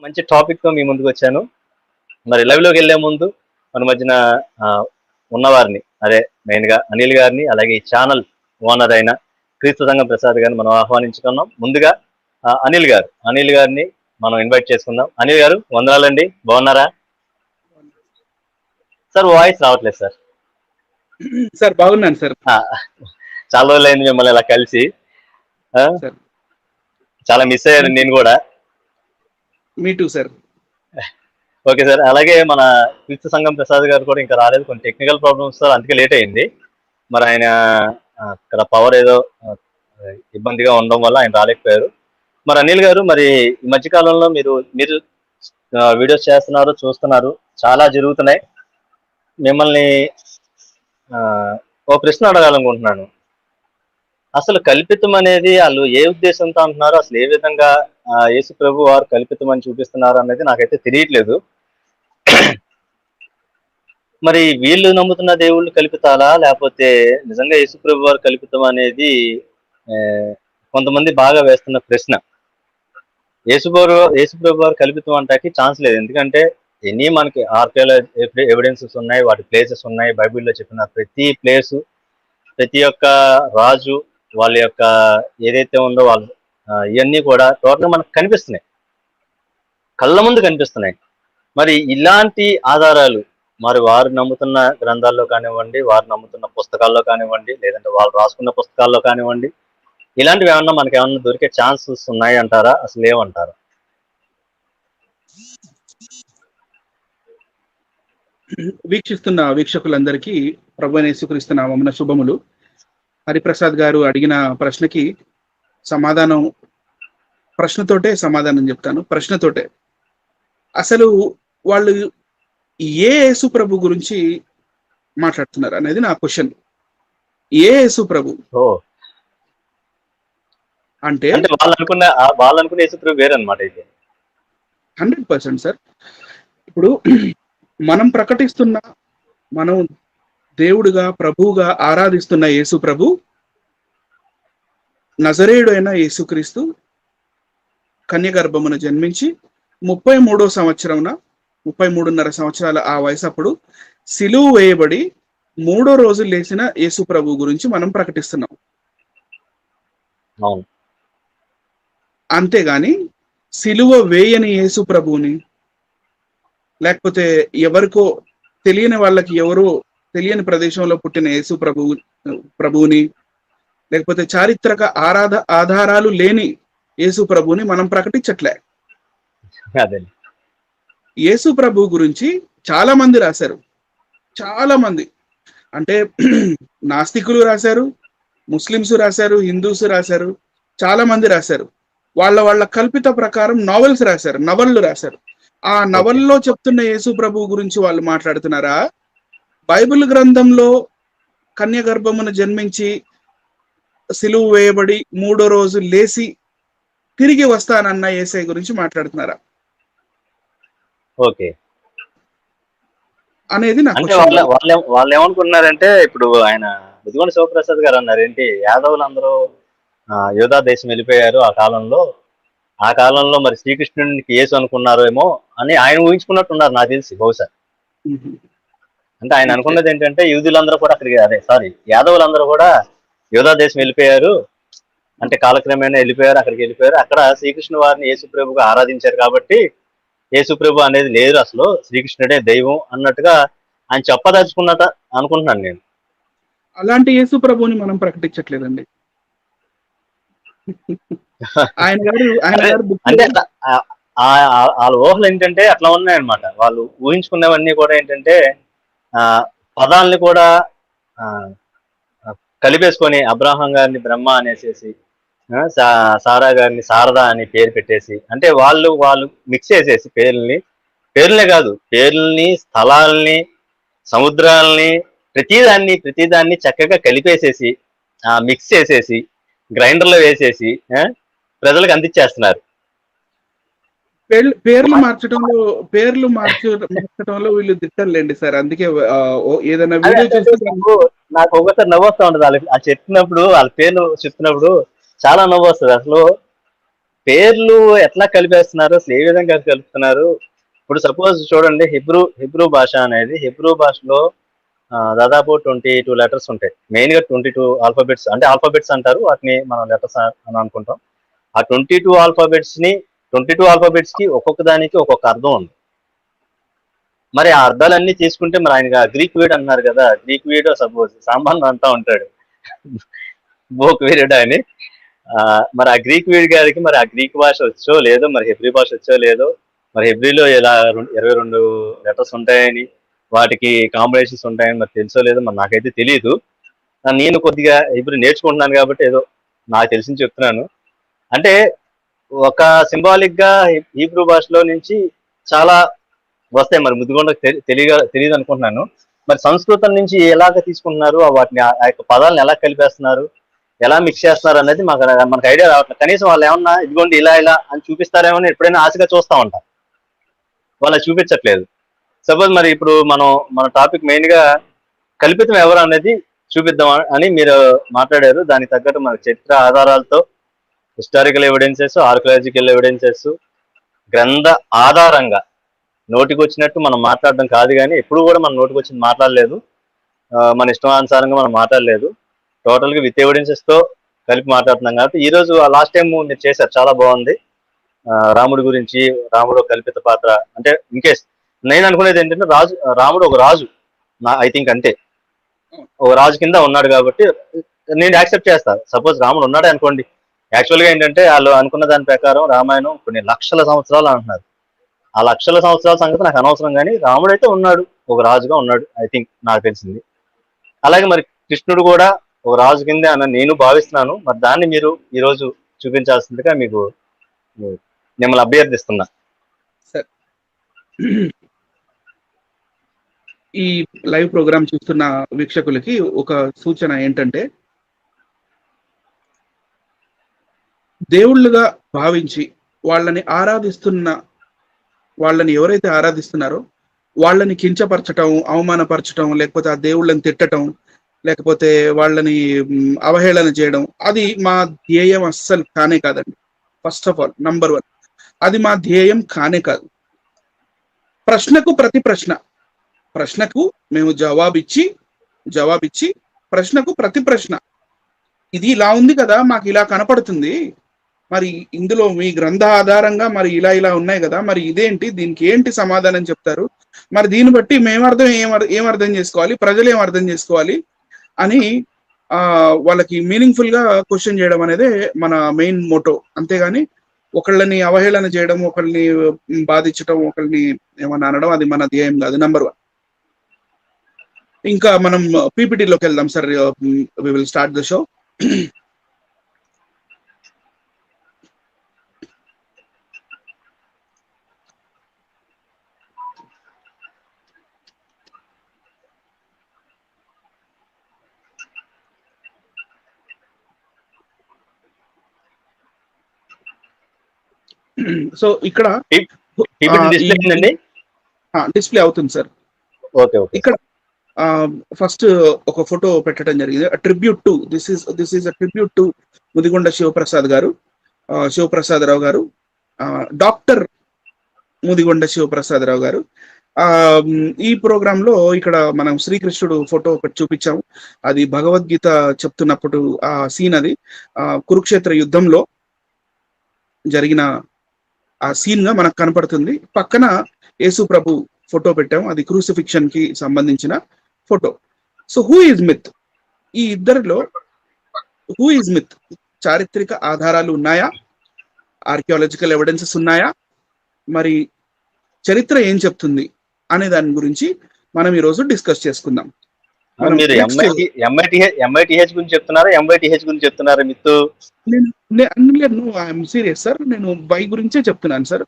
మంచి టాపిక్తో మీ ముందుకు వచ్చాను. మరి లైవ్లోకి వెళ్ళే ముందు మన మధ్యన ఆ, ఉన్నవారిని అదే మెయిన్గా అనిల్ గారిని, అలాగే ఈ ఛానల్ ఓనర్ అయిన క్రీస్తు సంఘం ప్రసాద్ గారిని మనం ఆహ్వానించుకున్నాం. ముందుగా అనిల్ గారిని మనం ఇన్వైట్ చేసుకుందాం. అనిల్ గారు వందనాలండి, బాగున్నారా? సార్ వాయిస్ రావట్లేదు సార్. సార్ బాగున్నాను సార్. చాలా రోజులైంది మిమ్మల్ని ఇలా కలిసి. సార్ చాలా మిస్ అయ్యాను నేను కూడా. మీ టూ సార్. Okay sir. అలాగే మన క్రీస్తు సంఘం ప్రసాద్ గారు కూడా ఇంకా రాలేదు, కొన్ని టెక్నికల్ ప్రాబ్లమ్స్ సార్, అందుకే లేట్ అయింది. మరి ఆయన అక్కడ పవర్ ఏదో ఇబ్బందిగా ఉండడం వల్ల ఆయన రాలేకపోయారు. మరి అనిల్ గారు, మరి ఈ మధ్యకాలంలో మీరు వీడియోస్ చేస్తున్నారు, చూస్తున్నారు, చాలా జరుగుతున్నాయి. మిమ్మల్ని ఓ ప్రశ్న అడగాలనుకుంటున్నాను. అసలు కల్పితం అనేది వాళ్ళు ఏ ఉద్దేశంతో అంటున్నారు, అసలు ఏ విధంగా యేసు ప్రభు వారు కల్పితం అని చూపిస్తున్నారు అనేది నాకైతే తెలియట్లేదు. మరి వీళ్ళు నమ్ముతున్న దేవుళ్ళు కల్పితాలా, లేకపోతే నిజంగా యేసు ప్రభు వారు కల్పితం అనేది కొంతమంది బాగా వేస్తున్న ప్రశ్న. యేసు ప్రభు వారు కల్పితం అంటానికి ఛాన్స్ లేదు. ఎందుకంటే ఎన్ని మనకి ఆర్కియాలజీ ఎవిడెన్సెస్ ఉన్నాయి, వాటి ప్లేసెస్ ఉన్నాయి. బైబిల్లో చెప్పిన ప్రతి ప్లేసు, ప్రతి ఒక్క రాజు వాళ్ళ యొక్క ఏదైతే ఉందో వాళ్ళు ఇవన్నీ కూడా టోటల్గా మనకు కనిపిస్తున్నాయి, కళ్ళ ముందు కనిపిస్తున్నాయి. మరి ఇలాంటి ఆధారాలు మరి వారు నమ్ముతున్న గ్రంథాల్లో కానివ్వండి, వారు నమ్ముతున్న పుస్తకాల్లో కానివ్వండి, లేదంటే వాళ్ళు రాసుకున్న పుస్తకాల్లో కానివ్వండి, ఇలాంటివి ఏమన్నా మనకి ఏమన్నా దొరికే ఛాన్సెస్ ఉన్నాయి అంటారా? అసలు ఏమంటారు? వీక్షిస్తున్న వీక్షకులందరికీ ప్రభువైన యేసుక్రీస్తు నామమున శుభములు. హరిప్రసాద్ గారు అడిగిన ప్రశ్నకి ప్రశ్నతోటే సమాధానం చెప్తాను. ప్రశ్నతోటే అసలు వాళ్ళు ఏ యేసు ప్రభు గురించి మాట్లాడుతున్నారు అనేది నా క్వశ్చన్. ఏ యేసు ప్రభు అంటే వాళ్ళనుకున్న యేసు ప్రభు వేరన్నమాట. అయితే 100% సార్. ఇప్పుడు మనం దేవుడుగా ప్రభువుగా ఆరాధిస్తున్న యేసు ప్రభు నజరేయుడు అయిన యేసుక్రీస్తు కన్యగర్భమున జన్మించి 33.5 సంవత్సరాల ఆ వయసు అప్పుడు సిలువ వేయబడి 3వ రోజు లేచిన యేసు ప్రభు గురించి మనం ప్రకటిస్తున్నాం. అంతేగాని సిలువ వేయని యేసు ప్రభువుని, లేకపోతే ఎవరికో తెలియని వాళ్ళకి ఎవరో తెలియని ప్రదేశంలో పుట్టిన యేసు ప్రభువుని, లేకపోతే చారిత్రక ఆధారాలు లేని యేసు ప్రభువుని మనం ప్రకటించట్లే. యేసు ప్రభు గురించి చాలా మంది రాశారు. చాలా మంది అంటే నాస్తికులు రాశారు, ముస్లిమ్స్ రాశారు, హిందూస్ రాశారు, చాలా మంది రాశారు. వాళ్ళ కల్పిత ప్రకారం నవళ్ళు రాశారు. ఆ నవల్లో చెప్తున్న యేసు ప్రభు గురించి వాళ్ళు మాట్లాడుతున్నారా? బైబిల్ గ్రంథంలో కన్యగర్భమును జన్మించి సిలువ వేయబడి 3వ రోజు లేచి తిరిగి వస్తానన్న యేసయ్య గురించి మాట్లాడుతున్నారా? ఓకే అనేది వాళ్ళు ఏమనుకున్నారంటే, ఇప్పుడు ఆయన బుద్ధిగొండ శివప్రసాద్ గారు అన్నారు ఏంటి, యాదవులందరూ యోధా దేశం వెళ్ళిపోయారు ఆ కాలంలో మరి శ్రీకృష్ణునికి యేసు అనుకున్నారేమో అని ఆయన ఊహించుకున్నట్టున్నారు నాకు తెలిసి. బహుశా అంటే ఆయన అనుకున్నది ఏంటంటే యూదులందరూ కూడా యాదవులందరూ కూడా యోధా దేశం వెళ్ళిపోయారు అంటే కాలక్రమేణా అక్కడికి వెళ్ళిపోయారు. అక్కడ శ్రీకృష్ణ వారిని యేసు ప్రభుగా ఆరాధించారు కాబట్టి యేసు ప్రభు అనేది లేదు, అసలు శ్రీకృష్ణుడే దైవం అన్నట్టుగా ఆయన చెప్పదలుచుకున్నట అనుకుంటున్నాను నేను. అలాంటి యేసు ప్రభుని మనం ప్రకటించట్లేదండి. అంటే వాళ్ళ ఊహలు ఏంటంటే అట్లా ఉన్నాయన్నమాట. వాళ్ళు ఊహించుకున్నవన్నీ కూడా ఏంటంటే పదాలని కూడా కలిపేసుకొని అబ్రాహం గారిని బ్రహ్మ అనేసేసి, సారా గారిని శారద అని పేరు పెట్టేసి, అంటే వాళ్ళు మిక్స్ చేసేసి పేర్లనే కాదు, పేర్లని, స్థలాల్ని, సముద్రాలని, ప్రతిదాన్ని చక్కగా కలిపేసేసి మిక్స్ చేసేసి గ్రైండర్లో వేసేసి ప్రజలకు అందించేస్తున్నారు. పేర్లు మార్చడంలో వీళ్ళు దిట్టలేండి సార్. అందుకే ఏదైనా వీడియో చూస్తే నాకు ఒకసారి నవ్వొస్తా ఉంటుంది. వాళ్ళు చెప్పినప్పుడు, వాళ్ళ పేర్లు చెప్తున్నప్పుడు చాలా నవ్వు వస్తుంది. అసలు పేర్లు ఎట్లా కలిపేస్తున్నారు, అసలు ఏ విధంగా కలుపుతున్నారు? ఇప్పుడు సపోజ్ చూడండి, హిబ్రూ భాష అనేది, హిబ్రూ భాషలో దాదాపు 22 లెటర్స్ ఉంటాయి. మెయిన్ గా 22 ఆల్ఫాబెట్స్, అంటే ఆల్ఫాబెట్స్ అంటారు వాటిని, మనం లెటర్స్ అని అనుకుంటాం. ఆ 22 ఆల్ఫాబెట్స్ కి ఒక్కొక్క దానికి ఒక్కొక్క అర్థం ఉంది. మరి ఆ అర్థాలన్నీ తీసుకుంటే మరి ఆయన గ్రీక్ వీడ్ అన్నారు కదా, గ్రీక్ వీడ్ సపోజ్ సాంబాన్ అంటా ఉంటాడు బోక్ వీరుడు అని. మరి ఆ గ్రీక్ వీడి గారికి మరి ఆ గ్రీక్ భాష వచ్చో లేదో, మరి హెబ్రీ భాష వచ్చో లేదో, మరి హెబ్రీలో ఇలా 22 లెటర్స్ ఉంటాయని, వాటికి కాంబినేషన్స్ ఉంటాయని మరి తెలుసో లేదో మరి నాకైతే తెలియదు. నేను కొద్దిగా హెబ్రీ నేర్చుకుంటున్నాను కాబట్టి ఏదో నాకు తెలిసింది చెప్తున్నాను. అంటే ఒక సింబాలిక్ గా హీబ్రూ భాషలో నుంచి చాలా వస్తాయి. మరి ముద్దుగొండకు తెలియదు అనుకుంటున్నాను. మరి సంస్కృతం నుంచి ఎలాగ తీసుకుంటున్నారు, వాటిని ఆ యొక్క పదాలను ఎలా కలిపేస్తున్నారు, ఎలా మిక్స్ చేస్తున్నారు అనేది మనకు ఐడియా రావట్లేదు. కనీసం వాళ్ళు ఏమన్నా ఇదిగోండి ఇలా ఇలా అని చూపిస్తారేమో అని ఎప్పుడైనా ఆశగా చూస్తూ ఉంటాం, వాళ్ళు చూపించట్లేదు. సపోజ్ మరి ఇప్పుడు మన టాపిక్ మెయిన్ గా కల్పితం ఎవరు అనేది చూపిద్దాం అని మీరు మాట్లాడారు. దానికి తగ్గట్టు మన చరిత్ర ఆధారాలతో, హిస్టారికల్ ఎవిడెన్సెస్, ఆర్కియాలజికల్ ఎవిడెన్సెస్, గ్రంథ ఆధారంగా నోటికి వచ్చినట్టు మనం మాట్లాడడం కాదు, కానీ ఎప్పుడు కూడా మన నోటికి వచ్చింది మాట్లాడలేదు, మన ఇష్టానుసారంగా మనం మాట్లాడలేదు. టోటల్ గా విత్ ఎవిడెన్సెస్ తో కలిపి మాట్లాడుతున్నాం. కాబట్టి ఈ రోజు లాస్ట్ టైం మీరు చేశారు, చాలా బాగుంది. రాముడి గురించి, రాముడు కల్పిత పాత్ర అంటే, ఇన్కేస్ నేను అనుకునేది ఏంటంటే రాముడు ఒక రాజు, ఐ థింక్ అంతే, ఒక రాజు కింద ఉన్నాడు కాబట్టి నేను యాక్సెప్ట్ చేస్తాను. సపోజ్ రాముడు ఉన్నాడే అనుకోండి, యాక్చువల్ గా ఏంటంటే వాళ్ళు అనుకున్న దాని ప్రకారం రామాయణం కొన్ని లక్షల సంవత్సరాలు అంటున్నారు. ఆ లక్షల సంవత్సరాల సంగతి నాకు అనవసరం, కానీ రాముడు అయితే ఉన్నాడు, ఒక రాజుగా ఉన్నాడు, ఐ థింక్ నాకు తెలిసింది. అలాగే మరి కృష్ణుడు కూడా ఒక రాజు కిందే అని నేను భావిస్తున్నాను. మరి దాన్ని మీరు ఈ రోజు చూపించాల్సిందిగా మీకు మిమ్మల్ని అభ్యర్థిస్తున్నా. ఈ లైవ్ ప్రోగ్రామ్ చూస్తున్న వీక్షకులకి ఒక సూచన ఏంటంటే, దేవుళ్ళుగా భావించి వాళ్ళని ఎవరైతే ఆరాధిస్తున్నారో వాళ్ళని కించపరచటం, అవమానపరచటం, లేకపోతే ఆ దేవుళ్ళని తిట్టటం, లేకపోతే వాళ్ళని అవహేళన చేయడం, అది మా ధ్యేయం అస్సలు కానే కాదండి. ఫస్ట్ ఆఫ్ ఆల్ నంబర్ 1, అది మా ధ్యేయం కానే కాదు. ప్రశ్నకు ప్రతి ప్రశ్నకు మేము జవాబిచ్చి ప్రశ్నకు ప్రతి ప్రశ్న, ఇది ఇలా ఉంది కదా, మాకు ఇలా కనపడుతుంది, మరి ఇందులో మీ గ్రంథ ఆధారంగా మరి ఇలా ఉన్నాయి కదా, మరి ఇదేంటి, దీనికి ఏంటి సమాధానం చెప్తారు, మరి దీన్ని బట్టి ఏం అర్థం చేసుకోవాలి, ప్రజలు ఏం అర్థం చేసుకోవాలి అని వాళ్ళకి మీనింగ్ఫుల్ గా క్వశ్చన్ చేయడం అనేది మన మెయిన్ మోటో. అంతేగాని ఒకళ్ళని అవహేళన చేయడం, ఒకళ్ళని బాధించడం, ఒకళ్ళని ఏమన్నా అనడం అది మన ధ్యేయం కాదు. నంబర్ 1. ఇంకా మనం పీపీటీలోకి వెళ్దాం sir. We will start the show. So ఇక్కడ డిస్ప్లే అవుతుంది సార్. ఇక్కడ ఫస్ట్ ఒక ఫోటో పెట్టడం జరిగింది. Tribute to this is tribute to Mudigonda Siva Prasada Rao గారు, డాక్టర్ ముదిగొండ శివప్రసాదరావు గారు. ఈ ప్రోగ్రామ్ లో ఇక్కడ మనం శ్రీకృష్ణుడు ఫోటో ఒకటి చూపించాము. అది భగవద్గీత చెప్తున్నప్పుడు ఆ సీన్, అది కురుక్షేత్ర యుద్ధంలో జరిగిన ఆ సీన్ గా మనకు కనపడుతుంది. పక్కన యేసు ప్రభు ఫోటో పెట్టాము, అది క్రూసిఫిక్షన్ కి సంబంధించిన photo. So who is myth? ఈ ఇద్దరిలో హూ ఈజ్ మిత్? చారిత్రక ఆధారాలు ఉన్నాయా? ఆర్కియాలజికల్ ఎవిడెన్సెస్ ఉన్నాయా? మరి చరిత్ర ఏం చెప్తుంది అనే దాని గురించి మనం ఈ రోజు డిస్కస్ చేసుకుందాం. ఎంఐటిహెచ్ గురించి చెప్తున్నారా, ఎంఐటిహెచ్ గురించి చెప్తున్నారా? మిత్తు ఐఎమ్ సీరియస్ సార్, నేను వై గురించే చెప్తున్నాను సార్.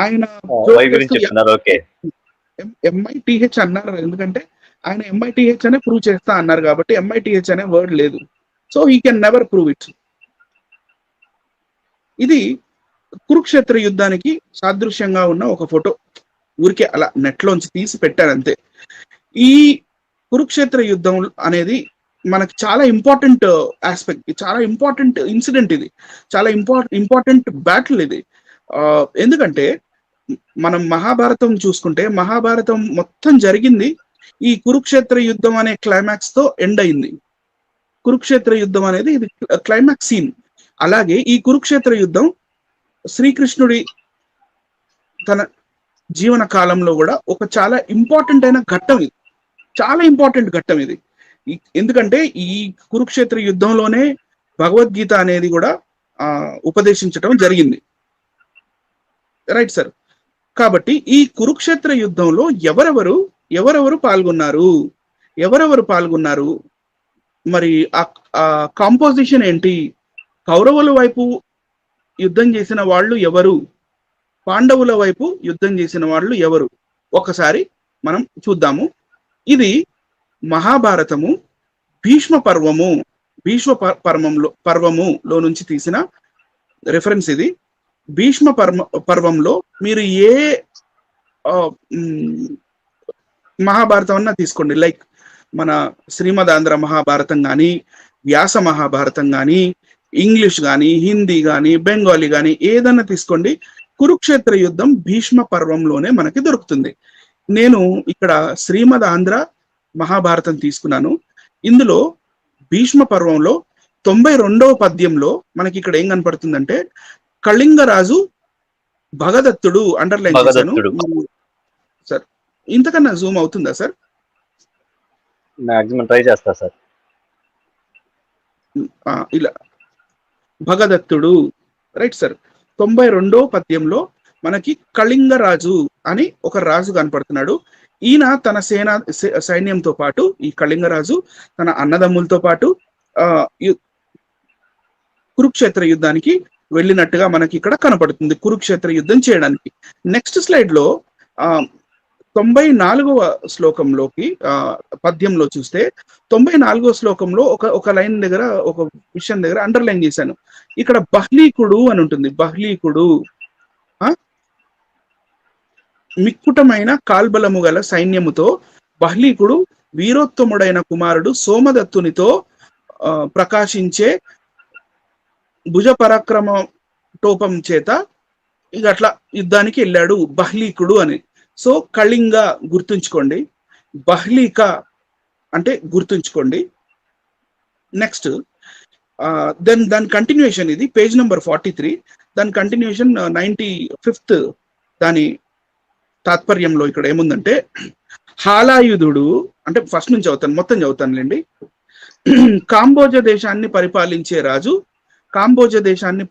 ఆయన ఎంఐటిహెచ్ అన్నారు ఎందుకంటే ఆయన ఎంఐటిహెచ్ అనే ప్రూవ్ చేస్తా అన్నారు కాబట్టి, ఎంఐటిహెచ్ అనే వర్డ్ లేదు. So he can never prove it. ఇది కురుక్షేత్ర యుద్ధానికి సాదృశ్యంగా ఉన్న ఒక ఫోటో, ఊరికే అలా నెట్ లోంచి తీసి పెట్టారు అంతే. ఈ కురుక్షేత్ర యుద్ధం అనేది మనకి చాలా ఇంపార్టెంట్ ఆస్పెక్ట్, చాలా ఇంపార్టెంట్ ఇన్సిడెంట్ ఇది, చాలా ఇంపార్టెంట్ బ్యాటిల్ ఇది. ఎందుకంటే మనం మహాభారతం చూసుకుంటే మహాభారతం మొత్తం జరిగింది ఈ కురుక్షేత్ర యుద్ధం అనే క్లైమాక్స్ తో ఎండ్ అయింది. కురుక్షేత్ర యుద్ధం అనేది ఇది క్లైమాక్స్ సీన్. అలాగే ఈ కురుక్షేత్ర యుద్ధం శ్రీకృష్ణుడి తన జీవన కాలంలో కూడా ఒక చాలా ఇంపార్టెంట్ అయిన ఘట్టం ఇది, చాలా ఇంపార్టెంట్ ఘట్టం ఇది. ఎందుకంటే ఈ కురుక్షేత్ర యుద్ధంలోనే భగవద్గీత అనేది కూడా ఉపదేశించడం జరిగింది. Right sir. కాబట్టి ఈ కురుక్షేత్ర యుద్ధంలో ఎవరెవరు పాల్గొన్నారు, మరి ఆ కాంపోజిషన్ ఏంటి, కౌరవుల వైపు యుద్ధం చేసిన వాళ్ళు ఎవరు, పాండవుల వైపు యుద్ధం చేసిన వాళ్ళు ఎవరు, ఒకసారి మనం చూద్దాము. ఇది మహాభారతము భీష్మ పర్వములో నుంచి తీసిన రెఫరెన్స్ ఇది. భీష్మ పర్వంలో మీరు ఏ మహాభారతం అన్నా తీసుకోండి, లైక్ మన శ్రీమదాంధ్ర మహాభారతం కానీ, వ్యాస మహాభారతం కానీ, ఇంగ్లీష్ కానీ, హిందీ కానీ, బెంగాలీ కానీ ఏదన్నా తీసుకోండి, కురుక్షేత్ర యుద్ధం భీష్మ పర్వంలోనే మనకి దొరుకుతుంది. నేను ఇక్కడ శ్రీమదాంధ్ర మహాభారతం తీసుకున్నాను. ఇందులో భీష్మ పర్వంలో 92వ పద్యంలో మనకి ఇక్కడ ఏం కనపడుతుందంటే కళింగరాజు భగదత్తుడు అండర్లైన్ చేశాను సార్. ఇంతకన్నా జూమ్ అవుతుందా సార్? మాక్సిమం ట్రై చేస్తా సార్. ఇలా భగదత్తుడు, రైట్ సార్. 92వ పద్యంలో మనకి కళింగరాజు అని ఒక రాజు కనపడుతున్నాడు. ఈయన తన సైన్యంతో పాటు, ఈ కళింగరాజు తన అన్నదమ్ములతో పాటు కురుక్షేత్ర యుద్ధానికి వెళ్ళినట్టుగా మనకి ఇక్కడ కనపడుతుంది, కురుక్షేత్ర యుద్ధం చేయడానికి. నెక్స్ట్ స్లైడ్ లో 94వ శ్లోకంలోకి పద్యంలో చూస్తే 94వ శ్లోకంలో ఒక లైన్ దగ్గర, ఒక విషయం దగ్గర అండర్లైన్ చేశాను. ఇక్కడ బహ్లీకుడు అని ఉంటుంది. బహ్లీకుడు మిక్కుటమైన కాల్బలము గల సైన్యముతో బహ్లీకుడు వీరోత్తముడైన కుమారుడు సోమదత్తునితో ప్రకాశించే భుజ పరాక్రమ టోపం చేత ఇక అట్లా యుద్ధానికి వెళ్ళాడు బహ్లీకుడు అని. సో కళింగ గుర్తుంచుకోండి, బహ్లీక అంటే గుర్తుంచుకోండి. నెక్స్ట్ దాని కంటిన్యూషన్ ఇది పేజ్ నెంబర్ 43. దాని కంటిన్యూషన్ 95th దాని తాత్పర్యంలో ఇక్కడ ఏముందంటే హాలాయుధుడు అంటే ఫస్ట్ నుంచి చదువుతాను, మొత్తం చదువుతానులేండి. కాంబోజ దేశాన్ని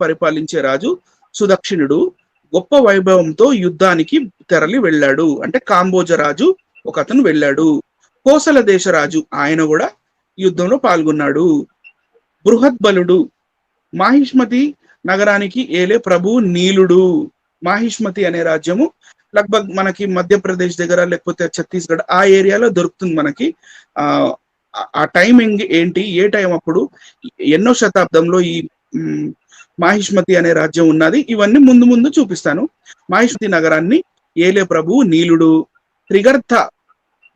పరిపాలించే రాజు సుదక్షిణుడు గొప్ప వైభవంతో యుద్ధానికి తెరలి వెళ్ళాడు. అంటే కాంబోజ రాజు ఒక అతను వెళ్ళాడు. కోసల దేశ రాజు ఆయన కూడా యుద్ధంలో పాల్గొన్నాడు. బృహద్బలుడు మాహిష్మతి నగరానికి ఏలే ప్రభు నీలుడు. మాహిష్మతి అనే రాజ్యము లగ్భగ్ మనకి మధ్యప్రదేశ్ దగ్గర లేకపోతే ఛత్తీస్గఢ్ ఆ ఏరియాలో దొరుకుతుంది మనకి. ఆ టైమింగ్ ఏంటి, ఏ టైం అప్పుడు, ఎన్నో శతాబ్దంలో ఈ మాహిష్మతి అనే రాజ్యం ఉన్నది, ఇవన్నీ ముందు చూపిస్తాను. మాహిష్మతి నగరాన్ని ఏలే ప్రభు నీలుడు. త్రిగర్థ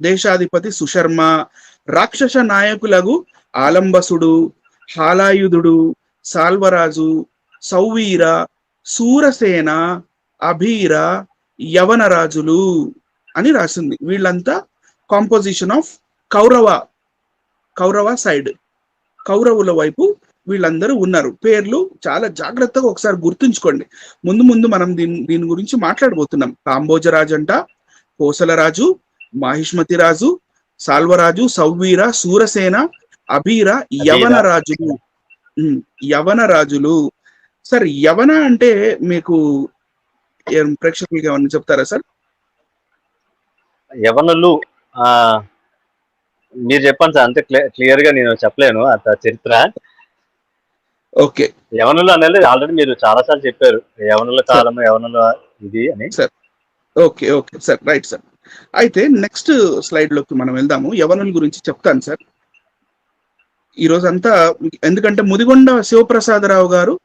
దేశాధిపతి సుశర్మ, రాక్షస నాయకులకు ఆలంబసుడు, హాలాయుధుడు, సాల్వరాజు, సౌవీర, సూరసేన, అభీర, యవన రాజులు అని రాసింది. వీళ్ళంతా కాంపోజిషన్ ఆఫ్ కౌరవ సైడ్, కౌరవుల వైపు వీళ్ళందరూ ఉన్నారు. పేర్లు చాలా జాగ్రత్తగా ఒకసారి గుర్తుంచుకోండి. ముందు మనం దీని గురించి మాట్లాడబోతున్నాం. కాంబోజ రాజు అంట, కోసల రాజు, మాహిష్మతి రాజు, సాల్వరాజు, సౌవీర, సూరసేన, అభీర, యవన రాజులు. సార్ యవన అంటే మీకు ప్రేక్షకులకి ఏమన్నా చెప్తారా సార్? యవనులు మీరు చెప్పండి సార్, అంతే క్లియర్ గా నేను చెప్పలేను అంత చరిత్ర. ఓకే, యవనులు అనేది ఆల్రెడీ మీరు చాలా సార్లు చెప్పారు, యవనుల కాలం, యవనుల ఇది అని. Sir okay sir, right sir. అయితే నెక్స్ట్ స్లైడ్ లోకి మనం వెళ్దాము. యవనుల గురించి చెప్తాను సార్ ఈ రోజు అంతా, ఎందుకంటే ముదిగొండ శివప్రసాదరావు గారు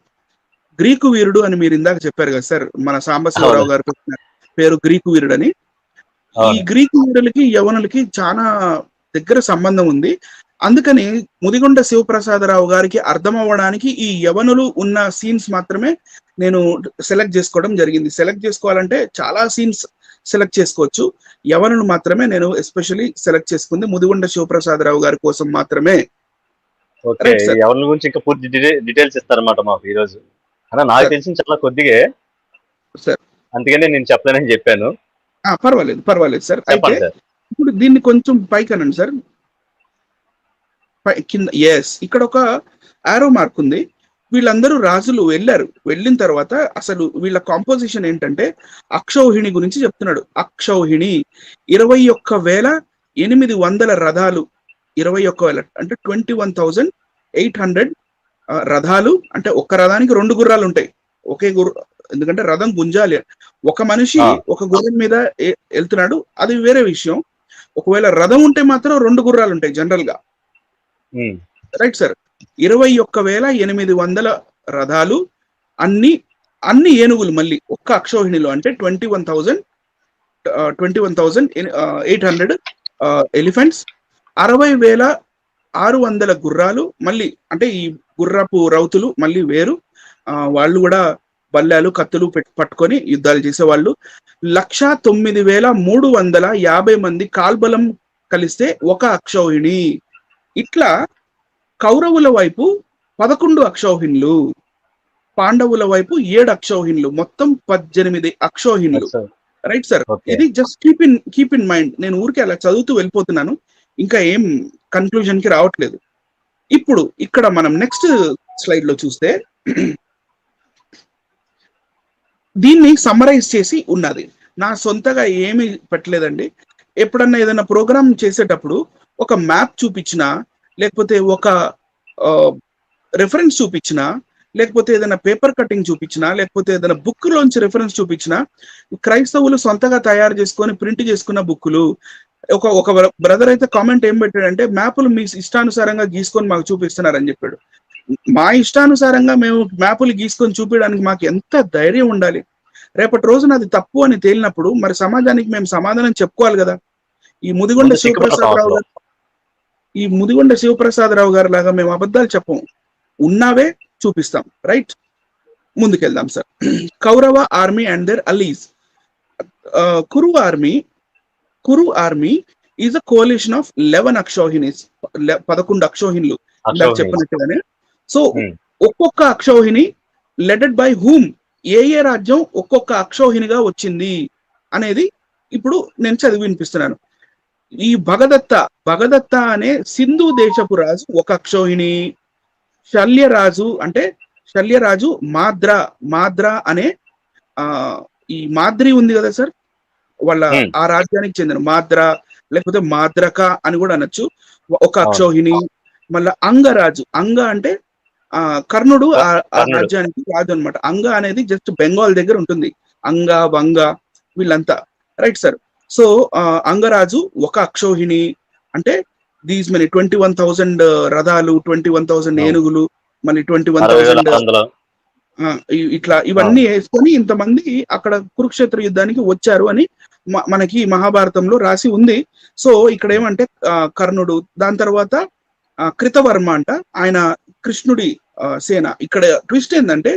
గ్రీకు వీరుడు అని మీరు ఇందాక చెప్పారు కదా సార్, మన సాంబశివరావు గారు పేరు గ్రీకు వీరుడు అని. ఈ గ్రీకు వీరులకి యవనులకి చాలా దగ్గర సంబంధం ఉంది. అందుకని ముదిగొండ శివప్రసాదరావు గారికి అర్థం అవ్వడానికి ఈ యవనులు ఉన్న సీన్స్ మాత్రమే నేను సెలెక్ట్ చేసుకోవడం జరిగింది. సెలెక్ట్ చేసుకోవాలంటే చాలా సీన్స్ సెలెక్ట్ చేసుకోవచ్చు. యవనులు మాత్రమే నేను ఎస్పెషల్లీ సెలెక్ట్ చేసుకుంది ముదిగొండ శివప్రసాదరావు గారి కోసం మాత్రమే. Okay, right sir. ఎవరి గురించి ఇంకా పూర్తి డీటెయిల్స్ ఇస్తారన్నమాట మాకు ఈ రోజు. అన్న నాకు సార్. తెలిసిన చాలా కొద్దిగే, సార్. అందుకనే నేను చెప్పలేనని చెప్పాను. పర్వాలేదు సార్. అయితే చెప్పండి సార్. ఇప్పుడు దీన్ని కొంచెం పైకి అనండి సార్. కింద ఇక్కడ ఒక ఆరో మార్క్ ఉంది. వీళ్ళందరూ రాజులు వెళ్ళారు. వెళ్ళిన తర్వాత అసలు వీళ్ళ కాంపోజిషన్ ఏంటంటే అక్షౌహిణి గురించి చెప్తున్నాడు. అక్షౌహిణి 21,800 రథాలు, 21,000 అంటే 21,800 రథాలు. అంటే ఒక్క రథానికి 2 గుర్రాలు ఉంటాయి. ఒకే ఎందుకంటే రథం గుంజాలి. ఒక మనిషి ఒక గుర్రం మీద వెళ్తున్నాడు, అది వేరే విషయం. ఒకవేళ రథం ఉంటే మాత్రం 2 గుర్రాలు ఉంటాయి జనరల్ గా. Right sir. 21,800 రథాలు, అన్ని ఏనుగులు మళ్ళీ ఒక్క అక్షౌహిణిలో. అంటే 21,800 ఎలిఫెంట్స్, 60,600 గుర్రాలు. మళ్ళీ అంటే ఈ గుర్రపు రౌతులు మళ్ళీ వేరు, వాళ్ళు కూడా బల్లాలు కత్తులు పట్టుకొని యుద్ధాలు చేసేవాళ్ళు. 1,09,350 మంది కాల్బలం కలిస్తే ఒక అక్షౌహిణి. ఇట్లా కౌరవుల వైపు 11 అక్షౌహిణులు, పాండవుల వైపు 7 అక్షౌహిణులు, మొత్తం 18 అక్షౌహిణులు. Right sir. ఇది జస్ట్ కీప్ ఇన్ మైండ్. నేను ఊరికే అలా చదువుతూ వెళ్ళిపోతున్నాను, ఇంకా ఏం కన్క్లూజన్ కి రావట్లేదు. ఇప్పుడు ఇక్కడ మనం నెక్స్ట్ స్లైడ్ లో చూస్తే దీన్ని సమ్మరైజ్ చేసి ఉన్నది. నా సొంతగా ఏమీ పెట్టలేదండి. ఎప్పుడన్నా ఏదైనా ప్రోగ్రామ్ చేసేటప్పుడు ఒక మ్యాప్ చూపించినా, లేకపోతే ఒక రెఫరెన్స్ చూపించినా, లేకపోతే ఏదైనా పేపర్ కటింగ్ చూపించినా, లేకపోతే ఏదైనా బుక్ లోంచి రెఫరెన్స్ చూపించినా, క్రైస్తవులు సొంతగా తయారు చేసుకొని ప్రింట్ చేసుకున్న బుక్కులు. ఒక బ్రదర్ అయితే కామెంట్ ఏం పెట్టాడంటే, మ్యాపులు మీ ఇష్టానుసారంగా గీసుకొని మాకు చూపిస్తున్నారని చెప్పాడు. మా ఇష్టానుసారంగా మేము మ్యాపులు గీసుకొని చూపించడానికి మాకు ఎంత ధైర్యం ఉండాలి. రేపటి రోజున అది తప్పు అని తేలినప్పుడు మరి సమాజానికి మేము సమాధానం చెప్పుకోవాలి కదా. ఈ ముదిగొండ శివప్రసాదరావు గారి లాగా మేము అబద్ధాలు చెప్పము, ఉన్నావే చూపిస్తాం. రైట్, ముందుకెళ్దాం sir. Kaurava army and their allies. Kuru army is a coalition of 11 akshauhinis, 11 అక్షౌహిణులు చెప్పినట్టుగానే. సో ఒక్కొక్క అక్షౌహిణి లెడెడ్ బై హూమ్, ఏ రాజ్యం ఒక్కొక్క అక్షౌహిణిగా వచ్చింది అనేది ఇప్పుడు నేను చదివి వినిపిస్తున్నాను. ఈ భగదత్త అనే సింధు దేశపు రాజు ఒక అక్షౌహిణి. శల్యరాజు మాద్రా అనే ఈ మాద్రి ఉంది కదా సార్, వాళ్ళ ఆ రాజ్యానికి చెందిన మాద్రా, లేకపోతే మాద్రక అని కూడా అనొచ్చు, ఒక అక్షౌహిణి. మళ్ళా అంగ అంటే కర్ణుడు ఆ రాజ్యానికి రాజు అనమాట. అంగ అనేది జస్ట్ బెంగాల్ దగ్గర ఉంటుంది. వంగ వీళ్ళంతా. Right sir. సో అంగరాజు ఒక అక్షౌహిణి. అంటే దీస్ మనీ 21,000 రథాలు, 21,000 ఏనుగులు, మళ్ళీ 21,000 ఇట్లా ఇవన్నీ వేసుకొని ఇంతమంది అక్కడ కురుక్షేత్ర యుద్ధానికి వచ్చారు అని మనకి మహాభారతంలో రాసి ఉంది. సో ఇక్కడ ఏమంటే కర్ణుడు, దాని తర్వాత కృతవర్మ అంట, ఆయన కృష్ణుడి సేన. ఇక్కడ ట్విస్ట్ ఏంటంటే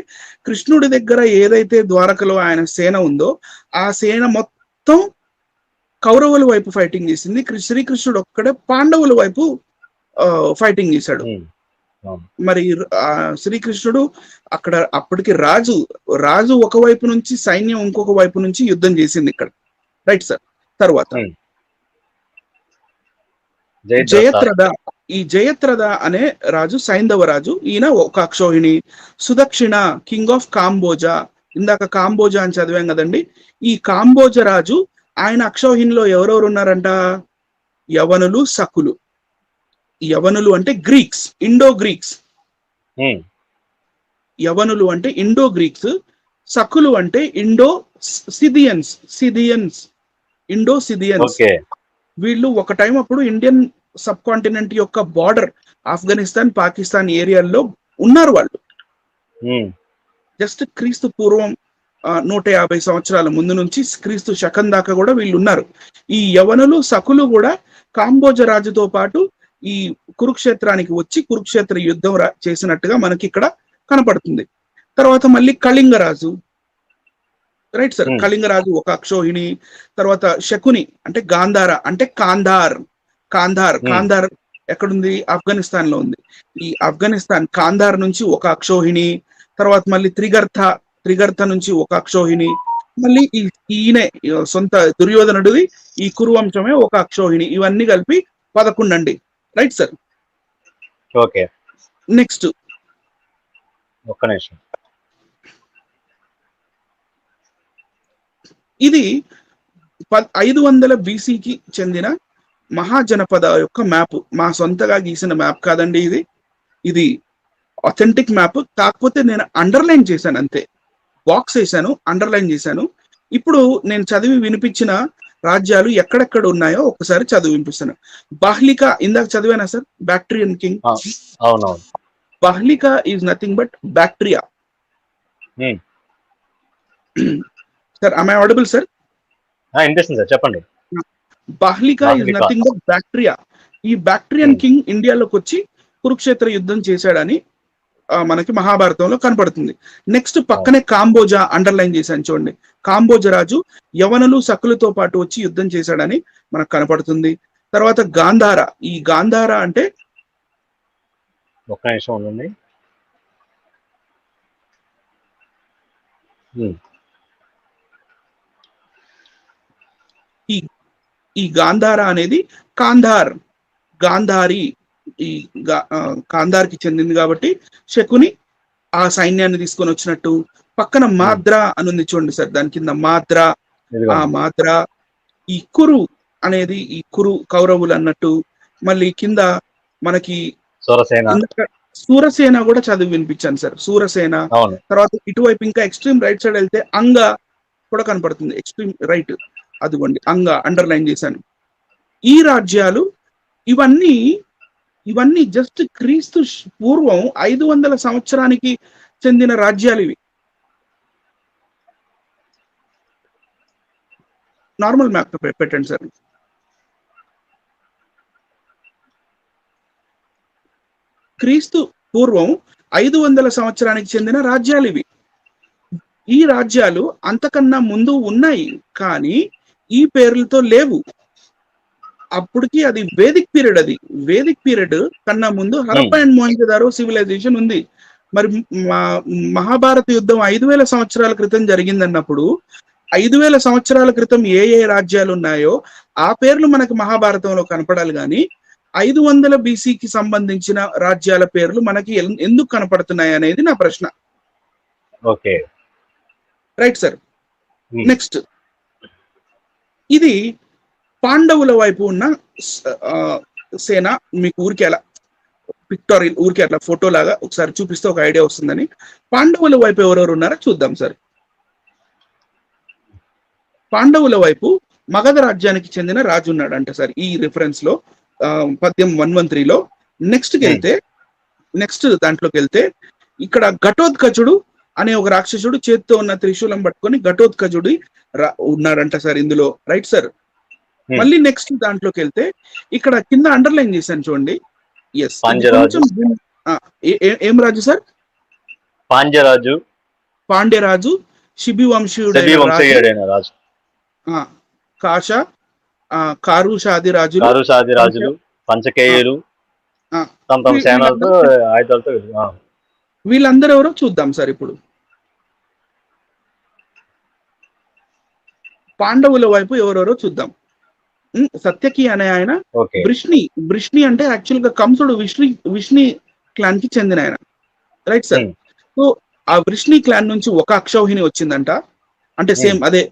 కృష్ణుడి దగ్గర ఏదైతే ద్వారకలో ఆయన సేన ఉందో ఆ సేన మొత్తం కౌరవుల వైపు ఫైటింగ్ చేసింది. శ్రీకృష్ణుడు ఒక్కడే పాండవుల వైపు ఫైటింగ్ చేశాడు. మరి శ్రీకృష్ణుడు అక్కడ అప్పటికి రాజు ఒకవైపు నుంచి, సైన్యం ఇంకొక వైపు నుంచి యుద్ధం చేసింది ఇక్కడ. Right sir. తర్వాత జయత్రథ అనే రాజు సైంధవ రాజు, ఈయన ఒక అక్షౌహిణి. సుదక్షిణ కింగ్ ఆఫ్ కాంబోజా, ఇందాక కాంబోజా అని చదివాం కదండి. ఈ కాంబోజ రాజు, ఆయన అక్షౌహిణిలో ఎవరెవరు ఉన్నారంట? యవనులు, సకులు. యవనులు అంటే గ్రీక్స్, ఇండో గ్రీక్స్. యవనులు అంటే ఇండో గ్రీక్స్, సకులు అంటే ఇండో సిథియన్స్. వీళ్ళు ఒక టైం అప్పుడు ఇండియన్ సబ్ కాంటినెంట్ యొక్క బార్డర్, ఆఫ్ఘనిస్తాన్, పాకిస్తాన్ ఏరియాల్లో ఉన్నారు వాళ్ళు. జస్ట్ క్రీస్తు పూర్వం 150 సంవత్సరాల ముందు నుంచి క్రీస్తు శకం దాకా కూడా వీళ్ళు ఉన్నారు. ఈ యవనులు, సకులు కూడా కాంబోజ రాజుతో పాటు ఈ కురుక్షేత్రానికి వచ్చి కురుక్షేత్ర యుద్ధం చేసినట్టుగా మనకి ఇక్కడ కనపడుతుంది. తర్వాత మళ్ళీ కళింగరాజు, రైట్ సార్, కళింగరాజు ఒక అక్షోహిణి. తర్వాత శకుని అంటే గాంధార అంటే కాంధార్ ఎక్కడుంది? ఆఫ్ఘనిస్తాన్ లో ఉంది. ఈ ఆఫ్ఘనిస్తాన్ కాంధార్ నుంచి ఒక అక్షోహిణి. తర్వాత మళ్ళీ త్రిగర్త నుంచి ఒక అక్షోహిణి. మళ్ళీ ఈయనే సొంత దుర్యోధనుడిది ఈ కురువంశమే ఒక అక్షోహిణి. ఇవన్నీ కలిపి 11 అండి, రైట్ సార్. ఓకే, నెక్స్ట్ ఒక్క నిమిషం. ఇది 500 BCకి చెందిన మహాజనపద యొక్క మ్యాప్. మా సొంతగా గీసిన మ్యాప్ కాదండి ఇది. ఇది అథెంటిక్ మ్యాప్. కాకపోతే నేను అండర్లైన్ చేశాను అంతే, బాక్స్ వేసాను, అండర్లైన్ చేశాను. ఇప్పుడు నేను చదివి వినిపించిన రాజ్యాలు ఎక్కడెక్కడ ఉన్నాయో ఒకసారి చదివి వినిపిస్తాను. బాహ్లికా ఇందాక చదివానా సార్? Bactrian king. అవునవును. Bahlika is nothing but bacteria. Sir am I audible sir? వినిపిస్తుంది సార్, చెప్పండి. Bahlika is nothing but bacteria. ఈ బ్యాక్ట్రియన్ కింగ్ ఇండియాలోకి వచ్చి కురుక్షేత్ర యుద్ధం చేశాడని మనకి మహాభారతంలో కనపడుతుంది. నెక్స్ట్ పక్కనే కాంబోజా అండర్లైన్ చేశాను చూడండి. కాంబోజా రాజు యవనులు సకులతో పాటు వచ్చి యుద్ధం చేశాడని మనకు కనపడుతుంది. తర్వాత గాంధార. ఈ గాంధార అంటే ఒక్క నిమిషం ఉండండి. ఈ గాంధార అనేది గాంధారి ఈ గాంధార్కి చెందింది కాబట్టి శకుని ఆ సైన్యాన్ని తీసుకొని వచ్చినట్టు. పక్కన మాద్రా అని ఉంది చూడండి సార్, దాని కింద మాద్రా. ఆ మాద్రా ఈ కురు అనేది ఈ కురు కౌరవులు అన్నట్టు. మళ్ళీ కింద మనకి సూరసేన కూడా చదివి వినిపించాను సార్, సూరసేన. తర్వాత ఇటువైపు ఇంకా ఎక్స్ట్రీమ్ రైట్ సైడ్ వెళ్తే అంగ కూడా కనపడుతుంది, ఎక్స్ట్రీమ్ రైట్. అదిగోండి అంగ అండర్లైన్ చేశాను. ఈ రాజ్యాలు ఇవన్నీ జస్ట్ క్రీస్తు పూర్వం 500 సంవత్సరానికి చెందిన రాజ్యాలు ఇవి. నార్మల్ మ్యాప్ పెట్టండి సార్. క్రీస్తు పూర్వం 500 సంవత్సరానికి చెందిన రాజ్యాలు ఇవి. ఈ రాజ్యాలు అంతకన్నా ముందు ఉన్నాయి, కానీ ఈ పేర్లతో లేవు. అప్పటికి అది వేదిక్ పీరియడ్. అది వేదిక్ పీరియడ్ కన్నా ముందు హరప్పా అండ్ మొహంజదారో సివిలైజేషన్ ఉంది. మరి మహాభారత యుద్ధం 5000 సంవత్సరాల క్రితం జరిగిందన్నప్పుడు 5000 సంవత్సరాల క్రితం ఏ రాజ్యాలు ఉన్నాయో ఆ పేర్లు మనకు మహాభారతంలో కనపడాలి, కానీ 500 BCకి సంబంధించిన రాజ్యాల పేర్లు మనకి ఎందుకు కనపడుతున్నాయి అనేది నా ప్రశ్న. Okay, right sir. నెక్స్ట్ ఇది పాండవుల వైపు ఉన్న సేన. మీకు ఊరికే అలా పిక్టోరియల్ ఊరికే అట్లా ఫోటో లాగా ఒకసారి చూపిస్తే ఒక ఐడియా వస్తుందని. పాండవుల వైపు ఎవరెవరు ఉన్నారో చూద్దాం సార్. పాండవుల వైపు మగధ రాజ్యానికి చెందిన రాజు ఉన్నాడంట సార్ ఈ రిఫరెన్స్ లో, పద్యం 113లో. నెక్స్ట్ దాంట్లోకి వెళ్తే ఇక్కడ ఘటోత్కచుడు అనే ఒక రాక్షసుడు చేతితో ఉన్న త్రిశూలం పట్టుకొని ఘటోత్కచుడు ఉన్నాడంట సార్ ఇందులో, రైట్ సార్. మళ్ళీ నెక్స్ట్ దాంట్లోకి వెళ్తే ఇక్కడ కింద అండర్లైన్ చేశాను చూడండి. ఎస్, ఏం రాజు సార్? పాండ్యరాజు, శిబి వంశీయుడైన రాజు. కారుషాది రాజులు, పంచకేయులు, వీళ్ళందరూ ఎవరో చూద్దాం సార్. ఇప్పుడు పాండవుల వైపు ఎవరెవరో చూద్దాం. సత్యకి అనే ఆయన వృష్ణి అంటే యాక్చువల్ గా కంసుడు విష్ణి క్లాన్ కి చెందిన ఆయన, రైట్ సార్. సో ఆ వృష్ణి క్లాన్ నుంచి ఒక అక్షౌహిణి వచ్చిందంట, అంటే సేమ్ అదే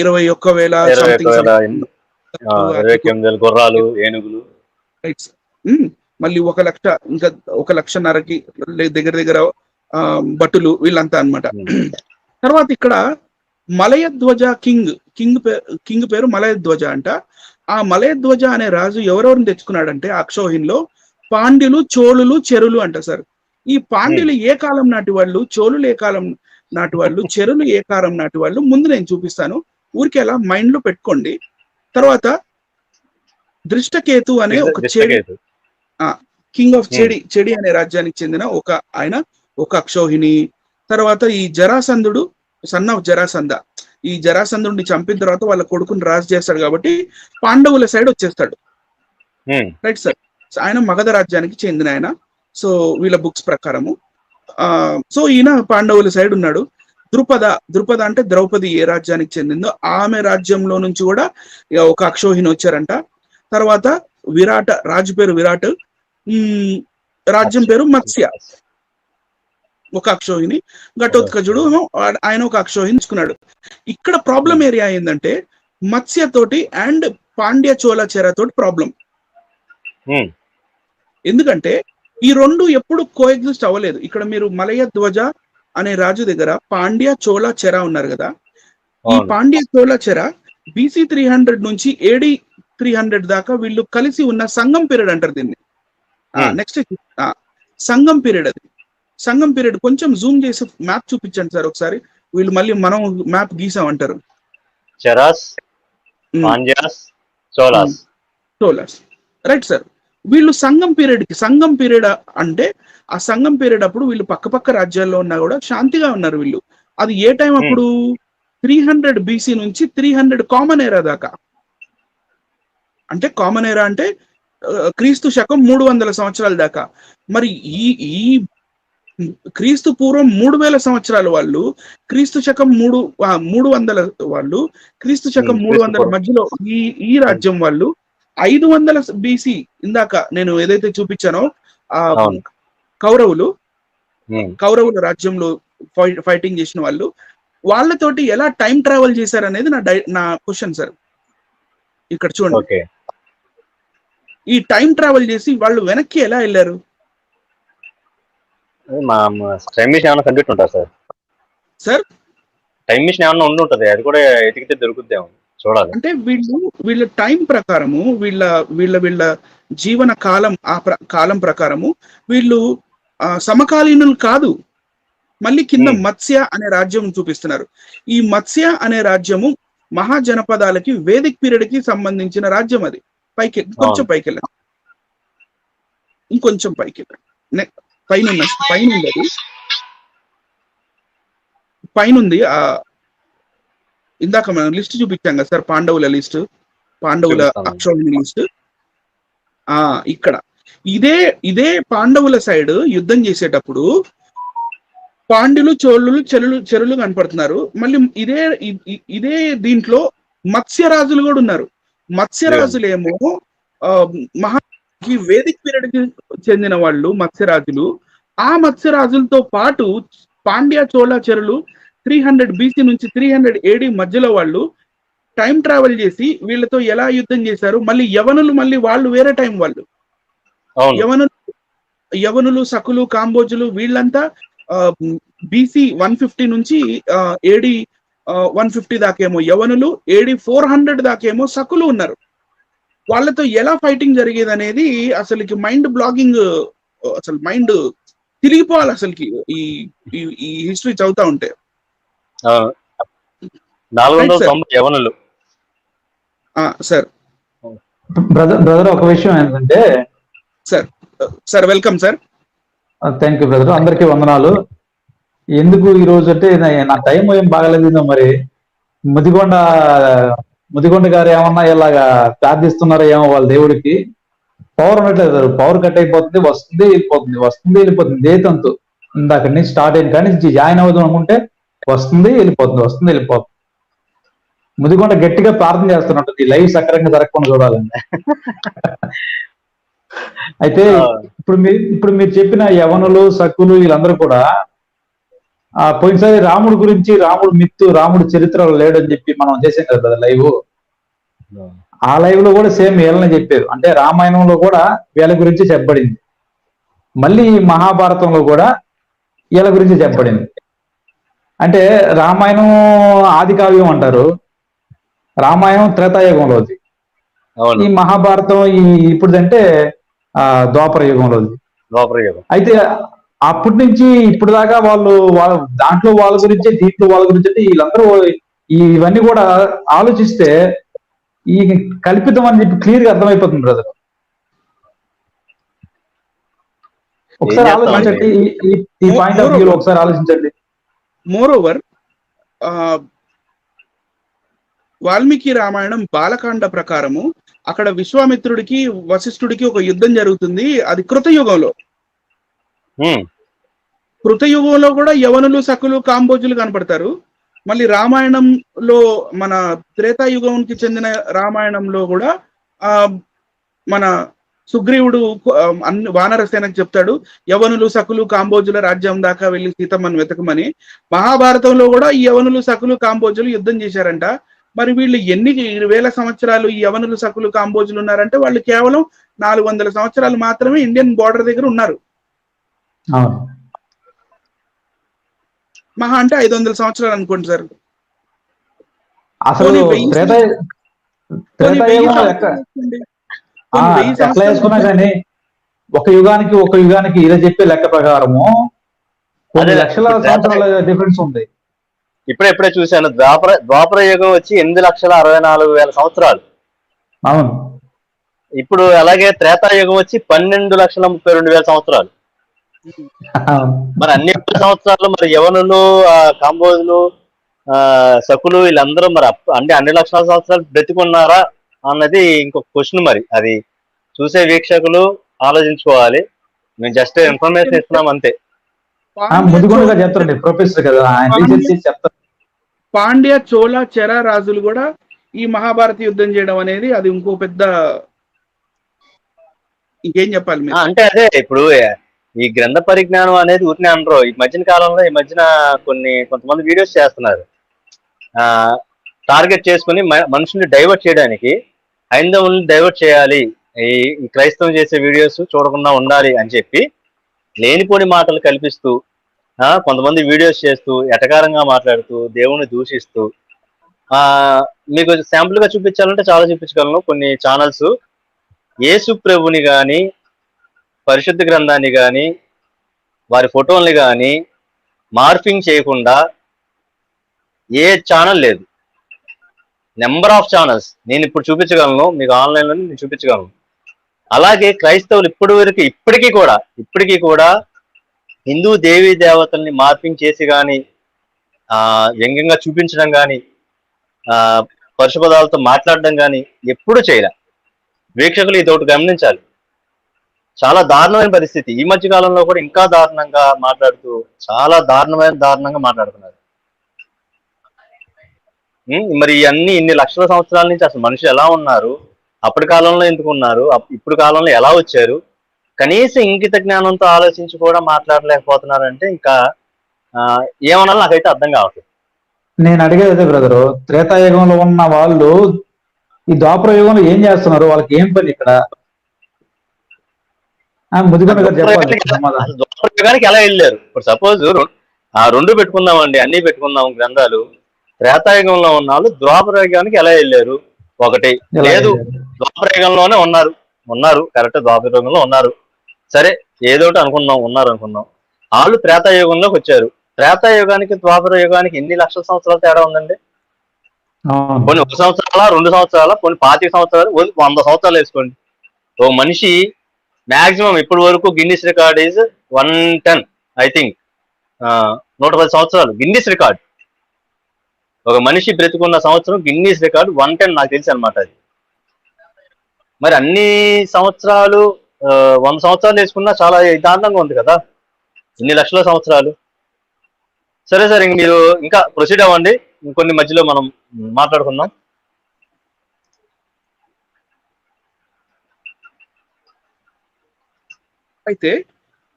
21,000 గుర్రాలు, ఏనుగులు, రైట్ సార్. మళ్ళీ 1,00,000 ఇంకా 1,50,000కి దగ్గర భటులు, వీళ్ళంతా అన్నమాట. తర్వాత ఇక్కడ మలయధ్వజ కింగ్ పేరు మలయధ్వజ అంట. ఆ మలయధ్వజ అనే రాజు ఎవరెవరిని తెచ్చుకున్నాడంటే అక్షౌహిణిలో పాండ్యులు, చోళులు, చెరులు అంట సార్. ఈ పాండ్యులు ఏ కాలం నాటి వాళ్ళు, చోళులు ఏ కాలం నాటి వాళ్ళు, చెరులు ఏ కాలం నాటి వాళ్ళు ముందు నేను చూపిస్తాను, ఊరికే అలా మైండ్ లో పెట్టుకోండి. తర్వాత దృష్టకేతు అనే ఒక కింగ్ ఆఫ్ చెడి అనే రాజ్యానికి చెందిన ఒక అక్షౌహిణి. తర్వాత ఈ జరాసంధుడు, సన్ ఆఫ్ జరాసంధ, ఈ జరాసంధుడిని చంపిన తర్వాత వాళ్ళ కొడుకుని రాజు చేస్తాడు కాబట్టి పాండవుల సైడ్ వచ్చేస్తాడు. Right sir. ఆయన మగధ రాజ్యానికి చెందిన ఆయన. సో వీళ్ళ బుక్స్ ప్రకారము. సో ఈయన పాండవుల సైడ్ ఉన్నాడు. ద్రుపద అంటే ద్రౌపది ఏ రాజ్యానికి చెందిందో ఆమె రాజ్యంలో నుంచి కూడా ఒక అక్షౌహిణి వచ్చారంట. తర్వాత రాజు పేరు విరాట్, రాజ్యం పేరు మత్స్య, ఒక అక్షౌహిణి. ఘటోత్కచుడు ఆయన ఒక అక్షౌహిణి తీసుకున్నాడు. ఇక్కడ ప్రాబ్లం ఏరియా ఏంటంటే మత్స్య తోటి అండ్ పాండ్య చోళ చెర తోటి ప్రాబ్లం. ఎందుకంటే ఈ రెండు ఎప్పుడు కోఎగ్జిస్ట్ అవ్వలేదు. ఇక్కడ మీరు మలయ ధ్వజ అనే రాజు దగ్గర పాండ్య చోళ చెర ఉన్నారు కదా. ఈ పాండ్య చోళ చెర BC 300 నుంచి AD 300 దాకా వీళ్ళు కలిసి ఉన్న సంగం పీరియడ్ అంటారు దీన్ని. Next Sangam period. అది సంగం పీరియడ్. కొంచెం జూమ్ చేసి మ్యాప్ చూపించండి సార్ ఒకసారి. వీళ్ళు మళ్ళీ మనం మ్యాప్ గీసామంటారు. చోళాస్. Right sir. వీళ్ళు సంగం పీరియడ్ అంటే ఆ సంగం పీరియడ్ అప్పుడు వీళ్ళు పక్క రాజ్యాల్లో ఉన్నా కూడా శాంతిగా ఉన్నారు వీళ్ళు. అది ఏ టైం అప్పుడు 300 BC నుంచి 300 కామన్ ఎరా దాకా. అంటే కామన్ ఎరా అంటే క్రీస్తు శకం 300 సంవత్సరాల దాకా. మరి ఈ క్రీస్తు పూర్వం 3000 సంవత్సరాలు వాళ్ళు, క్రీస్తు శకం 300 వాళ్ళు, క్రీస్తు శకం 300 మధ్యలో ఈ రాజ్యం వాళ్ళు 500 BC ఇందాక నేను ఏదైతే చూపించానో కౌరవుల రాజ్యంలో ఫైటింగ్ చేసిన వాళ్ళు, వాళ్ళతోటి ఎలా టైం ట్రావెల్ చేశారు అనేది నా క్వశ్చన్ సార్. ఇక్కడ చూడండి. ఈ టైం ట్రావెల్ చేసి వాళ్ళు వెనక్కి ఎలా వెళ్ళారు? టైం మిషన్ ఏమైనా కంప్యూటర్ ఉంటారు సార్. సార్ టైం మిషన్ ఏమైనా ఉండి ఉంటుంది, అది కూడా ఎతికితే దొరుకుద్దేమో చూడాలి. అంటే వీళ్ళ టైం ప్రకారము, వీళ్ళ జీవన కాలం, కాలం ప్రకారము వీళ్ళు సమకాలీనులు కాదు. మళ్ళీ కింద మత్స్య అనే రాజ్యం చూపిస్తున్నారు. ఈ మత్స్య అనే రాజ్యము మహాజనపదాలకి వేదిక్ పీరియడ్ కి సంబంధించిన రాజ్యం. అది పైకి కొంచెం పైకి వెళ్ళండి, ఇంకొంచెం పైకి వెళ్ళండి. పైన ఉంది, అది పైన ఉంది. ఇందాక మనం లిస్ట్ చూపించాం కదా సార్, పాండవుల లిస్ట్, పాండవుల అక్షౌహిణి లిస్ట్. ఇక్కడ ఇదే పాండవుల సైడ్ యుద్ధం చేసేటప్పుడు పాండ్యులు, చోళులు, చెరులు కనపడుతున్నారు. మళ్ళీ ఇదే దీంట్లో మత్స్యరాజులు కూడా ఉన్నారు. మత్స్యరాజులేమో వేదిక్ పీరియడ్ కి చెందిన వాళ్ళు మత్స్యరాజులు. ఆ మత్స్యరాజులతో పాటు పాండ్య, చోళ, చెరులు 300 BC నుంచి 300 AD మధ్యలో వాళ్ళు టైం ట్రావెల్ చేసి వీళ్ళతో ఎలా యుద్ధం చేశారు. మళ్ళీ యవనులు, మళ్ళీ వాళ్ళు వేరే టైం వాళ్ళు. యవనులు, సకులు, కాంబోజులు వీళ్ళంతా BC 150 నుంచి AD 150 దాకేమో యవనులు, AD 400 దాకేమో సకులు ఉన్నారు. వాళ్ళతో ఎలా ఫైటింగ్ జరిగేది అనేది అసలుకి మైండ్ బ్లాగింగ్, అసలు మైండ్ తిరిగిపోవాలి అసలుకి ఈ హిస్టరీ చదువుతా ఉంటే. 490 యవనులు. సార్ బ్రదర్ ఒక విషయం ఏంటంటే, sir welcome sir. Thank you brother, అందరికీ వందనాలు. ఎందుకు ఈ రోజు అంటే నా టైం ఏం బాగలేదు. మరి ముదిగొండ గారు ఏమన్నా ఇలాగా ప్రార్థిస్తున్నారో ఏమో వాళ్ళ దేవుడికి. పవర్ ఉండట్లేదు, పవర్ కట్ అయిపోతుంది, వస్తుంది వెళ్ళిపోతుంది. ఏ తంతు ఇందాక నుంచి స్టార్ట్ అయిన కానీ జాయిన్ అవుదాం అనుకుంటే వస్తుంది వెళ్ళిపోతుంది. ముదిగొండ గట్టిగా ప్రార్థన చేస్తున్నట్టు ఈ లైవ్ సక్రంగా జరగకుండా చూడాలండి. అయితే ఇప్పుడు మీరు చెప్పిన యవనులు, సక్కులు వీళ్ళందరూ కూడా పోయినసారి రాముడు గురించి, రాముడు మిత్తు, రాముడు చరిత్రలో లేడని చెప్పి మనం చేసాం కదా లైవ్. ఆ లైవ్ లో కూడా సేమ్ వీళ్ళని చెప్పారు. అంటే రామాయణంలో కూడా వీళ్ళ గురించి చెప్పబడింది, మళ్ళీ మహాభారతంలో కూడా వీళ్ళ గురించి చెప్పబడింది. అంటే రామాయణం ఆది కావ్యం అంటారు, రామాయణం త్రేతాయుగంలోది, ఈ మహాభారతం ఇప్పుడుదంటే ద్వాపర యుగంలోది. అయితే అప్పటి నుంచి ఇప్పుడు దాకా వాళ్ళు దాంట్లో వాళ్ళ గురించి, దీంట్లో వాళ్ళ గురించి, అంటే వీళ్ళందరూ ఇవన్నీ కూడా ఆలోచిస్తే ఈ కల్పితం అని చెప్పి క్లియర్ గా అర్థమైపోతుంది బ్రదర్. ఒకసారి ఆలోచించండి, ఈ పాయింట్ ఆఫ్ వ్యూలో ఒకసారి ఆలోచించండి. మోర్ ఓవర్ వాల్మీకి రామాయణం బాలకాండ ప్రకారము అక్కడ విశ్వామిత్రుడికి వశిష్ఠుడికి ఒక యుద్ధం జరుగుతుంది. అది కృతయుగంలో. కృతయుగంలో కూడా యవనులు సకులు కాంబోజులు కనపడతారు. మళ్ళీ రామాయణంలో మన త్రేతాయుగానికి చెందిన రామాయణంలో కూడా మన సుగ్రీవుడు అన్ని వానర సేనకు చెప్తాడు, యవనులు సకులు కాంబోజుల రాజ్యం దాకా వెళ్ళి సీతమ్మను వెతకమని. మహాభారతంలో కూడా ఈ యవనులు సకులు కాంబోజులు యుద్ధం చేశారంట. మరి వీళ్ళు ఎన్ని వేల సంవత్సరాలు ఈ యవనులు సకులు కాంబోజులు ఉన్నారంటే వాళ్ళు కేవలం 400 సంవత్సరాలు మాత్రమే ఇండియన్ బార్డర్ దగ్గర ఉన్నారు. మహా అంటే 500 సంవత్సరాలు అనుకోండి సార్. అసలు ఎట్లా వేసుకున్నా కానీ ఒక యుగానికి ఇలా చెప్పే లెక్క ప్రకారము కొన్ని లక్షల సంవత్సరాల డిఫరెన్స్ ఉంది. ఇప్పుడే చూశాను, ద్వాపర యుగం వచ్చి 8,64,000 సంవత్సరాలు. అవును. ఇప్పుడు అలాగే త్రేతాయుగం వచ్చి 12,32,000 సంవత్సరాలు. మరి అన్ని సంవత్సరాలు మరి యవనులు కాంబోజులు సకులు వీళ్ళందరూ మరి అంటే అన్ని లక్షల సంవత్సరాలు బ్రతికున్నారా అన్నది ఇంకొక క్వశ్చన్. మరి అది చూసే వీక్షకులు ఆలోచించుకోవాలి. మేము జస్ట్ ఇన్ఫర్మేషన్ ఇస్తున్నాం అంతే. చెప్తారండి ప్రొఫెసర్ కదా, చెప్తారు. పాండ్య చోళ చెర రాజులు కూడా ఈ మహాభారత యుద్ధం చేయడం అనేది అది ఇంకో పెద్ద, ఇంకేం చెప్పాలి అంటే అదే ఇప్పుడు ఈ గ్రంథ పరిజ్ఞానం అనేది ఊరినే అనరు. ఈ మధ్యన కొంతమంది వీడియోస్ చేస్తున్నారు, టార్గెట్ చేసుకుని మనుషుల్ని డైవర్ట్ చేయడానికి, హైందవుల్ని డైవర్ట్ చేయాలి, ఈ క్రైస్తవం చేసే వీడియోస్ చూడకుండా ఉండాలి అని చెప్పి లేనిపోని మాటలు కల్పిస్తూ కొంతమంది వీడియోస్ చేస్తూ ఎటకారంగా మాట్లాడుతూ దేవుణ్ణి దూషిస్తూ, మీకు శాంపుల్ గా చూపించాలంటే చాలా చూపించగలను. కొన్ని ఛానల్స్ యేసు ప్రభుని గాని పరిశుద్ధ గ్రంథాన్ని గాని వారి ఫోటోల్ని గాని మార్ఫింగ్ చేయకుండా ఏ ఛానల్ లేదు. నెంబర్ ఆఫ్ ఛానల్స్ నేను ఇప్పుడు చూపించగలను, మీకు ఆన్లైన్లో నేను చూపించగలను. అలాగే క్రైస్తవులు ఇప్పటికీ కూడా హిందూ దేవీ దేవతల్ని మార్పింగ్ చేసి కానీ వ్యంగ్యంగా చూపించడం కానీ పరుషపదాలతో మాట్లాడడం కానీ ఎప్పుడూ చేయలే. వీక్షకులు ఇదొకటి గమనించాలి. చాలా దారుణమైన పరిస్థితి. ఈ మధ్య కాలంలో కూడా ఇంకా దారుణంగా మాట్లాడుతూ చాలా దారుణంగా మాట్లాడుతున్నారు. మరి ఇన్ని లక్షల సంవత్సరాల నుంచి అసలు మనుషులు ఎలా ఉన్నారు, అప్పటి కాలంలో ఎందుకు ఉన్నారు, ఇప్పుడు కాలంలో ఎలా వచ్చారు, కనీసం ఇంకిత జ్ఞానంతో ఆలోచించి కూడా మాట్లాడలేకపోతున్నారంటే ఇంకా ఏమన్నా నాకైతే అర్థం కావట్లేదు. నేను అడిగేది అదే బ్రదరు, త్రేతాయుగంలో ఉన్న వాళ్ళు ఈ ద్వాపర యుగంలో ఏం చేస్తున్నారు, వాళ్ళకి ఏం పని ఇక్కడ? ద్వాపర యుగానికి ఎలా వెళ్ళారు? ఇప్పుడు సపోజ్ రెండు పెట్టుకుందామండి, అన్ని పెట్టుకుందాం గ్రంథాలు. త్రేతాయుగంలో ఉన్న వాళ్ళు ద్వాపర యుగానికి ఎలా వెళ్ళారు? ఒకటి లేదు, ద్వాపర యుగంలోనే ఉన్నారు కరెక్ట్, ద్వాపర యుగంలో ఉన్నారు, సరే ఏదోటి అనుకుందాం. వాళ్ళు త్రేతాయుగంలోకి వచ్చారు. త్రేతాయుగానికి ద్వాపర యుగానికి ఎన్ని లక్షల సంవత్సరాల తేడా ఉందండి? కొన్ని 1 సంవత్సరాల 2 సంవత్సరాల, కొన్ని 25 సంవత్సరాలు, 100 సంవత్సరాలు వేసుకోండి. ఓ మనిషి మాక్సిమం ఇప్పటి వరకు Guinness record is 110, I think 110 సంవత్సరాలు గిన్నిస్ రికార్డ్. ఒక మనిషి బ్రతికున్న సంవత్సరం గిన్నిస్ రికార్డ్ 110 నాకు తెలిసి అనమాట. అది మరి అన్ని సంవత్సరాలు 100 సంవత్సరాలు వేసుకున్నా చాలా దారుణంగా ఉంది కదా, ఇన్ని లక్షల సంవత్సరాలు. సరే సార్, మీరు ఇంకా ప్రొసీడ్ అవ్వండి, ఇంకొన్ని మధ్యలో మనం మాట్లాడుకుందాం. అయితే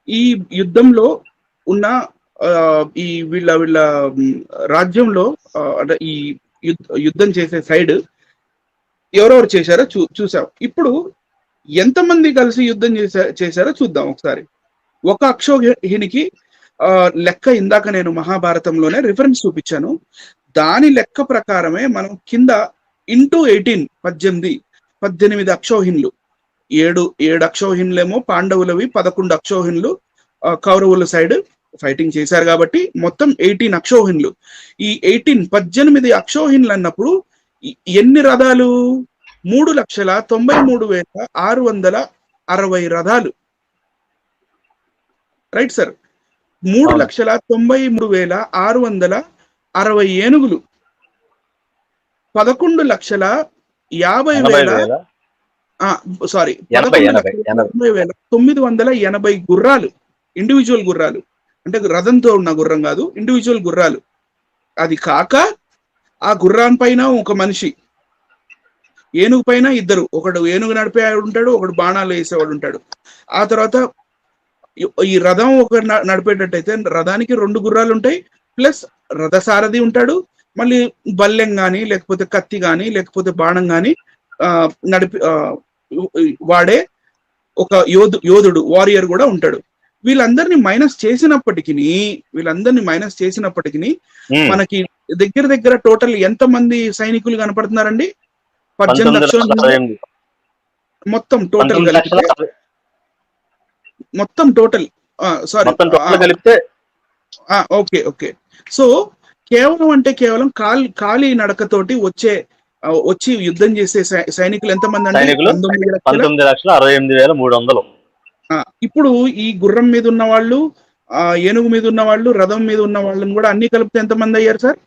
ఈ యుద్ధంలో ఉన్న ఈ వీళ్ళ రాజ్యంలో అంటే ఈ యుద్ధం చేసే సైడ్ ఎవరెవరు చేశారో చూసాం. ఇప్పుడు ఎంతమంది కలిసి యుద్ధం చేశారో చూద్దాం ఒకసారి. ఒక అక్షోహిణికి లెక్క ఇందాక నేను మహాభారతంలోనే రిఫరెన్స్ చూపించాను. దాని లెక్క ప్రకారమే మనం కింద ఇంటూ 18 18 అక్షోహిణులు, 7 అక్షోహిణులేమో పాండవులవి, 11 అక్షోహిణులు కౌరవుల సైడ్ ఫైటింగ్ చేశారు కాబట్టి మొత్తం 18 అక్షోహిణులు. ఈ 18 అక్షోహిణులు అన్నప్పుడు ఎన్ని రథాలు? 3,93,660 రథాలు. Right sir. 3,93,660 ఏనుగులు, 11,50,000 సారీ 11,80,980 గుర్రాలు, ఇండివిజువల్ గుర్రాలు, అంటే రథంతో ఉన్న గుర్రం కాదు, ఇండివిజువల్ గుర్రాలు. అది కాక ఆ గుర్రాన్ పైన ఒక మనిషి, ఏనుగు పైన ఇద్దరు, ఒకడు ఏనుగు నడిపేవాడు ఉంటాడు, ఒకడు బాణాలు వేసేవాడు ఉంటాడు. ఆ తర్వాత ఈ రథం ఒక నడిపేటట్టయితే రథానికి 2 గుర్రాలు ఉంటాయి, ప్లస్ రథసారథి ఉంటాడు, మళ్ళీ బల్లెం గాని లేకపోతే కత్తి గాని లేకపోతే బాణం గాని నడిపి వాడే ఒక యోధుడు వారియర్ కూడా ఉంటాడు. వీళ్ళందరినీ మైనస్ చేసినప్పటికీ మనకి దగ్గర టోటల్ ఎంత మంది సైనికులు కనపడుతున్నారండి? 18 లక్షల మొత్తం టోటల్ కలిపితే ఓకే. సో కేవలం ఖాళీ నడకతోటి వచ్చి యుద్ధం చేసే సైనికులు ఎంతమంది అంటే 19,68,300. ఇప్పుడు ఈ గుర్రం మీద ఉన్న వాళ్ళు, ఏనుగు మీద ఉన్న వాళ్ళు, రథం మీద ఉన్న వాళ్ళని కూడా అన్ని కలిపితే ఎంతమంది అయ్యారు సార్?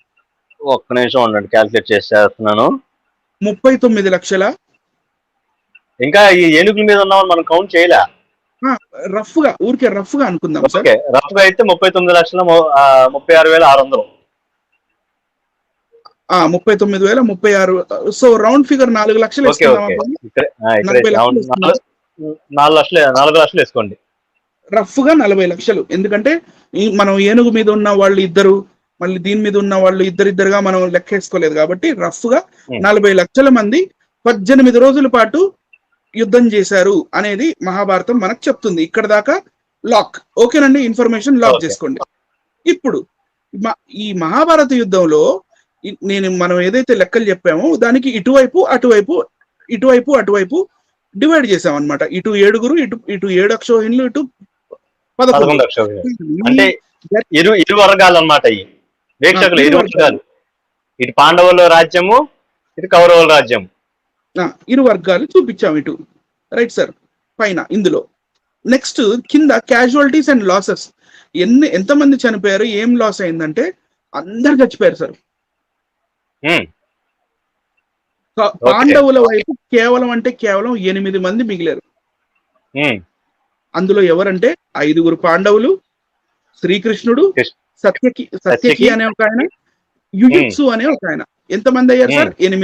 ఒక్క నిమిషం ఉండండి, క్యాల్కులేట్ చేస్తున్నాను. 39 లక్షల. ఇంకా ఈ ఏనుగుల మీద ఉన్న వాళ్ళు మనం కౌంట్ చేయలే. ఊరికే రఫ్ గా అనుకుందాం సార్. రఫ్ గా అయితే 39,36,00. 39,036. సో రౌండ్ ఫిగర్ 4 లక్షలు. 4 లక్షలు వేసుకోండి. రఫ్ గా 40 లక్షలు. ఎందుకంటే మనం ఏనుగు మీద ఉన్న వాళ్ళు ఇద్దరు, మళ్ళీ దీని మీద ఉన్న వాళ్ళు ఇద్దరిద్దరుగా మనం లెక్కేసుకోలేదు కాబట్టి రఫ్ గా 40 లక్షల మంది 18 రోజుల పాటు యుద్ధం చేశారు అనేది మహాభారతం మనకు చెప్తుంది. ఇక్కడ దాకా లాక్. ఓకేనండి, ఇన్ఫర్మేషన్ లాక్ చేసుకోండి. ఇప్పుడు ఈ మహాభారత యుద్ధంలో మనం ఏదైతే లెక్కలు చెప్పామో దానికి ఇటువైపు అటువైపు డివైడ్ చేసాం అనమాట. ఇటు 7 ఇటు 7 అక్షోహిణులు, ఇటు 11 అక్షోహిణులు. అంటే ఇరు వర్గాలు అన్నమాట. ఈ ప్రేక్షకులు ఇరు వర్గాలు, ఇటు పాండవుల రాజ్యము, ఇటు కౌరవుల రాజ్యం, ఇరు వర్గాలు చూపించాం ఇటు. Right sir. పైన ఇందులో నెక్స్ట్ కింద క్యాజువాలిటీస్ అండ్ లాసెస్. ఎంతమంది చనిపోయారు, ఏం లాస్ అయిందంటే అందరు చచ్చిపోయారు సార్. పాండవుల వైపు కేవలం 8 మంది మిగిలారు. అందులో ఎవరంటే 5 పాండవులు, శ్రీకృష్ణుడు, సత్యకి అనే ఒక ఆయన, యుయుత్సు అనే ఒక ఆయన. ఎంతమంది అయ్యారు సార్? 8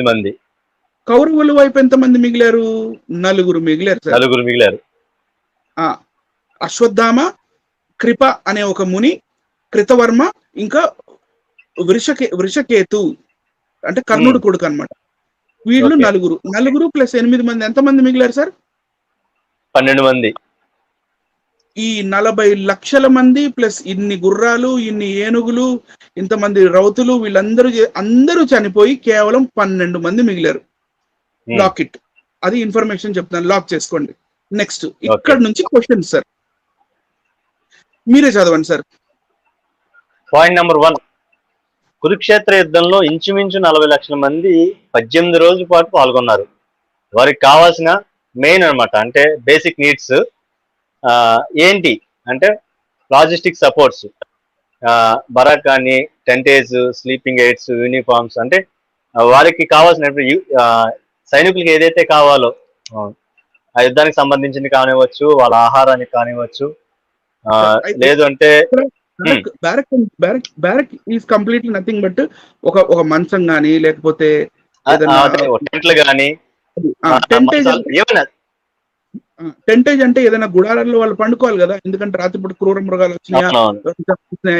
మంది. కౌరవుల వైపు ఎంతమంది మిగిలారు? 4 మిగిలారు సార్. 4 మిగిలారు. అశ్వత్థామ, కృప అనే ఒక ముని, కృతవర్మ, ఇంకా వృషకేతు అంటే కర్ణుడు కొడుకు అన్నమాట. వీళ్ళు 4 ప్లస్ 8 మంది ఎంతమంది మిగిలారు సార్? 12 మంది. ఈ 40 లక్షల మంది ప్లస్ ఇన్ని గుర్రాలు, ఇన్ని ఏనుగులు, ఇంతమంది రౌతులు, అందరూ చనిపోయి కేవలం 12 మంది మిగిలారు. Lock it. అది ఇన్ఫర్మేషన్ చెప్తాను, లాక్ చేసుకోండి. నెక్స్ట్ ఇక్కడ నుంచి క్వశ్చన్ సార్, మీరే చదవండి సార్. పాయింట్ నెంబర్ 1, కురుక్షేత్ర యుద్ధంలో ఇంచుమించు 40 లక్షల మంది 18 రోజుల పాటు పాల్గొన్నారు. వారికి కావాల్సిన మెయిన్ అన్నమాట, అంటే బేసిక్ నీడ్స్ ఏంటి అంటే లాజిస్టిక్ సపోర్ట్స్, బరాక్ కానీ, టెంటేజ్, స్లీపింగ్ ఎయిడ్స్, యూనిఫామ్స్, అంటే వారికి కావాల్సిన సైనికులకి ఏదైతే కావాలో ఆ యుద్ధానికి సంబంధించింది కానివ్వచ్చు, వాళ్ళ ఆహారానికి కానివ్వచ్చు, లేదు అంటే barrack is completely nothing but ఒక మంచం గానీ, లేకపోతే టెంట్లు గానీ, టెంటేజ్ అంటే ఏదైనా గుడారాల్లో వాళ్ళు పండుకోవాలి కదా, ఎందుకంటే రాత్రిపూట క్రూర మృగాలు వచ్చినాయా,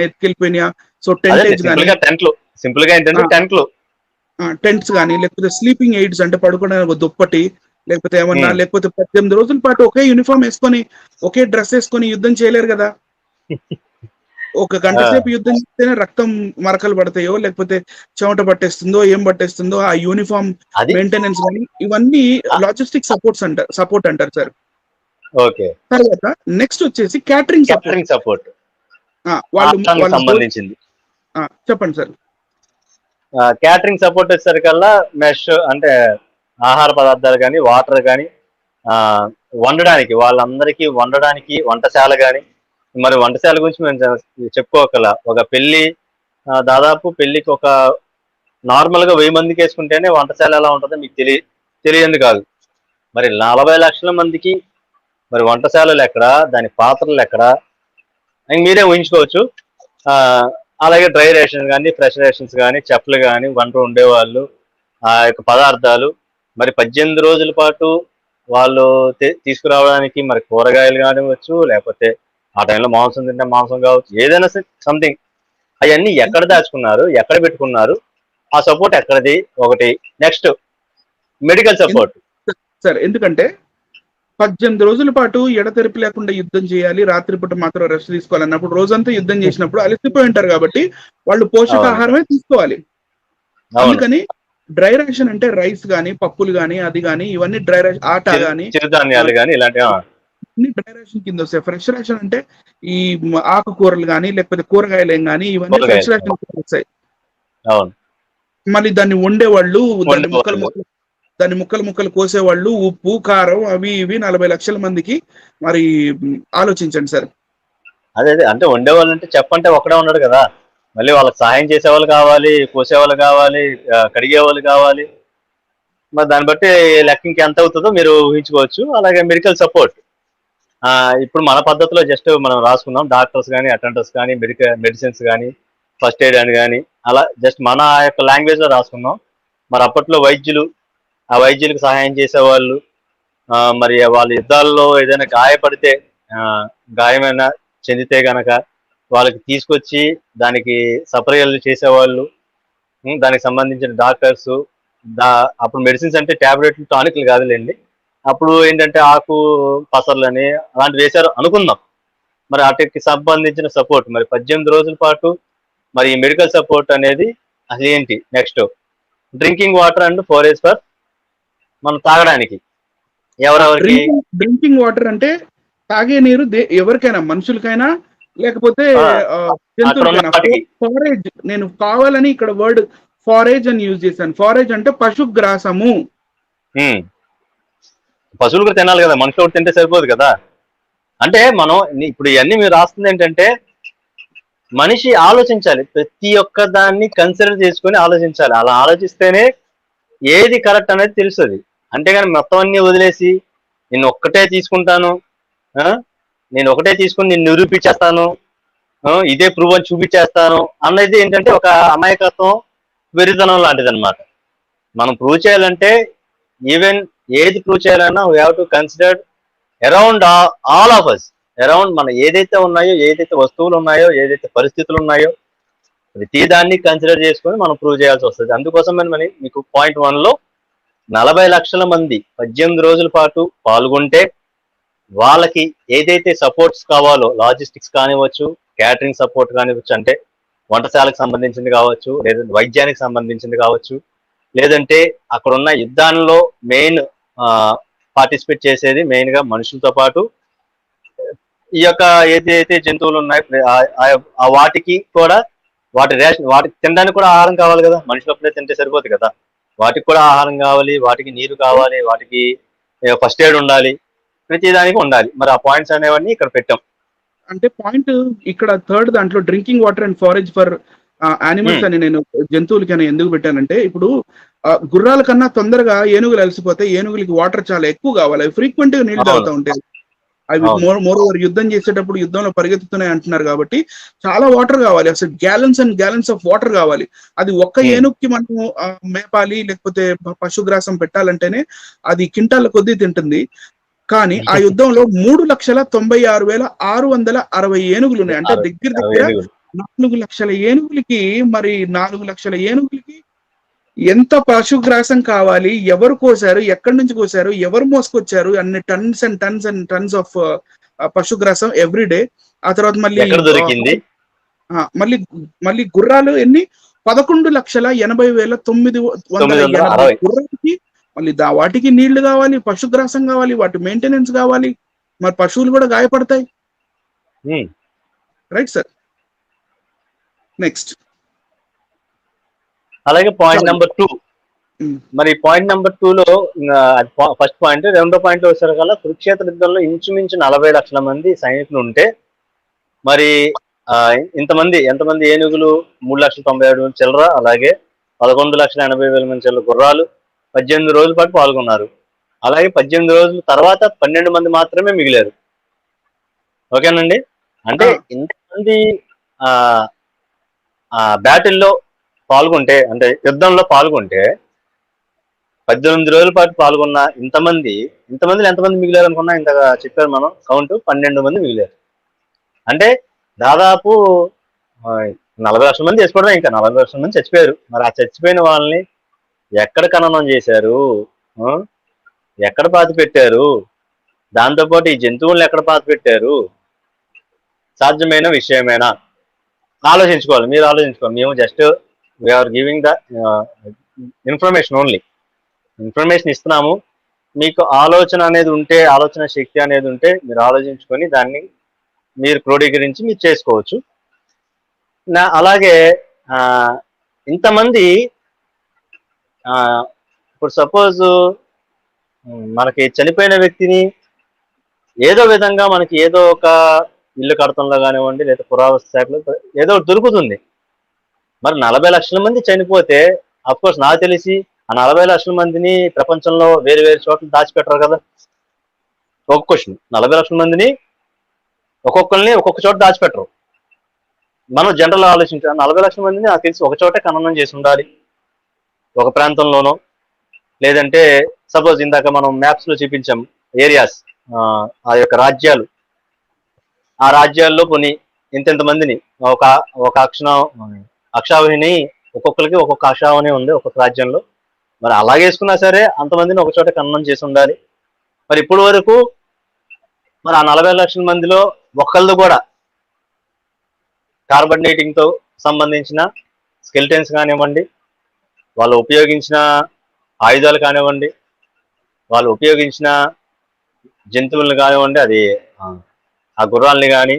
ఎత్తుకెళ్ళిపోయినాయా. సో టెంటేజ్ గానీ, సింపుల్ గా ఏంటంటే టెంట్స్ గానీ, లేకపోతే స్లీపింగ్ ఎయిడ్స్ అంటే పడుకోవడానికి ఒక దుప్పటి, లేకపోతే ఏమన్నా, లేకపోతే 18 రోజుల పాటు ఒకే యూనిఫామ్ వేసుకొని, ఒకే డ్రెస్ వేసుకొని యుద్ధం చేయలేరు కదా. 1 గంట సేపు యుద్ధం చేస్తేనే రక్తం మరకలు పడతాయో, లేకపోతే చెమట పట్టేస్తుందో, ఏం పట్టేస్తుందో, ఆ యూనిఫామ్ మెయింటెనెన్స్ కానీ, ఇవన్నీ లాజిస్టిక్ సపోర్ట్ అంటారు సార్. తర్వాత నెక్స్ట్ వచ్చేసి క్యాటరింగ్ సపోర్ట్ సంబంధించింది. చెప్పండి సార్. క్యాటరింగ్ సపోర్ట్ వచ్చేసరికల్లా మెష్ అంటే ఆహార పదార్థాలు కానీ, వాటర్ కానీ, వండడానికి, వాళ్ళందరికీ వండడానికి వంటశాల కానీ, మరి వంటశాల గురించి మేము చెప్పుకోగల ఒక పెళ్లి, దాదాపు పెళ్లికి ఒక నార్మల్ గా 1000 మందికి వేసుకుంటేనే వంటశాల ఎలా ఉంటుందో మీకు తెలియంది కాదు. మరి 40 లక్షల మందికి మరి వంటశాలలు ఎక్కడ, దాని పాత్రలు ఎక్కడ, మీరే ఊహించుకోవచ్చు. అలాగే డ్రై రేషన్స్ కానీ, ఫ్రెష్ రేషన్స్ కానీ, చెప్పులు కానీ, వంట ఉండేవాళ్ళు, ఆ యొక్క పదార్థాలు, మరి 18 రోజుల పాటు వాళ్ళు తీసుకురావడానికి మరి కూరగాయలు కానివచ్చు, లేకపోతే ఆ టైంలో మాంసం తింటే మాంసం కావచ్చు, ఏదైనా సంథింగ్, అవన్నీ ఎక్కడ దాచుకున్నారు, ఎక్కడ పెట్టుకున్నారు, ఆ సపోర్ట్ ఎక్కడది ఒకటి. నెక్స్ట్ మెడికల్ సపోర్ట్ సార్, ఎందుకంటే 18 రోజుల పాటు ఎడతెరిపి లేకుండా యుద్ధం చేయాలి, రాత్రిపూట మాత్రం రెస్ట్ తీసుకోవాలన్నప్పుడు, రోజంతా యుద్ధం చేసినప్పుడు అలసిపోయి ఉంటారు కాబట్టి వాళ్ళు పోషకాహారమే తీసుకోవాలి. అందుకని డ్రై రేషన్ అంటే రైస్ గానీ, పప్పులు గానీ, అది గానీ, ఇవన్నీ డ్రై రేషన్, ఆటా గానీ, చిరుధాన్యాలు కానీ ఇలాంటివి డ్రై రేషన్ కింద వస్తాయి. ఫ్రెష్ రేషన్ అంటే ఈ ఆకుకూరలు కానీ, లేకపోతే కూరగాయలు ఏం కానీ, ఇవన్నీ ఫ్రెష్ రేషన్ వస్తాయి. మళ్ళీ దాన్ని వండేవాళ్ళు, దాన్ని ముక్కలు కోసేవాళ్ళు, ఉప్పు, కారం, అవి ఇవి 40 లక్షల మందికి. మరి ఆలోచించండి సార్. అదే అంటే వండేవాళ్ళు అంటే చెప్పంటే ఒకడే ఉన్నాడు కదా, మళ్ళీ వాళ్ళకి సహాయం చేసేవాళ్ళు కావాలి, కోసేవాళ్ళు కావాలి, కడిగేవాళ్ళు కావాలి. మరి దాన్ని బట్టి లెక్క ఇంకెంత అవుతుందో మీరు ఊహించుకోవచ్చు. అలాగే మెడికల్ సపోర్ట్, ఇప్పుడు మన పద్ధతిలో జస్ట్ మనం రాసుకున్నాం, డాక్టర్స్ కానీ, అటెండర్స్ కానీ, మెడిసిన్స్ కానీ, ఫస్ట్ ఎయిడ్ అని కానీ, అలా జస్ట్ మన యొక్క లాంగ్వేజ్ లో రాసుకున్నాం. మరి అప్పట్లో వైద్యులు, ఆ వైద్యులకు సహాయం చేసేవాళ్ళు, మరి వాళ్ళ యుద్ధాల్లో ఏదైనా గాయపడితే, గాయమైనా చెందితే గనక వాళ్ళకి తీసుకొచ్చి దానికి సపర్యలు చేసేవాళ్ళు, దానికి సంబంధించిన డాక్టర్స్. అప్పుడు మెడిసిన్స్ అంటే ట్యాబ్లెట్లు, టానిక్లు కాదులేండి. అప్పుడు ఏంటంటే ఆకు పసర్లని అలాంటివి వేశారు అనుకుందాం. మరి వాటికి సంబంధించిన సపోర్ట్ మరి 18 రోజుల పాటు మరి ఈ మెడికల్ సపోర్ట్ అనేది అసలు ఏంటి. Next drinking water and storage for, మనం తాగడానికి ఎవరెవరికి. డ్రింకింగ్ వాటర్ అంటే తాగే నీరు ఎవరికైనా, మనుషులకైనా లేకపోతే జంతువులకైనా. ఫారేజ్, నేను కావాలని ఇక్కడ వర్డ్ ఫారేజ్ అని యూజ్ చేశాను. ఫారేజ్ అంటే పశుగ్రాసము. పశువులు కూడా తినాలి కదా, మనుషులు కూడా తింటే సరిపోదు కదా. అంటే మనం ఇప్పుడు ఇవన్నీ మీరు రాస్తుంది ఏంటంటే మనిషి ఆలోచించాలి, ప్రతి ఒక్క దాన్ని కన్సిడర్ చేసుకొని ఆలోచించాలి. అలా ఆలోచిస్తేనే ఏది కరెక్ట్ అనేది తెలుస్తుంది. అంతేగాని మొత్తం అన్ని వదిలేసి నేను ఒక్కటే తీసుకుంటాను, నేను ఒకటే తీసుకుని నేను నిరూపించేస్తాను, ఇదే ప్రూవ్ అని చూపించేస్తాను అన్నది ఏంటంటే ఒక అమాయకత్వం, వెరితనం లాంటిది అనమాట. మనం ప్రూవ్ చేయాలంటే ఈవెన్ ఏది ప్రూవ్ చేయాలన్నా we have to consider around all of us, around మన ఏదైతే ఉన్నాయో, ఏదైతే వస్తువులు ఉన్నాయో, ఏదైతే పరిస్థితులు ఉన్నాయో, ప్రతి దాన్ని కన్సిడర్ చేసుకొని మనం ప్రూవ్ చేయాల్సి వస్తుంది. అందుకోసం మరి మీకు పాయింట్ 1లో 40 లక్షల మంది 18 రోజుల పాటు పాల్గొంటే వాళ్ళకి ఏదైతే సపోర్ట్స్ కావాలో, లాజిస్టిక్స్ కానివచ్చు, క్యాటరింగ్ సపోర్ట్ కానివచ్చు, అంటే వంటశాలకు సంబంధించింది కావచ్చు, లేదంటే వైద్యానికి సంబంధించింది కావచ్చు, లేదంటే అక్కడ ఉన్న యుద్ధాల్లో మెయిన్ పార్టిసిపేట్ చేసేది మెయిన్ గా మనుషులతో పాటు ఈ యొక్క ఏదైతే జంతువులు ఉన్నాయో వాటికి కూడా వాటికి తినడానికి కూడా ఆహారం కావాలి కదా. మనుషులు అప్పుడే తింటే సరిపోదు కదా, వాటికి కూడా ఆహారం కావాలి, వాటికి నీరు కావాలి, వాటికి ఫస్ట్ ఎయిడ్ ఉండాలి, ప్రతి దానికి ఉండాలి. మరి ఆ పాయింట్స్ అనేవన్నీ ఇక్కడ పెట్టాం. అంటే పాయింట్ ఇక్కడ థర్డ్ దాంట్లో drinking water and forage for animals అని నేను జంతువులకైనా ఎందుకు పెట్టానంటే, ఇప్పుడు గుర్రాల కన్నా తొందరగా ఏనుగులు అలసిపోతే ఏనుగులకి వాటర్ చాలా ఎక్కువ కావాలి, అవి ఫ్రీక్వెంట్ గా నీళ్లు తాగుతూ ఉంటాయి. అవి మోర్ ఓవర్ యుద్ధం చేసేటప్పుడు యుద్ధంలో పరిగెత్తుతున్నాయి అంటున్నారు కాబట్టి చాలా వాటర్ కావాలి, అసలు gallons and gallons of water కావాలి. అది ఒక్క ఏనుగుకి మనం మేపాలి లేకపోతే పశుగ్రాసం పెట్టాలంటేనే అది కింటాల కొద్దీ తింటుంది. కానీ ఆ యుద్ధంలో 3,96,660 ఏనుగులు ఉన్నాయి. అంటే దగ్గర 4 లక్షల ఏనుగులకి, మరి 4 లక్షల ఏనుగులకి ఎంత పశుగ్రాసం కావాలి, ఎవరు కోసారు, ఎక్కడి నుంచి కోసారు, ఎవరు మోసుకొచ్చారు, అన్ని tons and tons and tons of పశుగ్రాసం ఎవ్రీ డే. ఆ తర్వాత మళ్ళీ గుర్రాలు ఎన్ని, 11,80,980 గుర్రాలకి మళ్ళీ వాటికి నీళ్లు కావాలి, పశుగ్రాసం కావాలి, వాటి మెయింటెనెన్స్ కావాలి, మరి పశువులు కూడా గాయపడతాయి. Right sir. నెక్స్ట్ అలాగే పాయింట్ నెంబర్ 2, మరి పాయింట్ నెంబర్ 2లో ఫస్ట్ పాయింట్, రెండో పాయింట్ వచ్చేసరికల్లా కురుక్షేత్ర యుద్ధంలో ఇంచుమించు 40 లక్షల మంది సైనికులు ఉంటే మరి ఎంతమంది ఏనుగులు 3,97,000 చిల్లర, అలాగే 11,80,000 మంది చిల్లర గుర్రాలు 18 రోజుల పాటు పాల్గొన్నారు. అలాగే 18 రోజుల తర్వాత 12 మంది మాత్రమే మిగిలారు. ఓకేనండి. అంటే ఇంతమంది బ్యాటిల్లో పాల్గొంటే, అంటే యుద్ధంలో పాల్గొంటే 18 రోజుల పాటు పాల్గొన్న ఇంతమందిలో ఎంతమంది మిగిలారు అనుకున్నా, ఇంతగా చెప్పారు మనం కౌంట్ 12 మంది మిగిలారు. అంటే దాదాపు 40 లక్షల మంది చచ్చిపోవడం, ఇంకా 40 లక్షల మంది చచ్చిపోయారు. మరి ఆ చచ్చిపోయిన వాళ్ళని ఎక్కడ ఖననం చేశారు, ఎక్కడ పాతి పెట్టారు, దాంతోపాటు ఈ జంతువులను ఎక్కడ పాతి పెట్టారు, సాధ్యమైన విషయమేనా? ఆలోచించుకోవాలి, మీరు ఆలోచించుకోవాలి. మేము just we're giving the information only, information ఇస్తున్నాము. మీకు ఆలోచన అనేది ఉంటే, ఆలోచన శక్తి అనేది ఉంటే మీరు ఆలోచించుకొని దాన్ని మీరు క్రోడీకరించి మీరు చేసుకోవచ్చు. అలాగే ఇంతమంది ఇప్పుడు సపోజ్ మనకి చనిపోయిన వ్యక్తిని ఏదో విధంగా మనకి ఏదో ఒక ఇల్లు కడతంలో కానివ్వండి, లేదా పురావస్తు శాఖలో ఏదో దొరుకుతుంది. మరి 40 లక్షల మంది చనిపోతే అఫ్కోర్స్ నాకు తెలిసి ఆ 40 లక్షల మందిని ప్రపంచంలో వేరు వేరు చోట్ల దాచిపెట్టరు కదా. ఒక క్వశ్చన్, 40 లక్షల మందిని ఒక్కొక్కరిని ఒక్కొక్క చోట దాచిపెట్టరు. మనం జనరల్ ఆలోచించాం, 40 లక్షల మందిని నాకు తెలిసి ఒక చోటే ఖననం చేసి ఉండాలి, ఒక ప్రాంతంలోనో. లేదంటే సపోజ్ ఇందాక మనం మ్యాప్స్ లో చూపించాం ఏరియాస్, ఆ యొక్క రాజ్యాలు, ఆ రాజ్యాల్లో కొన్ని ఇంతెంత మందిని ఒక అక్షావహిని ఒక్కొక్కరికి ఒక్కొక్క అక్షావహి ఉంది ఒక్కొక్క రాజ్యంలో. మరి అలాగే వేసుకున్నా సరే అంతమందిని ఒక చోట ఖననం చేసి ఉండాలి. మరి ఇప్పటి వరకు మరి ఆ 40 లక్షల మందిలో ఒక్కళ్ళు కూడా కార్బన్ డేటింగ్ తో సంబంధించిన స్కెల్టన్స్ కానివ్వండి, వాళ్ళు ఉపయోగించిన ఆయుధాలు కానివ్వండి, వాళ్ళు ఉపయోగించిన జంతువులను కానివ్వండి, అది ఆ గుర్రాలని కానీ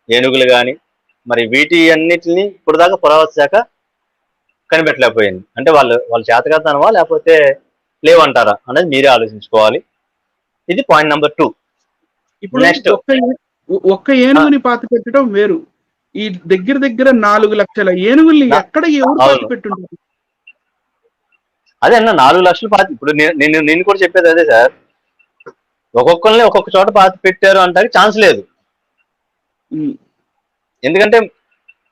ఏనుగులు కానీ, మరి వీటి అన్నిటిని ఇప్పుడు దాకా పురావస్తు శాఖ కనిపెట్టలేకపోయింది. అంటే వాళ్ళు చేతకాదనవా లేకపోతే లేవంటారా అనేది మీరే ఆలోచించుకోవాలి. ఇది పాయింట్ నెంబర్ 2. ఇప్పుడు నెక్స్ట్ ఒక్క ఏనుగుని పాతి పెట్టడం వేరు, ఈ దగ్గర 4 లక్షల ఏనుగుల్ని ఎక్కడ ఎవరు పాతి పెట్టుంటారు? అదే అన్న 4 లక్షలు పాతి, ఇప్పుడు నేను కూడా చెప్పేది అదే సార్. ఒక్కొక్కరిని ఒక్కొక్క చోట పాతి పెట్టారు అంటే ఛాన్స్ లేదు. ఎందుకంటే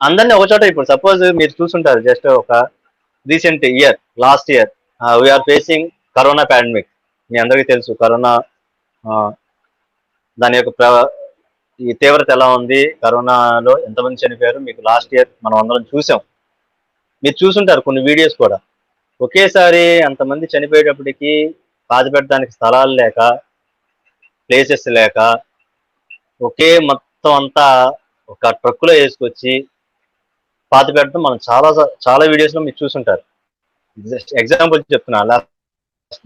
అందరినీ ఒక చోట, ఇప్పుడు సపోజ్ మీరు చూసుంటారు, జస్ట్ ఒక recent year, last year we are facing corona pandemic. మీ అందరికీ తెలుసు కరోనా దాని యొక్క ఈ తీవ్రత ఎలా ఉంది, కరోనాలో ఎంతమంది చనిపోయారు మీకు లాస్ట్ ఇయర్ మనం అందరం చూసాం. మీరు చూసుంటారు కొన్ని వీడియోస్ కూడా. ఒకేసారి అంతమంది చనిపోయేటప్పటికి పాతి పెట్టడానికి స్థలాలు లేక, ప్లేసెస్ లేక, ఒకే మొత్తం అంతా ఒక ట్రక్కులో వేసుకొచ్చి పాతి పెట్టడం మనం చాలా వీడియోస్లో మీరు చూసుంటారు. ఎగ్జాంపుల్ చెప్తున్నా,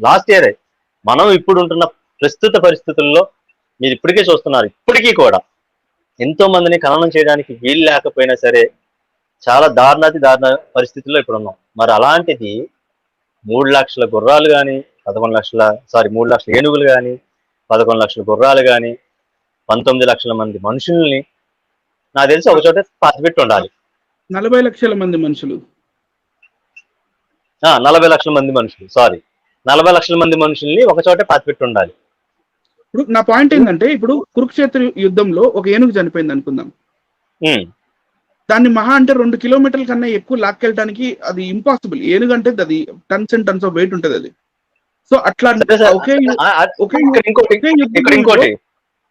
లాస్ట్ ఇయర్ మనం ఇప్పుడు ఉంటున్న ప్రస్తుత పరిస్థితుల్లో మీరు ఇప్పటికే చూస్తున్నారు, ఇప్పటికీ కూడా ఎంతో మందిని ఖననం చేయడానికి వీలు లేకపోయినా సరే చాలా దారుణ పరిస్థితుల్లో ఇప్పుడు ఉన్నాం. మరి అలాంటిది 3 లక్షల గుర్రాలు కానీ 3 లక్షల ఏనుగులు కానీ 11 లక్షల గుర్రాలు కానీ 19 లక్షల మంది మనుషుల్ని నాకు తెలిసి ఒక చోట పాతిపెట్టి ఉండాలి. 40 లక్షల మంది మనుషులు 40 లక్షల మంది మనుషులు 40 లక్షల మంది మనుషుల్ని ఒక చోటే పాతిపెట్టి ఉండాలి. ఇప్పుడు నా పాయింట్ ఏంటంటే, ఇప్పుడు కురుక్షేత్ర యుద్ధంలో ఒక ఏనుగు చనిపోయింది అనుకుందాం, దాన్ని మహా అంటే 2 కిలోమీటర్ల కన్నా ఎక్కువ లాక్కెళ్ళడానికి అది ఇంపాసిబుల్. ఏనుగు అంటే అది tons and tons of weight ఉంటుంది అది. సో అట్లా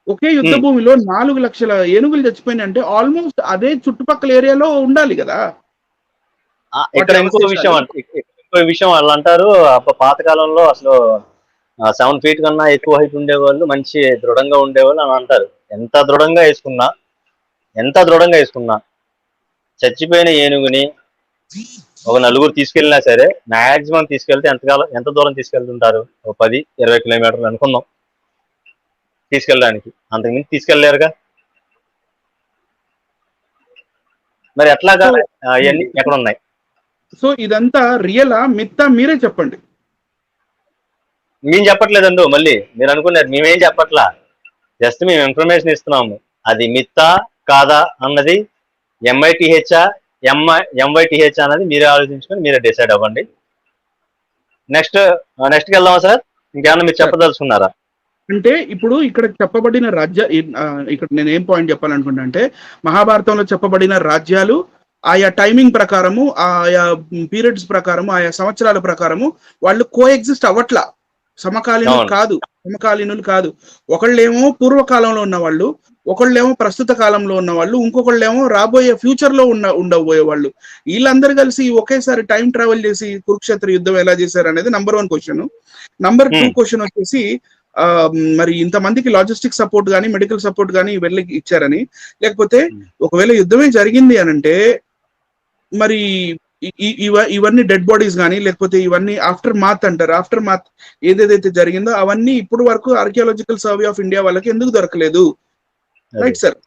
ఒకే యుద్ధ భూమిలో 4 లక్షల ఏనుగులు చచ్చిపోయినాయి అంటే ఆల్మోస్ట్ అదే చుట్టుపక్కల ఏరియాలో ఉండాలి కదా. ఇక్కడ ఇంకో విషయం వాళ్ళు అంటారు, పాతకాలంలో అసలు 7 feet కన్నా ఎక్కువ హైట్ ఉండేవాళ్ళు మంచి దృఢంగా ఉండేవాళ్ళు అని అంటారు. ఎంత దృఢంగా వేసుకున్నా చచ్చిపోయిన ఏనుగుని ఒక నలుగురు తీసుకెళ్ళినా సరే మాక్సిమం తీసుకెళ్తే ఎంత దూరం తీసుకెళ్తుంటారు? 10-20 కిలోమీటర్లు అనుకుందాం తీసుకెళ్ళడానికి, అంతకుమించి తీసుకెళ్లేరుగా. మరి ఎట్లాగా అవన్నీ ఎక్కడ ఉన్నాయి? సో ఇదంతా రియలా మిత్తా మీరే చెప్పండి. మేము చెప్పట్లేదండు, మళ్ళీ మీరు అనుకున్నారు మేమేం చెప్పట్లా, జస్ట్ మేము ఇన్ఫర్మేషన్ ఇస్తున్నాము. అది మిత్తా కాదా అన్నది ఎంఐటిహెచ్ఆ ఎంవైటిహెచ్ అన్నది మీరే ఆలోచించుకొని మీరే డిసైడ్ అవ్వండి. నెక్స్ట్కి వెళ్దామా సార్? ఇంకేమన్నా మీరు చెప్పదలుచుకున్నారా? అంటే ఇప్పుడు ఇక్కడ చెప్పబడిన ఇక్కడ నేను ఏం పాయింట్ చెప్పాలనుకుంటా అంటే, మహాభారతంలో చెప్పబడిన రాజ్యాలు ఆయా టైమింగ్ ప్రకారము, ఆయా పీరియడ్స్ ప్రకారము, ఆయా సంవత్సరాల ప్రకారము వాళ్ళు కోఎగ్జిస్ట్ అవ్వట్లా. సమకాలీనులు కాదు. ఒకళ్ళేమో పూర్వకాలంలో ఉన్న వాళ్ళు, ఒకళ్ళేమో ప్రస్తుత కాలంలో ఉన్న వాళ్ళు, ఇంకొకళ్ళేమో రాబోయే ఫ్యూచర్ లో ఉండబోయే వాళ్ళు. వీళ్ళందరూ కలిసి ఒకేసారి టైం ట్రావెల్ చేసి కురుక్షేత్ర యుద్ధం ఎలా చేశారు అనేది నంబర్ 1 క్వశ్చన్. నంబర్ 2 క్వశ్చన్ వచ్చేసి మరి ఇంతమందికి లాజిస్టిక్ సపోర్ట్ కానీ మెడికల్ సపోర్ట్ కానీ వెళ్ళి ఇచ్చారని, లేకపోతే ఒకవేళ యుద్ధమే జరిగింది అని అంటే మరి ఇవన్నీ డెడ్ బాడీస్ కానీ, లేకపోతే ఇవన్నీ ఆఫ్టర్ మాత్ అంటారు, ఆఫ్టర్ మాత్ ఏదేదైతే జరిగిందో అవన్నీ ఇప్పుడు వరకు ఆర్కియాలజికల్ సర్వే ఆఫ్ ఇండియా వాళ్ళకి ఎందుకు దొరకలేదు? Right sir.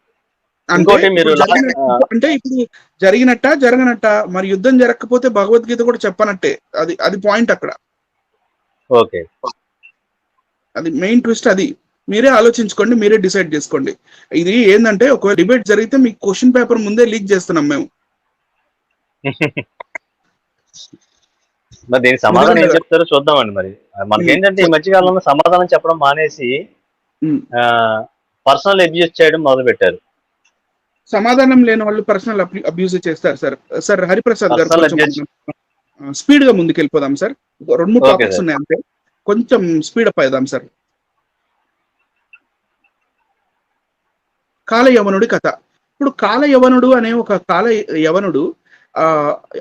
అంటే ఇప్పుడు జరగనట్ట మరి యుద్ధం జరగకపోతే భగవద్గీత కూడా చెప్పనట్టే. అది పాయింట్ అక్కడ. ఓకే, అది మెయిన్ ట్విస్ట్. అది మీరే ఆలోచించుకోండి, మీరే డిసైడ్ చేసుకోండి. ఇది ఏంటంటే ఒకవేళ డిబేట్ జరిగితే మీకు క్వశ్చన్ పేపర్ ముందే లీక్ చేస్తున్నాం మేము. మరి దీనికి సమాధానం ఏం చెప్తారో చూద్దామండి. మరి మనకేంటంటే ఈ మధ్యకాలంలో సమాధానం చెప్పడం మానేసి పర్సనల్ అబ్యూస్ చేయడం మొదలు పెట్టారు. సమాధానం లేని వాళ్ళు పర్సనల్ అబ్యూజ్ చేస్తారు సార్. సార్ హరిప్రసాద్ గారు స్పీడ్ గా ముందుకు వెళ్ళిపోదాం సార్. 2-3 టాపిక్స్ ఉన్నాయి అంతే, కొంచెం స్పీడ్ అప్ అయిదాం సార్. కాలయవనుడి కథ. ఇప్పుడు కాలయవనుడు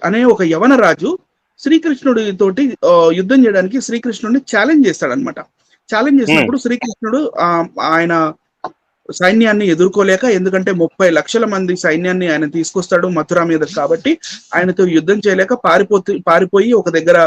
అనే ఒక యవన రాజు శ్రీకృష్ణుడి తోటి యుద్ధం చేయడానికి శ్రీకృష్ణుడిని ఛాలెంజ్ చేస్తాడనమాట. ఛాలెంజ్ చేసినప్పుడు శ్రీకృష్ణుడు ఆయన సైన్యాన్ని ఎదుర్కోలేక, ఎందుకంటే 30 లక్షల మంది సైన్యాన్ని ఆయన తీసుకొస్తాడు మథురా మీద కాబట్టి, ఆయనతో యుద్ధం చేయలేక పారిపోయి ఒక దగ్గర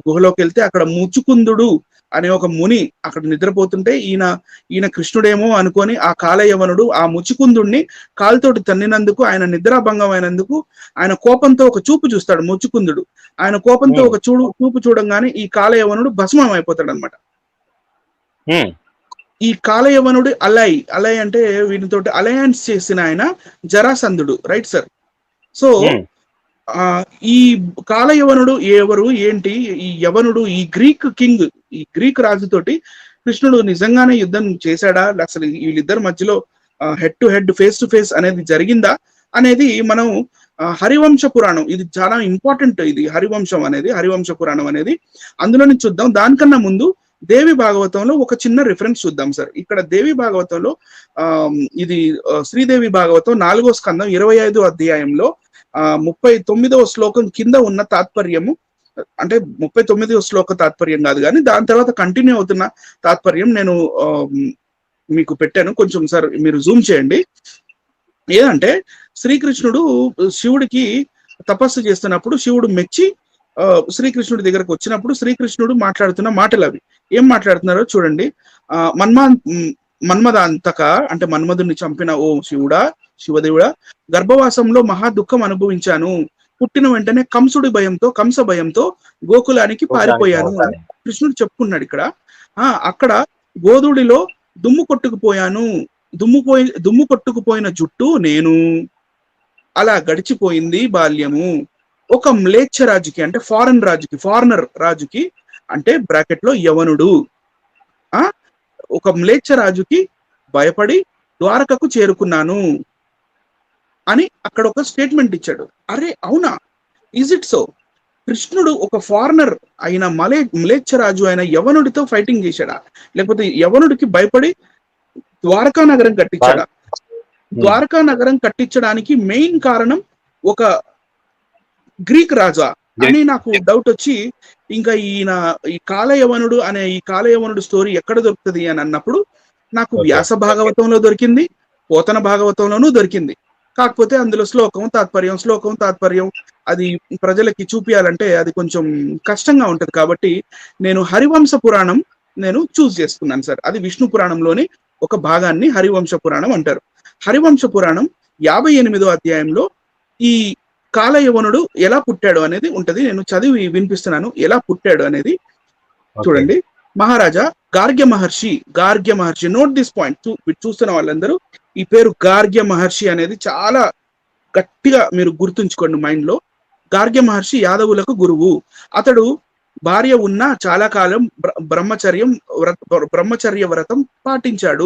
గుహలోకి వెళ్తే అక్కడ ముచుకుందుడు అనే ఒక ముని అక్కడ నిద్రపోతుంటే ఈయన కృష్ణుడేమో అనుకొని ఆ కాలయవనుడు ఆ ముచుకుందుడిని కాలుతోటి తన్నినందుకు, ఆయన నిద్రాభంగం అయినందుకు ఆయన కోపంతో ఒక చూపు చూస్తాడు ముచుకుందుడు. ఆయన కోపంతో ఒక చూపు చూడంగానే ఈ కాలయవనుడు భస్మం అయిపోతాడు అనమాట. ఈ కాలయవనుడు అలై అంటే వీటితోటి అలయన్స్ చేసిన ఆయన జరాసంధుడు. Right sir. సో ఈ కాలయవనుడు ఎవరు ఏంటి? ఈ యవనుడు ఈ గ్రీక్ రాజుతోటి కృష్ణుడు నిజంగానే యుద్ధం చేశాడా, అసలు వీళ్ళిద్దరి మధ్యలో head to head face to face అనేది జరిగిందా అనేది మనం హరివంశ పురాణం, ఇది చాలా ఇంపార్టెంట్. ఇది హరివంశ పురాణం అనేది అందులోని చూద్దాం. దానికన్నా ముందు దేవి భాగవతంలో ఒక చిన్న రిఫరెన్స్ చూద్దాం సార్. ఇక్కడ దేవి భాగవతంలో ఇది శ్రీదేవి భాగవతం 4వ స్కందం 25వ అధ్యాయంలో 39వ శ్లోకం కింద ఉన్న తాత్పర్యము, అంటే 39వ శ్లోక తాత్పర్యం కాదు కానీ దాని తర్వాత కంటిన్యూ అవుతున్న తాత్పర్యం నేను మీకు పెట్టాను. కొంచెం సార్ మీరు జూమ్ చేయండి. ఏదంటే శ్రీకృష్ణుడు శివుడికి తపస్సు చేస్తున్నప్పుడు శివుడు మెచ్చి శ్రీకృష్ణుడి దగ్గరకు వచ్చినప్పుడు శ్రీకృష్ణుడు మాట్లాడుతున్న మాటలు అవి ఏం మాట్లాడుతున్నారో చూడండి. మన్మదాంతక అంటే మన్మధుని చంపిన ఓ శివదేవుడా, గర్భవాసంలో మహా దుఃఖం అనుభవించాను. పుట్టిన వెంటనే కంస భయంతో గోకులానికి పారిపోయాను అని కృష్ణుడు చెప్పుకున్నాడు. అక్కడ గోధుడిలో దుమ్ము కొట్టుకుపోయిన జుట్టు నేను, అలా గడిచిపోయింది బాల్యము. ఒక మ్లేచ్ఛ రాజుకి అంటే ఫారినర్ రాజుకి అంటే బ్రాకెట్ లో యవనుడు, ఒక మ్లేచ్ఛ రాజుకి భయపడి ద్వారకకు చేరుకున్నాను అని అక్కడ ఒక స్టేట్మెంట్ ఇచ్చాడు. అరే అవునా, ఈజ్ ఇట్ సో? కృష్ణుడు ఒక ఫారినర్ అయిన మ్లేచ్ఛ రాజు అయిన యవనుడితో ఫైటింగ్ చేశాడా, లేకపోతే యవనుడికి భయపడి ద్వారకా నగరం కట్టించాడా? ద్వారకా నగరం కట్టించడానికి మెయిన్ కారణం ఒక గ్రీక్ రాజా అని నాకు డౌట్ వచ్చి, ఇంకా ఈ కాలయవనుడు స్టోరీ ఎక్కడ దొరుకుతుంది అని అన్నప్పుడు నాకు వ్యాస భాగవతంలో దొరికింది, పోతన భాగవతంలోనూ దొరికింది. కాకపోతే అందులో శ్లోకం తాత్పర్యం అది ప్రజలకి చూపించాలంటే అది కొంచెం కష్టంగా ఉంటది. కాబట్టి నేను హరివంశ పురాణం చూస్ చేసుకున్నాను సార్. అది విష్ణు పురాణంలోని ఒక భాగాన్ని హరివంశ పురాణం అంటారు. హరివంశ పురాణం 58వ అధ్యాయంలో ఈ కాలయవనుడు ఎలా పుట్టాడు అనేది ఉంటది. నేను చదివి వినిపిస్తున్నాను ఎలా పుట్టాడు అనేది. చూడండి, మహారాజా గార్గ్య మహర్షి నోట్ దిస్ పాయింట్. చూస్తున్న వాళ్ళందరూ ఈ పేరు గార్గ్య మహర్షి అనేది చాలా గట్టిగా మీరు గుర్తుంచుకోండి మైండ్ లో. గార్గ్య మహర్షి యాదవులకు గురువు. అతడు భార్య ఉన్న చాలా కాలం బ్రహ్మచర్య వ్రతం పాటించాడు.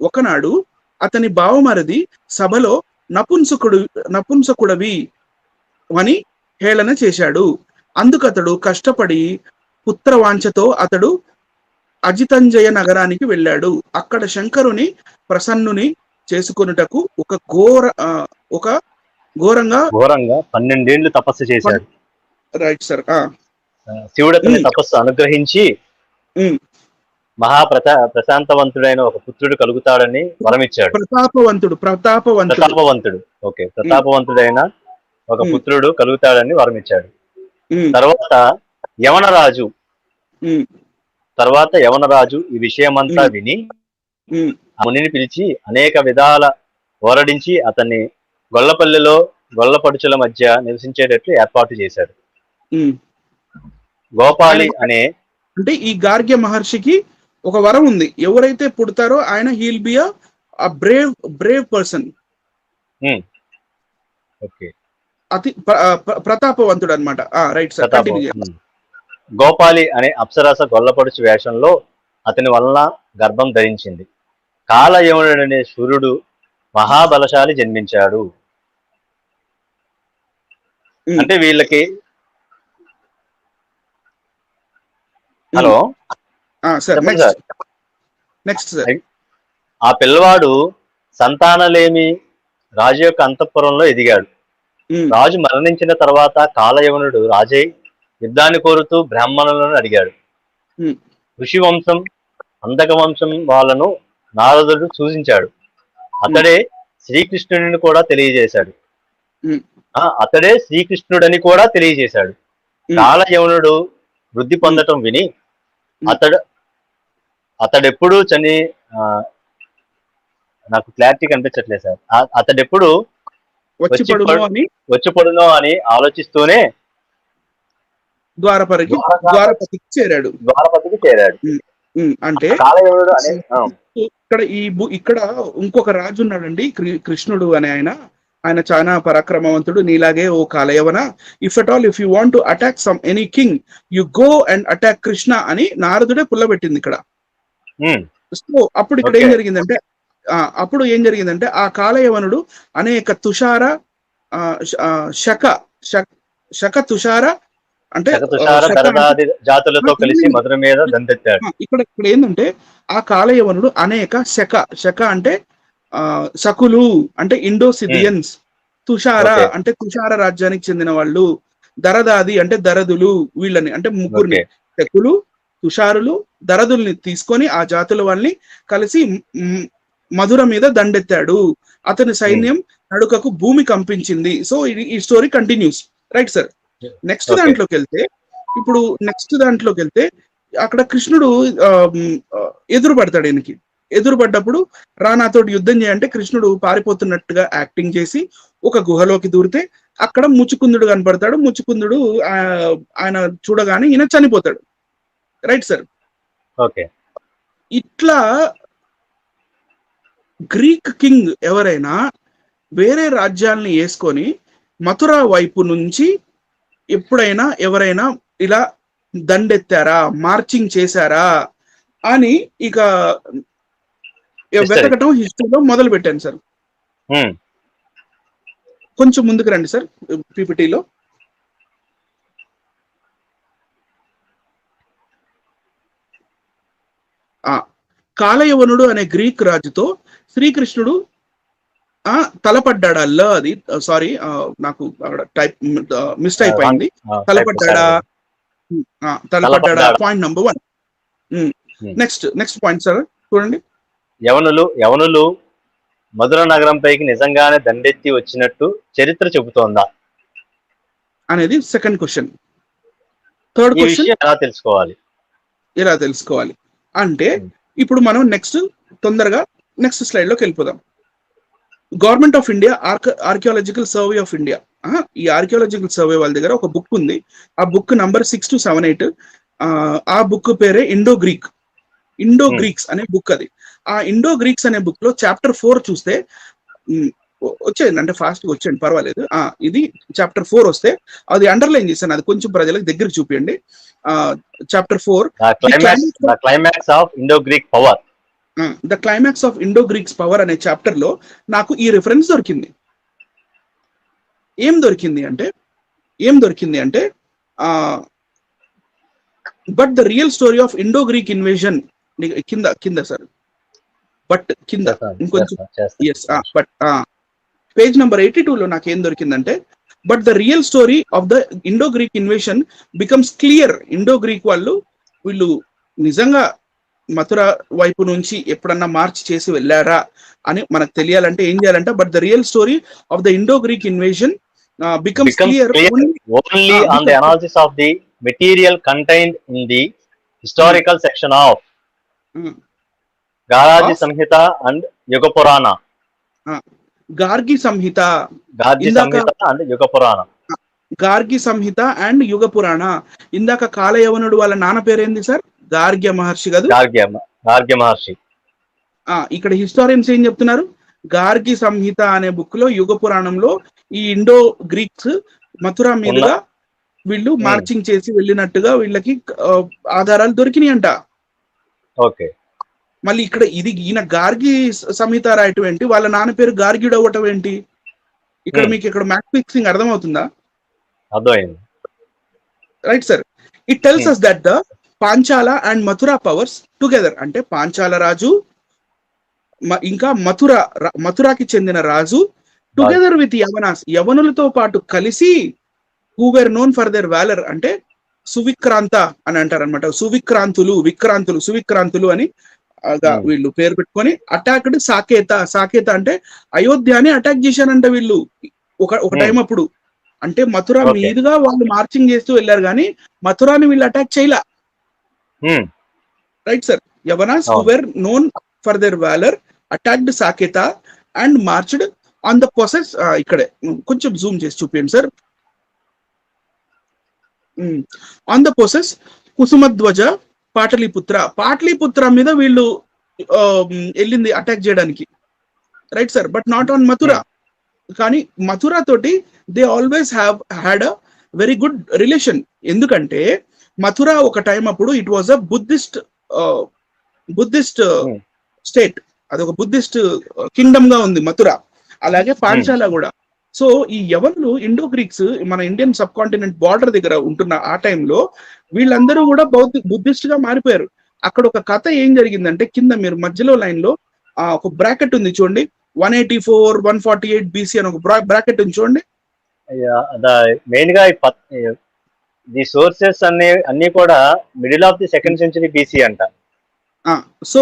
ఒకనాడు అతని బావమరిది సభలో నపుంసకుడవి అని హేళన చేశాడు. అందుకతడు కష్టపడి పుత్రవాంఛతో అతడు అజితంజయ నగరానికి వెళ్ళాడు. అక్కడ శంకరుని ప్రసన్నుని చేసుకొనుటకు ఒక ఘోరంగా 12 ఏళ్ళు తపస్సు చేశాడు. Right sir. శివుడు అతని తపస్సు అనుగ్రహించి ప్రశాంతవంతుడైన ఒక పుత్రుడు కలుగుతాడని వరమిచ్చాడు. ప్రతాపవంతుడైన ఒక పుత్రుడు కలుగుతాడని వరమిచ్చాడు. తర్వాత యవనరాజు ఈ విషయమంతా విని మునిని పిలిచి అనేక విధాల ఓరడించి అతన్ని గొల్లపల్లిలో గొల్లపడుచుల మధ్య నివసించేటట్లు ఏర్పాటు చేశాడు. గోపాలి అంటే ఈ గార్గ్య మహర్షికి ఒక వరం ఉంది. ఎవరైతే పుడతారో ఆయన he'll be a brave person. అతి ప్రతాపవంతుడు అనమాట. Right sir. గోపాలి అనే అప్సరస గొల్లపడుచు వేషంలో అతని వలన గర్భం ధరించింది. కాలయవనుడనే సూర్యుడు మహాబలశాలి జన్మించాడు. అంటే వీళ్ళకి హలో నెక్స్ట్ సార్. ఆ పిల్లవాడు సంతానలేమి రాజు యొక్క అంతఃపురంలో ఎదిగాడు. రాజు మరణించిన తర్వాత కాలయవనుడు రాజై యుద్ధాన్ని కోరుతూ బ్రాహ్మణులను అడిగాడు. ఋషి వంశం అంధక వంశం వాళ్ళను నారదుడు సూచించాడు. అతడే శ్రీకృష్ణుడిని కూడా తెలియజేశాడు. కాలయవనుడు వృద్ధి పొందటం విని అతడెప్పుడు నాకు క్లారిటీ కనిపించట్లేదు సార్. అతడెప్పుడు వచ్చిపడునో అని ఆలోచిస్తూనే ద్వారపతికి చేరాడు. అంటే ఇక్కడ ఇంకొక రాజు ఉన్నాడండి, కృష్ణుడు అనే ఆయన చాలా పరాక్రమవంతుడు. నీలాగే ఓ Kalayavana, if you want to attack some any king you go and attack Krishna అని నారదుడే పుల్లబెట్టింది ఇక్కడ. సో అప్పుడు ఇక్కడ ఏం జరిగిందంటే ఆ కాలయవనుడు అనేక తుషార శక తుషార అంటే జాతులతో కలిసి మధుర మీద దండెత్తాడు. ఇక్కడ ఏంటంటే ఆ కాలయవనుడు అనేక శక అంటే శకులు అంటే ఇండోసిథియన్స్, తుషార అంటే తుషార రాజ్యానికి చెందిన వాళ్ళు, దరదాది అంటే దరదులు, వీళ్ళని అంటే ముగ్గురిని శకులు, తుషారులు, దరదుల్ని తీసుకొని ఆ జాతుల వాళ్ళని కలిసి మధుర మీద దండెత్తాడు. అతని సైన్యం నడుకకు భూమి కంపించింది. సో ఈ story continuous. Right sir. Next దాంట్లోకి వెళ్తే అక్కడ కృష్ణుడు ఎదురుపడతాడు. ఈయనకి ఎదురుపడ్డప్పుడు నాతోటి యుద్ధం చేయంటే కృష్ణుడు పారిపోతున్నట్టుగా యాక్టింగ్ చేసి ఒక గుహలోకి దూరితే అక్కడ ముచుకుందుడు కనపడతాడు. ముచుకుందుడు ఆయన చూడగానే ఈయన చనిపోతాడు. Right sir. ఓకే. ఇట్లా గ్రీక్ కింగ్ ఎవరైనా వేరే రాజ్యాల్ని వేసుకొని మథుర వైపు నుంచి ఎప్పుడైనా ఎవరైనా ఇలా దండెత్తారా, మార్చింగ్ చేశారా అని ఇక వెతకటం హిస్టరీలో మొదలు పెట్టాను సార్. కొంచెం ముందుకు రండి సార్ పీపీటీలో. కాలయవనుడు అనే గ్రీక్ రాజుతో శ్రీకృష్ణుడు తలపడ్డాడా? అది సారీ, నాకు టైప్ మిస్టైప్ అయింది. తలపడ్డాడా point number 1. Next point sir చూడండి. యవనులు మధుర నగరం పైకి నిజంగానే దండెత్తి వచ్చినట్టు చరిత్ర చెబుతోందా అనేది సెకండ్ క్వశ్చన్. థర్డ్ క్వశ్చన్ ఎలా తెలుసుకోవాలి అంటే ఇప్పుడు మనం తొందరగా నెక్స్ట్ స్లైడ్ లోకి వెళ్ళిపోదాం. Government of India archaeological survey of India, ఈ ఆర్కియాలజికల్ సర్వే వాళ్ళ దగ్గర ఒక బుక్ ఉంది. ఆ బుక్ నంబర్ 6278. ఆ బుక్ పేరే ఇండో గ్రీక్స్ అనే బుక్. అది ఆ ఇండో గ్రీక్స్ అనే బుక్ లో చాప్టర్ 4 చూస్తే వచ్చేయండి, అంటే ఫాస్ట్ గా వచ్చేయండి పర్వాలేదు. ఇది చాప్టర్ 4 వస్తే అది అండర్లైన్ చేశాను, అది కొంచెం ప్రజలకు దగ్గర చూపించండి. Chapter 4 the climax of Indo Greek power. The climax of Indo Greeks power అనే చాప్టర్ లో నాకు ఈ రిఫరెన్స్ దొరికింది. ఏం దొరికింది అంటే but the real story of Indo Greek invasion కింద సార్, బట్ కింద ఇంకొంచెం బట్ పేజ్ నెంబర్ 82 లో నాకు ఏం దొరికిందంటే, but the real story of the Indo Greek invasion becomes clear. Indo Greek వీళ్ళు నిజంగా మథుర వైపు నుంచి ఎప్పుడన్నా మార్చి చేసి వెళ్ళారా అని మనకు తెలియాలంటే ఏం చేయాలంటే, but the real story of the Indo Greek invasion becomes clear only on the analysis of the material contained in the historical section of Gargi Samhita and Yuga Purana. Gargi Samhita and Yuga Purana. Gargi Samhita and Yuga Purana. ఇందాక కాలయవనుడు వాళ్ళ నాన్న పేరేంది sir? Gargya మహర్షి కదా? గార్గ్య మహర్షి. ఇక్కడ historians ఏం చెప్తున్నారు? గార్గి సంహిత అనే book లో యుగ పురాణంలో ఈ ఇండో గ్రీక్స్ మథురా మీదుగా వీళ్ళు మార్చింగ్ చేసి వెళ్ళినట్టుగా వీళ్ళకి ఆధారాలు దొరికినాయి అంట. ఓకే. మళ్ళీ ఇక్కడ ఈయన గార్గి సంహిత రాయటం ఏంటి, వాళ్ళ నాన్న పేరు గార్గ్యుడు అవ్వటం ఏంటి? ఇక్కడ మీకు ఇక్కడ మ్యాథ్ ఫిక్సింగ్ అర్థమవుతుందా? అర్థమైంది. Right sir. It tells us that the Panchala and Mathura powers together, అంటే పాంచాల రాజు ఇంకా మథురాకి చెందిన రాజు టుగెదర్ విత్ యవనులతో పాటు కలిసి who were known for their valour, అంటే సువిక్రాంత అని అంటారు అనమాట. సువిక్రాంతులు అని వీళ్ళు పేరు పెట్టుకొని అటాక్డ్ సాకేత అంటే అయోధ్యని అటాక్ చేశారంట వీళ్ళు ఒక టైం అప్పుడు. అంటే మథురా మీదుగా వాళ్ళు మార్చింగ్ చేస్తూ వెళ్ళారు కానీ మథురాని వీళ్ళు అటాక్ చేయలే. Right sir. Yavanas who were known for their valour attacked Saketa and marched on the posses. ఇక్కడే కొంచెం జూమ్ చేసి చూపించండి sir. On the posses Kusumadhwaja Pataliputra మీద వీళ్ళు వెళ్ళింది అటాక్ చేయడానికి. Right sir. But not on Mathura. కానీ మథురా తోటి they always had a very good relation. ఎందుకంటే మథురా ఒక టైం అప్పుడు it was a Buddhist state, అది ఒక బుద్ధిస్ట్ కింగ్డమ్ గా ఉంది మథురా. అలాగే పాంచాల కూడా. సో ఈ యవనులు ఇండో గ్రీక్స్ మన ఇండియన్ సబ్ కాంటినెంట్ బార్డర్ దగ్గర ఉంటున్న ఆ టైంలో వీళ్ళందరూ కూడా బుద్ధిస్ట్ గా మారిపోయారు. అక్కడ ఒక కథ ఏం జరిగిందంటే, కింద మీరు మధ్యలో లైన్ లో ఒక బ్రాకెట్ ఉంది చూడండి, 184 148 BC అని ఒక బ్రాకెట్ ఉంది చూడండి. మెయిన్ గా ది సోర్సెస్ అన్ని కూడా middle of the 2nd century BC అంట. సో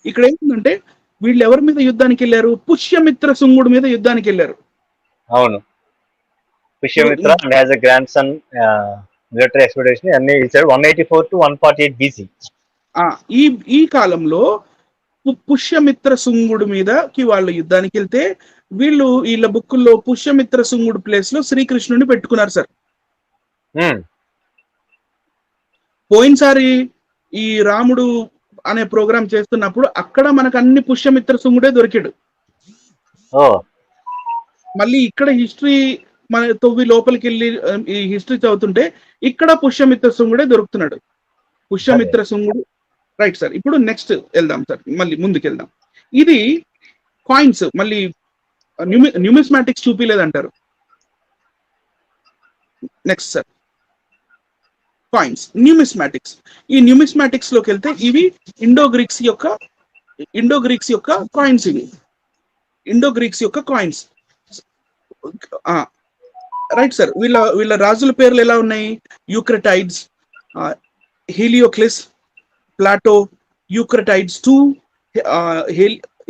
ఇక్కడ ఏంటంటే వీళ్ళు ఎవరి మీద యుద్ధానికి వెళ్ళారు? పుష్యమిత్ర శుంగుడు మీద యుద్ధానికి వెళ్ళారు. అవును. Pushyamitra and as a grand son military expedition అన్ని ఇచ్చారు. 184 to 148 BC. ఈ కాలంలో పుష్యమిత్ర శుంగుడు మీదకి వాళ్ళు యుద్ధానికి వెళ్తే వీళ్ళ బుక్కుల్లో పుష్యమిత్ర శుంగుడు ప్లేస్ లో శ్రీకృష్ణుని పెట్టుకున్నారు సార్. పోయినసారి ఈ రాముడు అనే ప్రోగ్రాం చేస్తున్నప్పుడు అక్కడ మనకు అన్ని పుష్యమిత్ర శుంగుడే దొరికాడు. మళ్ళీ ఇక్కడ హిస్టరీ మన తొవ్వి లోపలికి వెళ్ళి ఈ హిస్టరీ చదువుతుంటే ఇక్కడ పుష్యమిత్ర శుంగుడే దొరుకుతున్నాడు. పుష్యమిత్ర శుంగుడు. Right sir. ఇప్పుడు నెక్స్ట్ వెళ్దాం సార్, మళ్ళీ ముందుకు వెళ్దాం. ఇది కాయిన్స్, మళ్ళీ న్యూమిస్మాటిక్స్ చూపిలేదంటారు. Next sir, coins, numismatics. ఈ న్యూమిస్మాటిక్స్ లోకి వెళ్తే ఇవి ఇండో గ్రీక్స్ యొక్క కాయిన్స్. ఇవి ఇండో గ్రీక్స్ యొక్క కాయిన్స్. Right sir. వీళ్ళ రాజుల పేర్లు ఎలా ఉన్నాయి? యూక్రటైడ్స్, హీలియోక్లిస్, ప్లాటో, యూక్రటైడ్స్ 2,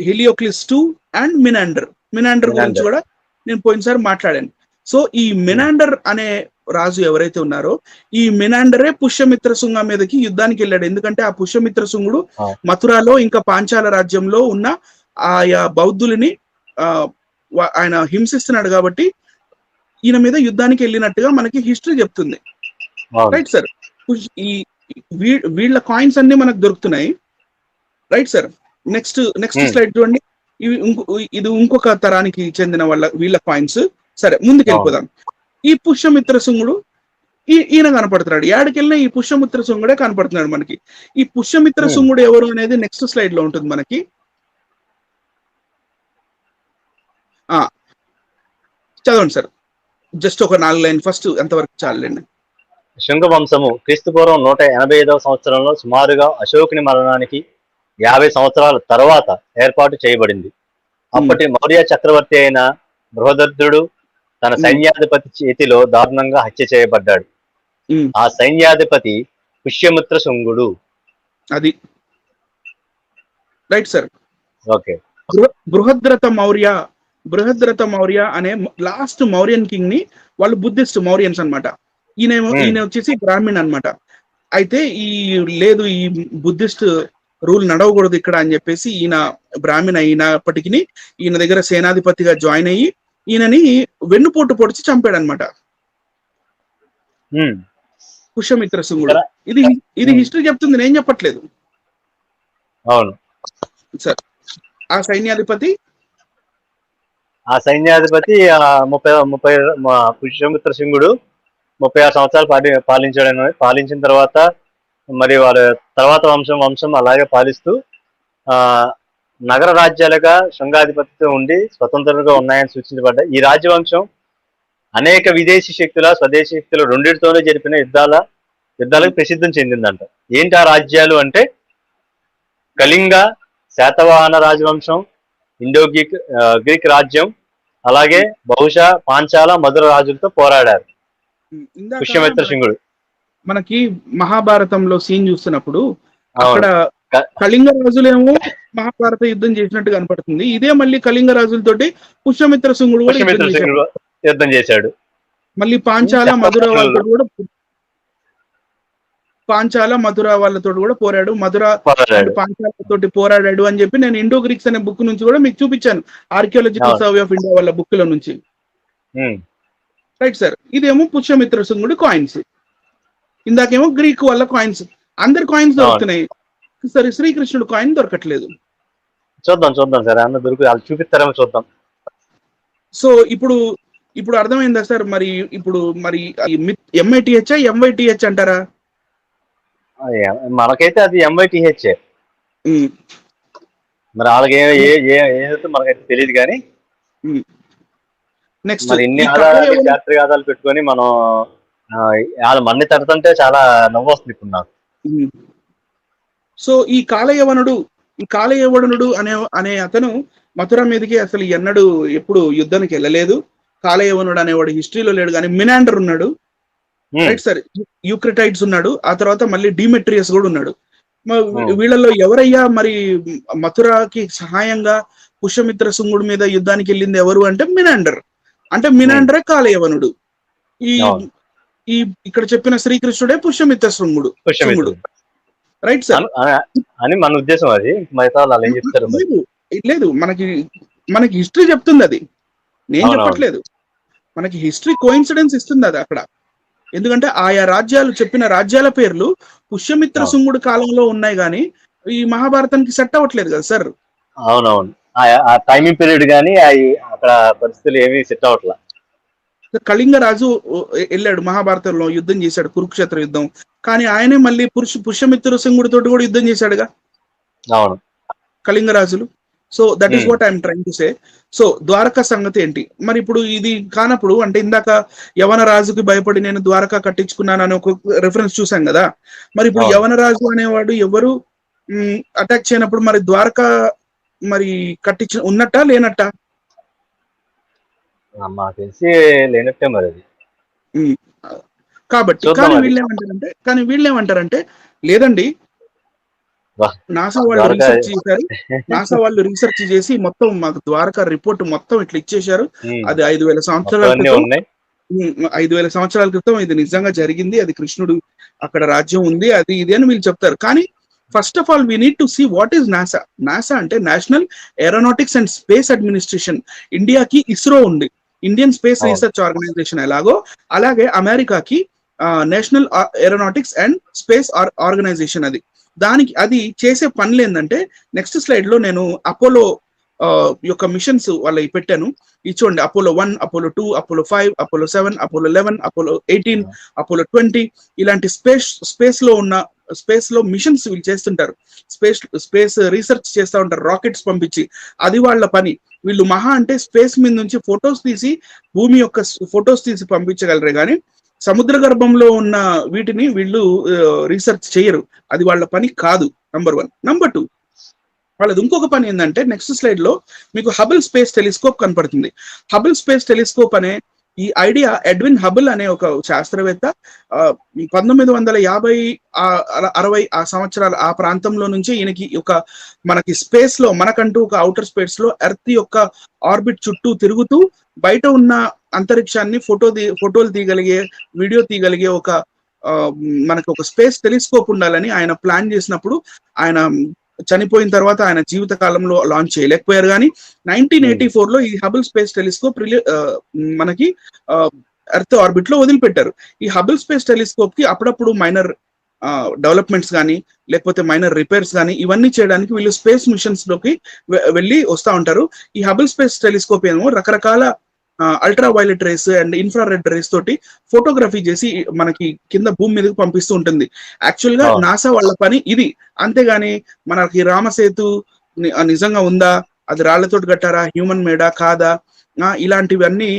హెలియోక్లిస్ 2 అండ్ మినాండర్ గురించి కూడా నేను పోయినసారి మాట్లాడాను. సో ఈ మినాండర్ అనే రాజు ఎవరైతే ఉన్నారో ఈ మినాండరే పుష్యమిత్ర శుంగ మీదకి యుద్ధానికి వెళ్ళాడు. ఎందుకంటే ఆ పుష్యమిత్ర శుంగుడు మథురాలో ఇంకా పాంచాల రాజ్యంలో ఉన్న ఆయా బౌద్ధులని ఆయన హింసిస్తున్నాడు కాబట్టి ఈయన మీద యుద్ధానికి వెళ్ళినట్టుగా మనకి హిస్టరీ చెప్తుంది. Right sir. వీళ్ళ కాయిన్స్ అన్ని మనకు దొరుకుతున్నాయి, రైట్ సార్. నెక్స్ట్ స్లైడ్ చూడండి. ఇది ఇంకొక తరానికి చెందిన వీళ్ళ కాయిన్స్. సరే, ముందుకు వెళ్ళిపోదాం. ఈ పుష్యమిత్ర శృంగుడు ఈయన కనపడుతున్నాడు. ఏడకెళ్ళినా ఈ పుష్యమిత్ర శృంగుడే కనపడుతున్నాడు మనకి. ఈ పుష్యమిత్ర శృంగుడు ఎవరు అనేది నెక్స్ట్ స్లైడ్ లో ఉంటుంది మనకి. చదవండి సార్, జస్ట్ ఒక 4 లైన్ ఫస్ట్ ఎంతవరకు చాలండి. శుంగ వంశము క్రీస్తుపూర్వం 185వ సంవత్సరంలో సుమారుగా అశోకుని మరణానికి 50 సంవత్సరాల తర్వాత ఏర్పాటు చేయబడింది. అప్పటి మౌర్య చక్రవర్తి అయిన బృహదర్ధుడు తన సైన్యాధిపతి చేతిలో దారుణంగా హత్య చేయబడ్డాడు. ఆ సైన్యాధిపతి పుష్యమిత్ర శృంగుడు. అది right sir. Okay. Brihadratha Maurya అనే లాస్ట్ మౌర్యన్ కింగ్ ని వాళ్ళు బుద్ధిస్ట్ మౌర్యన్స్ అన్నమాట. ఈయన వచ్చేసి బ్రాహ్మణ్ అన్నమాట. అయితే ఈ బుద్ధిస్ట్ రూల్ నడవకూడదు ఇక్కడ అని చెప్పేసి ఈయన బ్రాహ్మణ్ అయినప్పటికీ ఈయన దగ్గర సేనాధిపతిగా జాయిన్ అయ్యి ఈయనని వెన్నుపోటు పొడిచి చంపాడు అనమాట పుష్యమిత్ర శృంగుడు. ఇది హిస్టరీ చెప్తుంది, నేను చెప్పట్లేదు. అవును సార్. ఆ సైన్యాధిపతి 30 పుష్యమిత్ర శృంగుడు 36 సంవత్సరాలు పాలించిన తర్వాత మరి వారి తర్వాత వంశం అలాగే పాలిస్తూ నగర రాజ్యాలుగా శృంగాధిపతితో ఉండి స్వతంత్రంగా ఉన్నాయని సూచించబడ్డాయి. ఈ రాజ్యవంశం అనేక విదేశీ శక్తుల స్వదేశీ శక్తులు రెండింటితోనే జరిపిన యుద్ధాలకు ప్రసిద్ధం చెందిందంట. ఏంటి ఆ రాజ్యాలు అంటే కళింగ, శాతవాహన రాజవంశం, ఇండో గ్రీక్ రాజ్యం, అలాగే బహుశా పాంచాల, మధుర రాజులతో పోరాడారు పుష్యమిత్ర శృంగుడు. మనకి మహాభారతంలో సీన్ చూస్తున్నప్పుడు అక్కడ కళింగ రాజులేమో మహాభారత యుద్ధం చేసినట్టు కనపడుతుంది. ఇదే మళ్ళీ కళింగ రాజులతోటి పుష్యమిత్ర శృంగుడు కూడా యుద్ధం చేశాడు. మళ్ళీ పాంచాల మధుర వాళ్ళతో కూడా పోరాడు. పాంచాలతోటి పోరాడాడు అని చెప్పి నేను ఇండో గ్రీక్స్ అనే బుక్ నుంచి కూడా మీకు చూపించాను, ఆర్కియాలజికల్ సర్వే ఆఫ్ ఇండియా వాళ్ళ బుక్ లో నుంచి. Right sir. ఇదేమో పుష్యమిత్ర శృంగుడు కాయిన్స్, ఇందాకేమో గ్రీక్ వాళ్ళ కాయిన్స్. అందరి కాయిన్స్ దొరుకుతున్నాయి, సరే శ్రీకృష్ణుడు కాయిన్ దొరకట్లేదు. చూద్దాం సార్, అన్న దొరికి చూపిస్తారేమో చూద్దాం. సో ఇప్పుడు అర్థమైందా సార్? మరి MITH MYTH అంటారా? మనకైతే అది MYTH. మరి వాళ్ళకి ఏదైతే మనకైతే తెలియదు కానీ నెక్స్ట్ ఇన్ని ఆధారాలు పెట్టుకొని మనం వాళ్ళ మన్ని తడుతుంటే చాలా నవ్వు వస్తుంది ఇప్పుడు నాకు. సో ఈ కాలయవనుడు అనే అతను మథుర మీదకి అసలు ఎప్పుడు యుద్ధానికి వెళ్ళలేదు. కాలయవనుడు అనేవాడు హిస్టరీలో లేడు, కానీ మినాండర్ ఉన్నాడు, రైట్ సార్. యూక్రటైడ్స్ ఉన్నాడు, ఆ తర్వాత మళ్ళీ డిమెట్రియస్ కూడా ఉన్నాడు. వీళ్ళలో ఎవరయ్యా మరి మథురాకి సహాయంగా పుష్యమిత్ర శృంగుడు మీద యుద్ధానికి వెళ్ళింది ఎవరు అంటే మినాండర్. అంటే మినాండరే కాలయవనుడు. ఈ ఇక్కడ చెప్పిన శ్రీకృష్ణుడే పుష్యమిత్ర శృంగుడు. రైట్ సార్ అని మన ఉద్దేశం. అది లేదు, మనకి హిస్టరీ చెప్తుంది, అది నేను చెప్పట్లేదు. మనకి హిస్టరీ కోఇన్సిడెన్స్ ఇస్తుంది అది అక్కడ. ఎందుకంటే ఆయా చెప్పిన రాజ్యాల పేర్లు పుష్యమిత్ర శృంగుడు కాలంలో ఉన్నాయి, కానీ ఈ మహాభారతానికి సెట్ అవ్వట్లేదు కదా సార్. అవునవును, ఆ టైమింగ్ పీరియడ్ కానీ అక్కడ పరిస్థితులు ఏమీ సెట్ అవ్వట్లేదు. కళింగ రాజు వెళ్ళాడు, మహాభారతంలో యుద్ధం చేశాడు, కురుక్షేత్ర యుద్ధం. కానీ ఆయనే మళ్ళీ పుష్యమిత్ర శృంగుడితో కూడా యుద్ధం చేశాడుగా అవును కళింగ రాజులు. So that is what I'm trying to say. So Dwarka సంగతి ఏంటి మరి? ఇప్పుడు ఇది కానప్పుడు అంటే ఇందాక యవన రాజుకి భయపడి నేను ద్వారకా కట్టించుకున్నాను అని ఒక రెఫరెన్స్ చూసాం కదా. మరి ఇప్పుడు యవన రాజు అనేవాడు ఎవరు అటాక్ చేయనప్పుడు మరి ద్వారకా మరి ఉన్నట్టా లేనట్టా? మాకు తెలిసి లేనట్టే మరి అది. కాబట్టి కానీ వీళ్ళేమంటారంటే లేదండి, నాసా వాళ్ళు రీసెర్చ్ చేసి మొత్తం మాకు ద్వారకా రిపోర్ట్ మొత్తం ఇట్లా ఇచ్చేశారు. అది 5000 సంవత్సరాల క్రితం ఇది నిజంగా జరిగింది, అది కృష్ణుడు అక్కడ రాజ్యం ఉంది, అది ఇది అని వీళ్ళు చెప్తారు. కానీ first of all we need to see what is NASA. NASA అంటే National aeronautics and Space Administration. ఇండియాకి ఇస్రో ఉంది, ఇండియన్ స్పేస్ రీసెర్చ్ ఆర్గనైజేషన్ ఎలాగో అలాగే అమెరికాకి national aeronautics and space organisation. అది చేసే పనులు ఏంటంటే, నెక్స్ట్ స్లైడ్ లో నేను అపోలో యొక్క మిషన్స్ వాళ్ళకి పెట్టాను. ఇది చూడండి, Apollo 1, Apollo 2, Apollo 5, Apollo 7, Apollo 11, Apollo 18, Apollo 20 ఇలాంటి స్పేస్ లో మిషన్స్ వీళ్ళు చేస్తుంటారు. స్పేస్ రీసెర్చ్ చేస్తూ ఉంటారు, రాకెట్స్ పంపించి. అది వాళ్ళ పని. వీళ్ళు మహా అంటే స్పేస్ మీద నుంచి భూమి యొక్క ఫొటోస్ తీసి పంపించగలరే కానీ సముద్ర గర్భంలో ఉన్న వీటిని వీళ్ళు రీసెర్చ్ చేయరు. అది వాళ్ళ పని కాదు, నంబర్ 1. నంబర్ 2, వాళ్ళది ఇంకొక పని ఏంటంటే, నెక్స్ట్ స్లైడ్ లో మీకు హబుల్ స్పేస్ టెలిస్కోప్ కనపడుతుంది. హబుల్ స్పేస్ టెలిస్కోప్ అనే ఈ ఐడియా ఎడ్విన్ హబుల్ అనే ఒక శాస్త్రవేత్త 1950-60 ఆ సంవత్సరాల ఆ ప్రాంతంలో నుంచి ఈయనకి మనకి స్పేస్ లో, మనకంటూ ఒక అవుటర్ స్పేస్ లో ఎర్త్ యొక్క ఆర్బిట్ చుట్టూ తిరుగుతూ బయట ఉన్న అంతరిక్షాన్ని ఫోటోలు తీయగలిగే, వీడియో తీయగలిగే మనకి ఒక స్పేస్ టెలిస్కోప్ ఉండాలని ఆయన ప్లాన్ చేసినప్పుడు, ఆయన చనిపోయిన తర్వాత ఆయన జీవిత కాలంలో లాంచ్ చేయలేకపోయారు. కానీ 1984 లో ఈ హబుల్ స్పేస్ టెలిస్కోప్ మనకి ఎర్త్ ఆర్బిట్ లో వదిలిపెట్టారు. ఈ హబుల్ స్పేస్ టెలిస్కోప్ కి అప్పుడప్పుడు మైనర్ డెవలప్మెంట్స్ కానీ, లేకపోతే మైనర్ రిపేర్స్ కానీ, ఇవన్నీ చేయడానికి వీళ్ళు స్పేస్ మిషన్స్ లోకి వెళ్ళి వస్తూ ఉంటారు. ఈ హబుల్ స్పేస్ టెలిస్కోప్ ఏమో రకరకాల ultra violet rays and infrared race తోటి ఫోటోగ్రఫీ చేసి మనకి కింద భూమి మీదకి పంపిస్తూ ఉంటుంది. యాక్చువల్ గా నాసా వాళ్ళ పని ఇది. అంతేగాని మనకి రామసేతు నిజంగా ఉందా, అది రాళ్లతోటి కట్టారా, హ్యూమన్ మేడా కాదా, ఇలాంటివన్నీ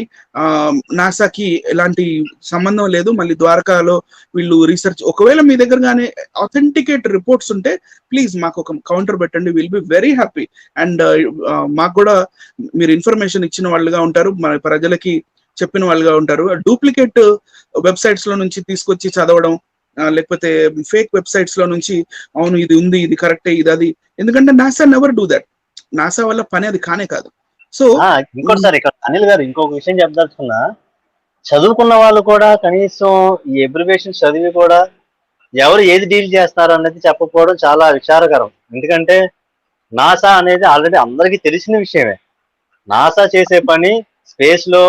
నాసాకి ఎలాంటి సంబంధం లేదు. మళ్ళీ ద్వారకాలో వీళ్ళు రీసెర్చ్, ఒకవేళ మీ దగ్గర కానీ అథెంటికేట్ రిపోర్ట్స్ ఉంటే ప్లీజ్ మాకు ఒక కౌంటర్ పెట్టండి, will be very happy. And మాకు కూడా మీరు ఇన్ఫర్మేషన్ ఇచ్చిన వాళ్ళుగా ఉంటారు, మన ప్రజలకి చెప్పిన వాళ్ళుగా ఉంటారు. డూప్లికేట్ వెబ్సైట్స్ లో నుంచి తీసుకొచ్చి చదవడం, లేకపోతే ఫేక్ వెబ్సైట్స్ లో నుంచి అవును ఇది ఉంది, ఇది కరెక్టే, ఇది అది. ఎందుకంటే NASA never do that. NASA వల్ల పని అది కానే కాదు. సో ఇంకోటి సార్, ఇక్కడ అనిల్ గారు ఇంకొక విషయం చెప్పదలుచుకున్నా, చదువుకున్న వాళ్ళు కూడా కనీసం ఈ అబ్రివేషన్ చదివి కూడా ఎవరు ఏది డీల్ చేస్తారు అనేది చెప్పకపోవడం చాలా విచారకరం. ఎందుకంటే నాసా అనేది ఆల్రెడీ అందరికీ తెలిసిన విషయమే. నాసా చేసే పని స్పేస్ లో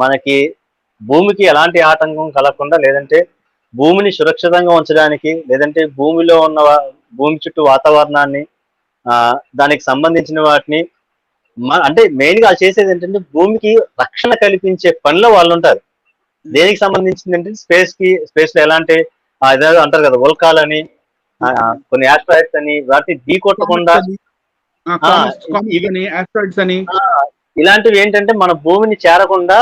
మనకి భూమికి ఎలాంటి ఆటంకం కలగకుండా, లేదంటే భూమిని సురక్షితంగా ఉంచడానికి, లేదంటే భూమి చుట్టూ వాతావరణాన్ని, దానికి సంబంధించిన వాటిని అంటే మెయిన్ గా చేసేది ఏంటంటే భూమికి రక్షణ కల్పించే పనిలో వాళ్ళు ఉంటారు. దేనికి సంబంధించింది అంటే స్పేస్ లో ఎలాంటి ఇదేదో అంటారు కదా, ఉల్కాలని, కొన్ని ఆస్ట్రాయిడ్స్ అని, వాటిని ఢీ కొట్టకుండా ఇలాంటివి ఏంటంటే మన భూమిని చేరకుండా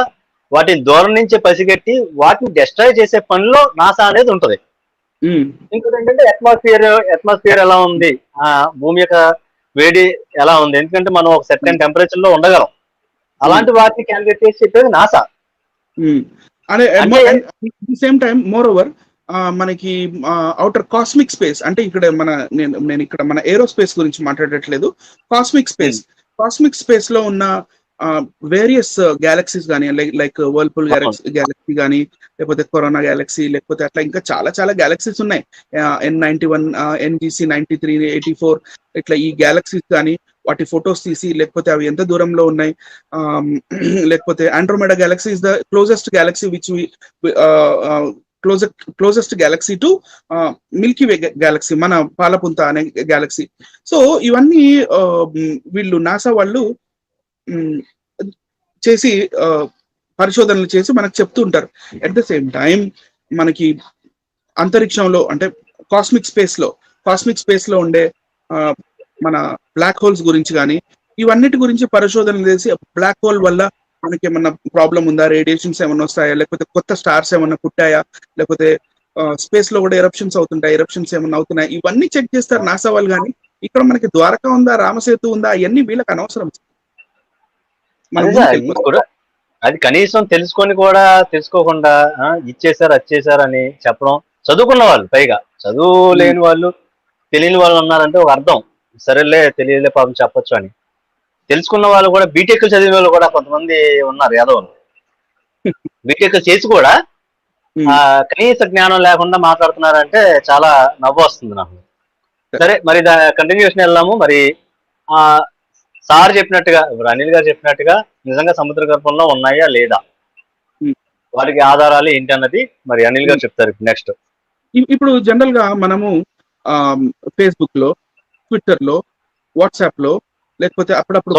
వాటిని దూరం నుంచి పసిగట్టి వాటిని డిస్ట్రాయ్ చేసే పనిలో నాసా అనేది ఉంటది. ఇంకోటి ఏంటంటే అట్మాస్ఫియర్ ఎలా ఉంది, భూమి యొక్క వేడి ఎలా ఉంది, ఎందుకంటే మనం ఒక సర్టెన్ టెంపరేచర్ లో ఉండగలం. అలాంటి వాటిని క్యాలిక్యులేట్ చేసి చెప్పేది NASA. Same time more over మనకి అవుటర్ కాస్మిక్ స్పేస్ అంటే ఇక్కడ నేను ఇక్కడ మన ఏరోస్పేస్ గురించి మాట్లాడట్లేదు. కాస్మిక్ స్పేస్ లో ఉన్న వేరియస్ గ్యాలక్సీస్ కానీ, లైక్ వర్ల్పూల్ గ్యాలక్సీ కానీ, లేకపోతే కరోనా గ్యాలక్సీ, లేకపోతే అట్లా ఇంకా చాలా చాలా గ్యాలక్సీస్ ఉన్నాయి. N91, NGC 93, 84 ఇట్లా ఈ గ్యాలక్సీస్ కానీ వాటి ఫొటోస్ తీసి, లేకపోతే అవి ఎంత దూరంలో ఉన్నాయి, లేకపోతే Andromeda Galaxy is the closest Galaxy which closest Galaxy to Milky way Galaxy, మన పాలపుంత అనే గ్యాలక్సీ. సో ఇవన్నీ వీళ్ళు నాసా వాళ్ళు చేసి పరిశోధనలు చేసి మనకు చెప్తూ ఉంటారు. అట్ ద సేమ్ టైం మనకి అంతరిక్షంలో అంటే కాస్మిక్ స్పేస్ లో ఉండే మన బ్లాక్ హోల్స్ గురించి కానీ, ఇవన్నిటి గురించి పరిశోధనలు చేసి బ్లాక్ హోల్ వల్ల మనకి ఏమన్నా ప్రాబ్లం ఉందా, రేడియేషన్స్ ఏమన్నా వస్తాయా, లేకపోతే కొత్త స్టార్స్ ఏమన్నా పుట్టాయా, లేకపోతే స్పేస్ లో కూడా ఎరప్షన్స్ అవుతుంటాయి, ఎరప్షన్స్ ఏమన్నా అవుతున్నాయి, ఇవన్నీ చెక్ చేస్తారు నాసా వాళ్ళు. కానీ ఇక్కడ మనకి ద్వారకా ఉందా, రామసేతు ఉందా, అవన్నీ వీళ్ళకి అనవసరం. అది కనీసం తెలుసుకోకుండా ఇచ్చేసారు వచ్చేసారు అని చెప్పడం. చదువుకున్న వాళ్ళు, పైగా చదువు లేని వాళ్ళు, తెలియని వాళ్ళు ఉన్నారంటే ఒక అర్థం, సరేలే తెలియలే పాపం చెప్పొచ్చు అని. తెలుసుకున్న వాళ్ళు కూడా, బీటెక్ చదివిన వాళ్ళు కూడా కొంతమంది ఉన్నారు యాదవులు. బీటెక్ చేసి కూడా కనీస జ్ఞానం లేకుండా మాట్లాడుతున్నారంటే చాలా నవ్వు వస్తుంది నాకు. సరే, మరి కంటిన్యూషన్ వెళ్దాము. మరి సార్ చెప్పినట్టుగా, ఇప్పుడు అనిల్ గారు చెప్పినట్టుగా నిజంగా సముద్ర గర్భంలో ఉన్నాయా లేదా? వాటికి ఆధారాలు ఏంటి అన్నది మరి అనిల్ గారు చెప్తారు నెక్స్ట్. ఇప్పుడు జనరల్ గా మనము ఫేస్బుక్ లో, ట్విట్టర్ లో, వాట్సాప్ లో, లేకపోతే అప్పుడప్పుడు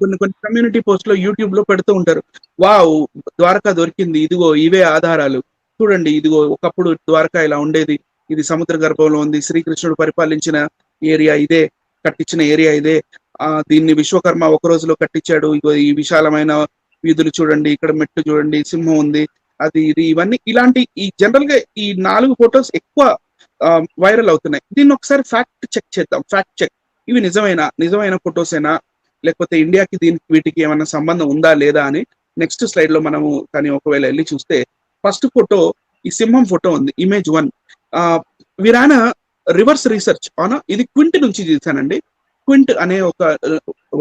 కొన్ని కమ్యూనిటీ పోస్ట్ లో, యూట్యూబ్ లో పెడుతూ ఉంటారు. వావ్, ద్వారకా దొరికింది, ఇదిగో ఇవే ఆధారాలు, చూడండి ఇదిగో ఒకప్పుడు ద్వారకా ఇలా ఉండేది, ఇది సముద్ర గర్భంలో ఉంది, శ్రీకృష్ణుడు పరిపాలించిన ఏరియా ఇదే, కట్టించిన ఏరియా ఇదే, దీన్ని విశ్వకర్మ ఒక రోజులో కట్టించాడు, ఇగో ఈ విశాలమైన వీధులు చూడండి, ఇక్కడ మెట్టు చూడండి, సింహం ఉంది, అది ఇది ఇవన్నీ ఇలాంటి ఈ జనరల్ గా ఈ 4 ఫొటోస్ ఎక్కువ వైరల్ అవుతున్నాయి. దీన్ని ఒకసారి ఫ్యాక్ట్ చెక్ చేద్దాం. ఫ్యాక్ట్ చెక్, ఇవి నిజమైన ఫొటోసేనా, లేకపోతే ఇండియాకి దీనికి వీటికి ఏమైనా సంబంధం ఉందా లేదా అని నెక్స్ట్ స్లైడ్ లో మనము కానీ ఒకవేళ వెళ్ళి చూస్తే, ఫస్ట్ ఫోటో ఈ సింహం ఫోటో ఉంది, ఇమేజ్ 1. వీరాన రివర్స్ రీసెర్చ్ ఇది క్వింట్ నుంచి చేశానండి. క్వింట్ అనే ఒక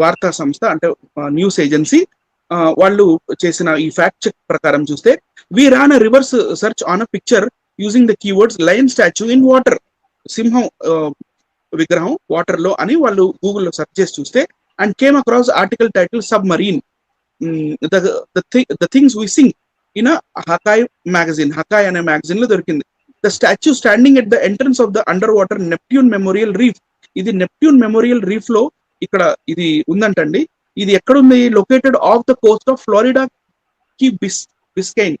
వార్తా సంస్థ, అంటే న్యూస్ ఏజెన్సీ, వాళ్ళు చేసిన ఈ ఫ్యాక్ట్ చెక్ ప్రకారం చూస్తే, వీరాన reverse search on a picture using the keywords lion statue in water, సింహం విగ్రహం వాటర్ లో అని వాళ్ళు గూగుల్లో సెర్చ్ చేసి చూస్తే, and came across article title submarine the things we sink in Hakai magazine, Hakai అనే మ్యాగజైన్ లో దొరికింది. The statue standing at the entrance of the under water Neptune memorial reef, ఇది నెప్ట్యూన్ మెమోరియల్ రీఫ్ లో ఇక్కడ ఇది ఉందంటండి. ఇది ఎక్కడుంది? Located off the coast of Florida కి బిస్కైన్,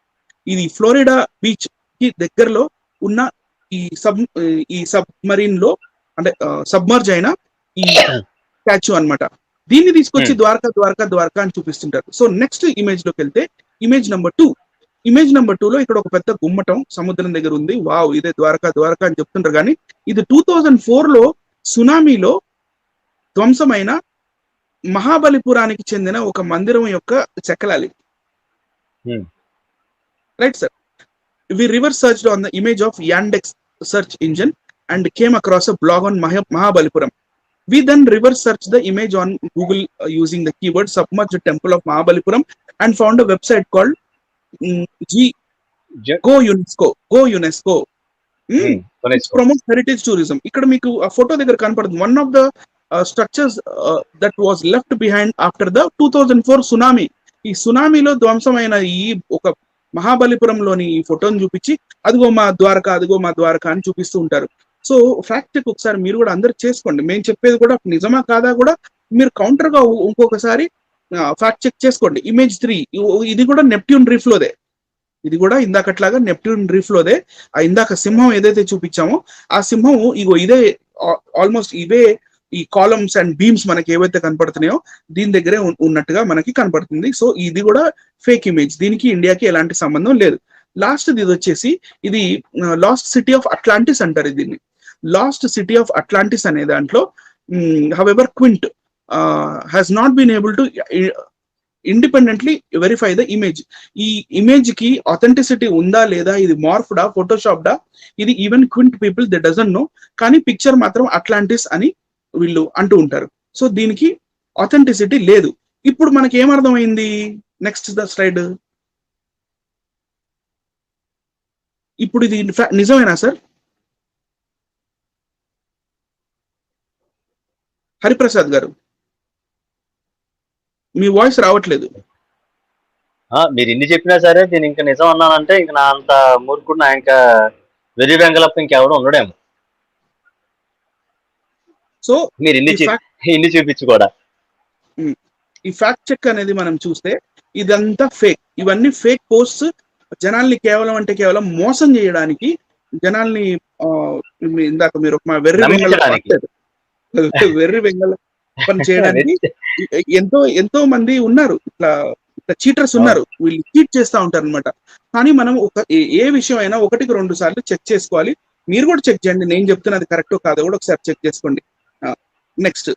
ఇది ఫ్లోరిడా బీచ్ కి దగ్గరలో ఉన్న ఈ సబ్మరీన్ లో, అంటే సబ్మర్జ్ అయిన ఈ స్టాచ్యూ అన్నమాట. దీన్ని తీసుకొచ్చి ద్వారకా ద్వారకా ద్వారకా అని చూపిస్తుంటారు. సో నెక్స్ట్ ఇమేజ్ లోకి వెళ్తే, ఇమేజ్ నెంబర్ 2. ఇమేజ్ నెంబర్ 2 లో ఇక్కడ ఒక పెద్ద గుమ్మటం సముద్రం దగ్గర ఉంది. వావ్, ఇదే ద్వారకా ద్వారకా అని చెప్తుంటారు. కానీ ఇది 2004 లో సునామీలో ధ్వంసమైన మహాబలిపురానికి చెందిన ఒక మందిరం యొక్క చెక్కలాలి. Right sir. We reverse searched on the image of Yandex search engine and came across a blog on Mahabalipuram. We then reverse searched the image on Google using the keyword submerged temple of Mahabalipuram and found a website called Go UNESCO. Promotes heritage tourism. ఇక్కడ మీకు ఆ photo దగ్గర కనపడుతుంది. One of the structures that was left behind after the 2004 tsunami. ఈ సునామీలో ధ్వంసమైన ఈ ఒక మహాబలిపురంలోని ఈ ఫోటోని చూపించి, అదిగో మా ద్వారకా, అదిగో మా ద్వారకా అని చూపిస్తూ ఉంటారు. సో ఫ్యాక్ట్ చెక్ ఒకసారి మీరు కూడా అందరు చేసుకోండి. మేము చెప్పేది కూడా నిజమా కాదా కూడా మీరు కౌంటర్ గా ఇంకొకసారి ఫ్యాక్ట్ చెక్ చేసుకోండి. ఇమేజ్ 3, ఇది కూడా నెప్ట్యూన్ రీఫ్ లోదే, ఇది కూడా ఇందాకట్లాగా నెప్ట్యూన్ రీఫ్ లోదే. ఇందాక సింహం ఏదైతే చూపించామో ఆ సింహం ఇగో ఇదే, ఆల్మోస్ట్ ఇవే ఈ కాలమ్స్ అండ్ బీమ్స్ మనకి ఏవైతే కనపడుతున్నాయో దీని దగ్గరే ఉన్నట్టుగా మనకి కనపడుతుంది. సో ఇది కూడా ఫేక్ ఇమేజ్, దీనికి ఇండియాకి ఎలాంటి సంబంధం లేదు. లాస్ట్ ఇది వచ్చేసి, ఇది లాస్ట్ సిటీ ఆఫ్ అట్లాంటిస్ అంటారు దీన్ని. లాస్ట్ సిటీ ఆఫ్ అట్లాంటిస్ అనే దాంట్లో however Quint has not been able to independently verify the image. ఈ ఇమేజ్ కి ఆథెంటిసిటీ ఉందా లేదా, ఇది మార్ఫ్డా, ఫోటోషాప్డా, ఇది even Quint people they doesn't know. కానీ పిక్చర్ మాత్రం అట్లాంటిస్ అని వీళ్ళు అంటూ ఉంటారు. సో దీనికి ఆథెంటిసిటీ లేదు. ఇప్పుడు మనకి ఏమర్థమైంది? Next the slide. ఇప్పుడు ఇది నిజమేనా సార్? హరిప్రసాద్ గారు, మీ వాయిస్ రావట్లేదు. మీరు ఇన్ని చెప్పినా సరే దీని ఇంకా నిజం అన్నానంటే ఇంక నా అంత మూర్ఖుడు, నా ఇంకా వెర్రి వెంగళప్ప ఇంకెవడో ఉండడేమో. సో మీరు ఇన్ని చూపించు కూడా ఈ ఫ్యాక్ట్ చెక్ అనేది మనం చూస్తే ఇదంతా ఫేక్. ఇవన్నీ ఫేక్ పోస్ట్స్, జనాల్ని కేవలం మోసం చేయడానికి, జనాల్ని ఇందాక మీరు ఒక వెర్రి వెంగళ పని చేయడానికి ఎంతో మంది ఉన్నారు, ఇట్లా చీటర్స్ ఉన్నారు. వీళ్ళు చీట్ చేస్తూ ఉంటారు అనమాట. కానీ మనం ఏ విషయం అయినా 1-2 సార్లు చెక్ చేసుకోవాలి. మీరు కూడా చెక్ చేయండి, నేను చెప్తున్నది కరెక్టో కాదో కూడా ఒకసారి చెక్ చేసుకోండి. నెక్స్ట్,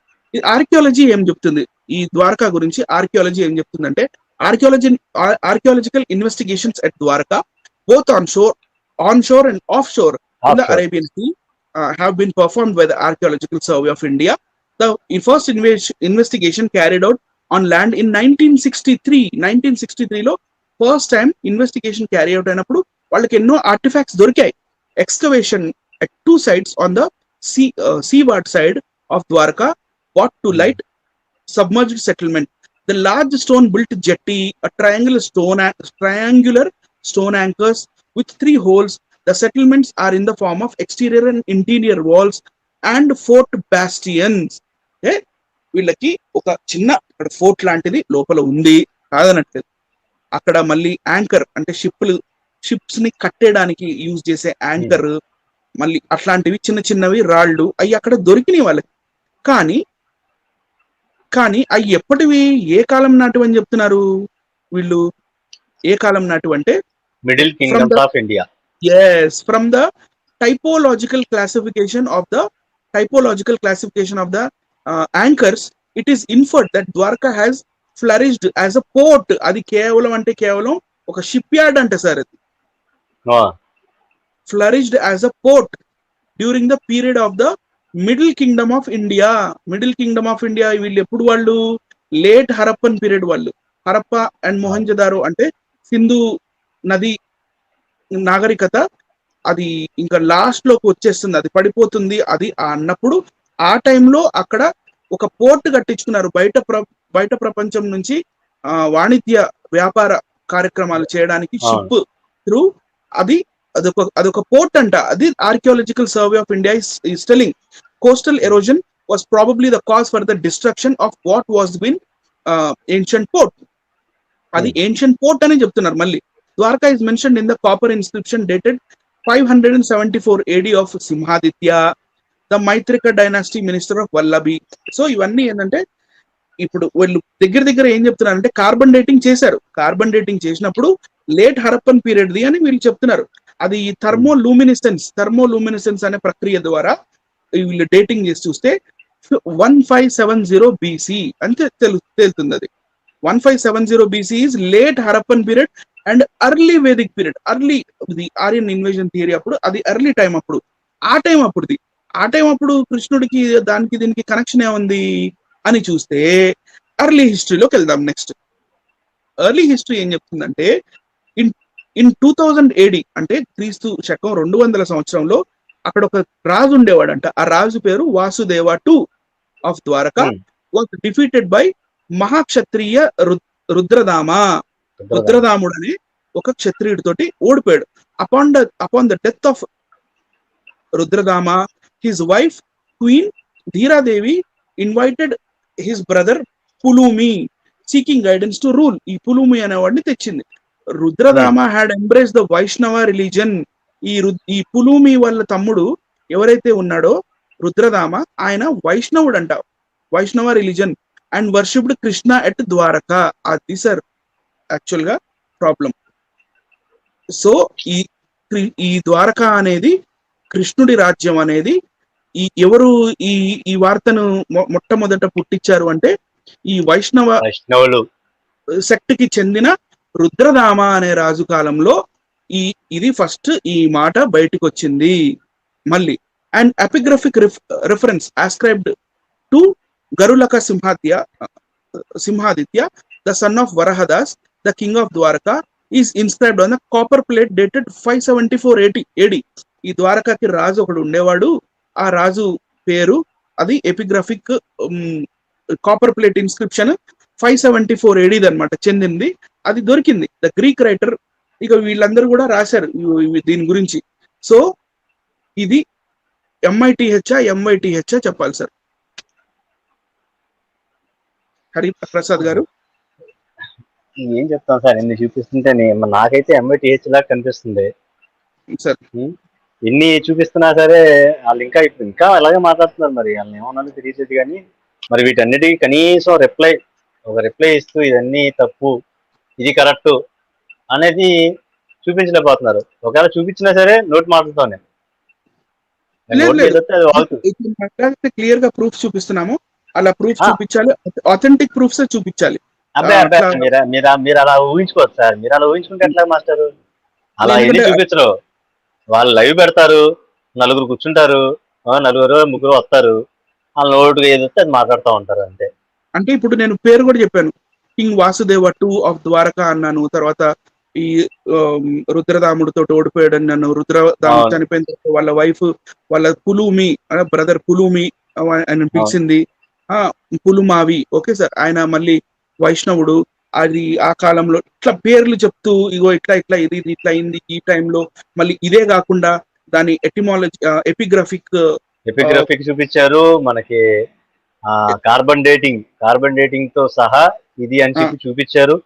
ఆర్కియాలజీ ఏం చెప్తుంది ఈ ద్వారకా గురించి? ఆర్కియాలజీ ఏం చెప్తుందంటే, archaeological investigations at Dwarka both on shore and off shore in the Arabian sea have been performed by the Archaeological Survey of India. The first investigation carried out on land in 1963. 1963 లో first time investigation carry out అయినప్పుడు వాళ్ళకి ఎన్నో artefacts దొరికాయి. Excavation at 2 sites on the seaward side of Dwarka brought to light submerged settlement. The large stone built jetty, a triangular stone anchors with 3 holes. The settlements are in the form of exterior and interior walls and fort bastions. ఏ వీళ్ళకి ఒక చిన్న అక్కడ fort లాంటిది లోపల ఉంది కాదనట్లేదు. అక్కడ మళ్ళీ యాంకర్ అంటే షిప్స్ ని కట్టేయడానికి యూజ్ చేసే యాంకర్, మళ్ళీ అట్లాంటివి చిన్న చిన్నవి రాళ్ళు అవి అక్కడ దొరికినాయి వాళ్ళకి. కానీ అవి ఎప్పటివి, ఏ కాలం నాటివి అని చెప్తున్నారు వీళ్ళు? ఏ కాలం నాటివి అంటే middle kingdoms of India. yes, from the typological classification of the anchors, it is inferred that Dwarka has flourished as a port. అది కేవలం ఒక షిప్ యార్డ్ అంటే సార్, అది flourished as a port during the period of the middle Kingdom of India. వీళ్ళు ఎప్పుడు వాళ్ళు? Late Harappan period వాళ్ళు. Harappa and Mohenjo-daro అంటే సింధు నది నాగరికత, అది ఇంకా లాస్ట్ లోకి వచ్చేస్తుంది, అది పడిపోతుంది. అది అన్నప్పుడు ఆ టైంలో అక్కడ ఒక పోర్ట్ కట్టించుకున్నారు. బయట ప్రపంచం నుంచి వాణిజ్య వ్యాపార కార్యక్రమాలు చేయడానికి షిప్ త్రూ. అదొక పోర్ట్ అంట. అది archaeological survey of India is telling coastal erosion was probably the cause for the destruction of what was been ancient port. అది ancient port అని చెప్తున్నారు. మళ్ళీ Dwarka is mentioned in the copper inscription dated 574 AD of Simhaditya, the Maitrika dynasty minister of Vallabi. So ఇవన్నీ ఏంటంటే ఇప్పుడు వీళ్ళు దగ్గర ఏం చెప్తున్నారంటే కార్బన్ డేటింగ్ చేశారు. కార్బన్ డేటింగ్ చేసినప్పుడు లేట్ హరప్పన్ పీరియడ్ ది అని వీళ్ళు చెప్తున్నారు. అది థర్మోలూమినిసెన్స్ అనే ప్రక్రియ ద్వారా వీళ్ళు డేటింగ్ చేసి చూస్తే 1570 BC అంటే తేలుతుంది. అది 1570 BC is late Harappan period and early Vedic period. early the Aryan invasion theory అప్పుడు అది ఎర్లీ టైం. ఆ టైం అప్పుడు కృష్ణుడికి దీనికి కనెక్షన్ ఏముంది అని చూస్తే ఎర్లీ హిస్టరీలోకి వెళ్దాం. నెక్స్ట్ ఎర్లీ హిస్టరీ ఏం చెప్తుందంటే ఇన్ 2000 AD అంటే క్రీస్తు శకం 200 సంవత్సరంలో అక్కడ ఒక రాజు ఉండేవాడంట. ఆ రాజు పేరు Vasudeva II of Dwaraka was defeated by Mahakshatriya రుద్రదాముడు అనే ఒక క్షత్రియుడితోటి ఓడిపోయాడు. Upon the death of Rudradama, his wife queen Dhiradevi invited his brother Pulumi seeking guidance to rule. ఈ పులూమి అనేవాడిని తెచ్చింది. Rudradama had embrace the Vaishnava religion. ఈ పులూమి వాళ్ళ తమ్ముడు ఎవరైతే ఉన్నాడో రుద్రదామ, ఆయన వైష్ణవుడు అంట, Vaishnava religion, and worshipped Krishna at Dwarka. అది సార్ యాక్చువల్ గా ప్రాబ్లం. సో ఈ ద్వారకా అనేది కృష్ణుడి రాజ్యం అనేది ఎవరు ఈ వార్తను మొట్టమొదట పుట్టించారు అంటే ఈ వైష్ణవులు సెక్ట్ కి చెందిన రుద్రదామ అనే రాజు కాలంలో ఇది ఫస్ట్ ఈ మాట బయటకు వచ్చింది. మళ్ళీ and epigraphic reference ascribed to Garulaka Simhaditya the son of Varahadas, the king of Dwarka, is inscribed on a copper plate dated 574 AD. ఈ ద్వారకాకి రాజు ఒకడు ఉండేవాడు. ఆ రాజు పేరు, అది ఎపిగ్రఫిక్ కాపర్ ప్లేట్ ఇన్స్క్రిప్షన్ 574 AD అనమాట చెందింది. అది దొరికింది. ద గ్రీక్ రైటర్ ఇక వీళ్ళందరూ కూడా రాశారు దీని గురించి. సో ఇది MITH చెప్పాలి సార్. హరి ప్రసాద్ గారు ఏం చెప్తాను సార్, ఎన్ని చూపిస్తుంటే నాకైతే MITH లాగా కనిపిస్తుంది సార్. ఎన్ని చూపిస్తున్నా సరే వాళ్ళు ఇంకా అలాగే మాట్లాడుతున్నారు. మరి వాళ్ళని ఏమన్నా తెలియదు కానీ మరి వీటన్నిటికీ కనీసం రిప్లై ఇస్తూ ఇదన్నీ తప్పు, ఇది కరెక్ట్ అనేది చూపించలేకపోతున్నారు. ఒకవేళ చూపించినా సరే నోటి మాటలతోనే క్లియర్ గా ప్రూఫ్ చూపిస్తున్నాము. అలా ప్రూఫ్ చూపించాలి, ఆథెంటిక్ ప్రూఫ్స్ చూపించాలి. మీరు అలా ఊహించుకోవచ్చు సార్. మీరు అలా ఊహించుకుంటే ఎట్లా మాస్టర్? అలా ఎన్ని చూపించరు. వాళ్ళు లైవ్ పెడతారు, నలుగురు కూర్చుంటారు, ముగ్గురు వస్తారు, వాళ్ళ నోటుగా ఏది వస్తే అది మాట్లాడుతూ ఉంటారు అంతే. అంటే ఇప్పుడు నేను పేరు కూడా చెప్పాను, king Vasudeva II of Dwarka అన్నాను. తర్వాత ఈ రుద్రదాముడితో ఓడిపోయాడు అన్నాను. రుద్రదాముడు చనిపోయిన తర్వాత వాళ్ళ వైఫ్, వాళ్ళ పులూమి బ్రదర్ పులూమి ఆయన పిలిచింది పులుమావి. Okay sir. ఆయన మళ్ళీ వైష్ణవుడు, అది ఆ కాలంలో ఇట్లా పేర్లు చెప్తూ ఇగో ఇట్లా ఇట్లా ఇది ఇట్లా అయింది ఈ టైంలో. మళ్ళీ ఇదే కాకుండా దాని ఎటిమాలజీ ఎపిగ్రఫిక్ చూపించారు మనకి. కార్బన్ డేటింగ్ తో సహా ఇది అని చెప్పి చూపించారు.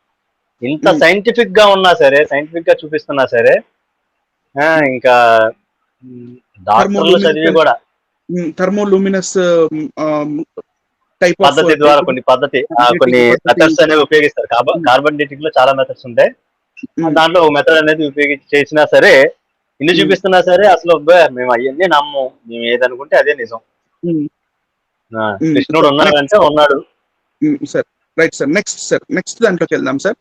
ఇంత సైంటిఫిక్ గా ఉన్నా సరే, సైంటిఫిక్ గా చూపిస్తున్నా సరే, ఇంకా డాక్టర్లు చదివి కూడా థర్మోలూమినస్ టైప్ పద్ధతి ద్వారా కొన్ని మెథడ్స్ అనేవి ఉపయోగిస్తారు. కార్బన్ డేటింగ్ లో చాలా మెథడ్స్ ఉంటాయి. దాంట్లో ఒక మెథడ్ అనేది ఉపయోగించి చేసినా సరే, ఇన్ని చూపిస్తున్నా సరే అసలు మేము అవన్నీ నమ్మము. మేము ఏదనుకుంటే అదే నిజం. కృష్ణుడు ఉన్నాడంటే ఉన్నాడు. Sir right sir. నెక్స్ట్ దాంట్లోకి వెళ్దాం సార్.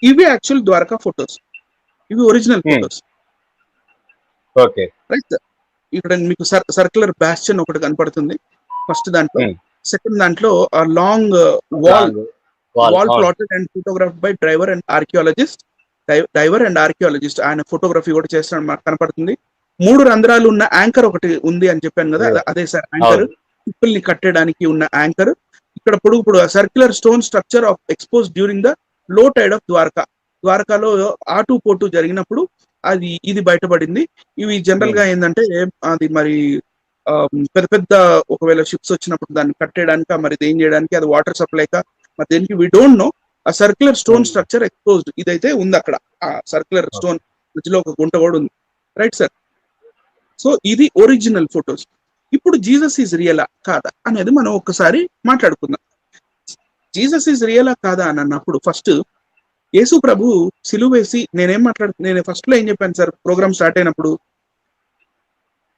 ఇవి యాక్చువల్ ద్వారకా ఫొటోస్, ఇవి original photos. Okay right sir. ఇక్కడ మీకు సర్క్యులర్ బ్యాస్టియన్ ఒకటి కనపడుతుంది ఫస్ట్ దాంట్లో. సెకండ్ దాంట్లో long wall plotted and photograph by driver and archaeologist. ఆయన ఫోటోగ్రఫీ కూడా చేస్తాడు మనకు కనపడుతుంది. 3 రంధ్రాలు ఉన్న యాంకర్ ఒకటి ఉంది అని చెప్పాను కదా, అదే సార్ యాంకర్. పిప్పుల్ ని కట్టడానికి ఉన్న యాంకర్. ఇక్కడ పొడుగు circular stone structure of expose during the low Tide of ద్వారకాలో ఆటుపోటు జరిగినప్పుడు ఇది బయటపడింది. ఇవి జనరల్ గా ఏంటంటే అది మరి పెద్ద ఒకవేళ షిప్స్ వచ్చినప్పుడు దాన్ని కట్టేయడానికి, మరి ఏం చేయడానికి, అది వాటర్ సప్లైక మరి దేనికి వి డోంట్ నో. ఆ సర్క్యులర్ స్టోన్ స్ట్రక్చర్ ఎక్స్పోజ్డ్ ఇదైతే ఉంది అక్కడ. ఆ సర్క్యులర్ స్టోన్ మధ్యలో ఒక గుంట కూడా ఉంది. Right sir. సో ఇది ఒరిజినల్ ఫొటోస్. ఇప్పుడు జీసస్ ఈజ్ రియలా కాదా అనేది మనం ఒక్కసారి మాట్లాడుకుందాం. జీసస్ ఈజ్ రియలా కాదా అని అన్నప్పుడు ఫస్ట్ యేసు ప్రభు సిలువ వేసి నేను ఫస్ట్ లో ఏం చెప్పాను సార్, ప్రోగ్రామ్ స్టార్ట్ అయినప్పుడు,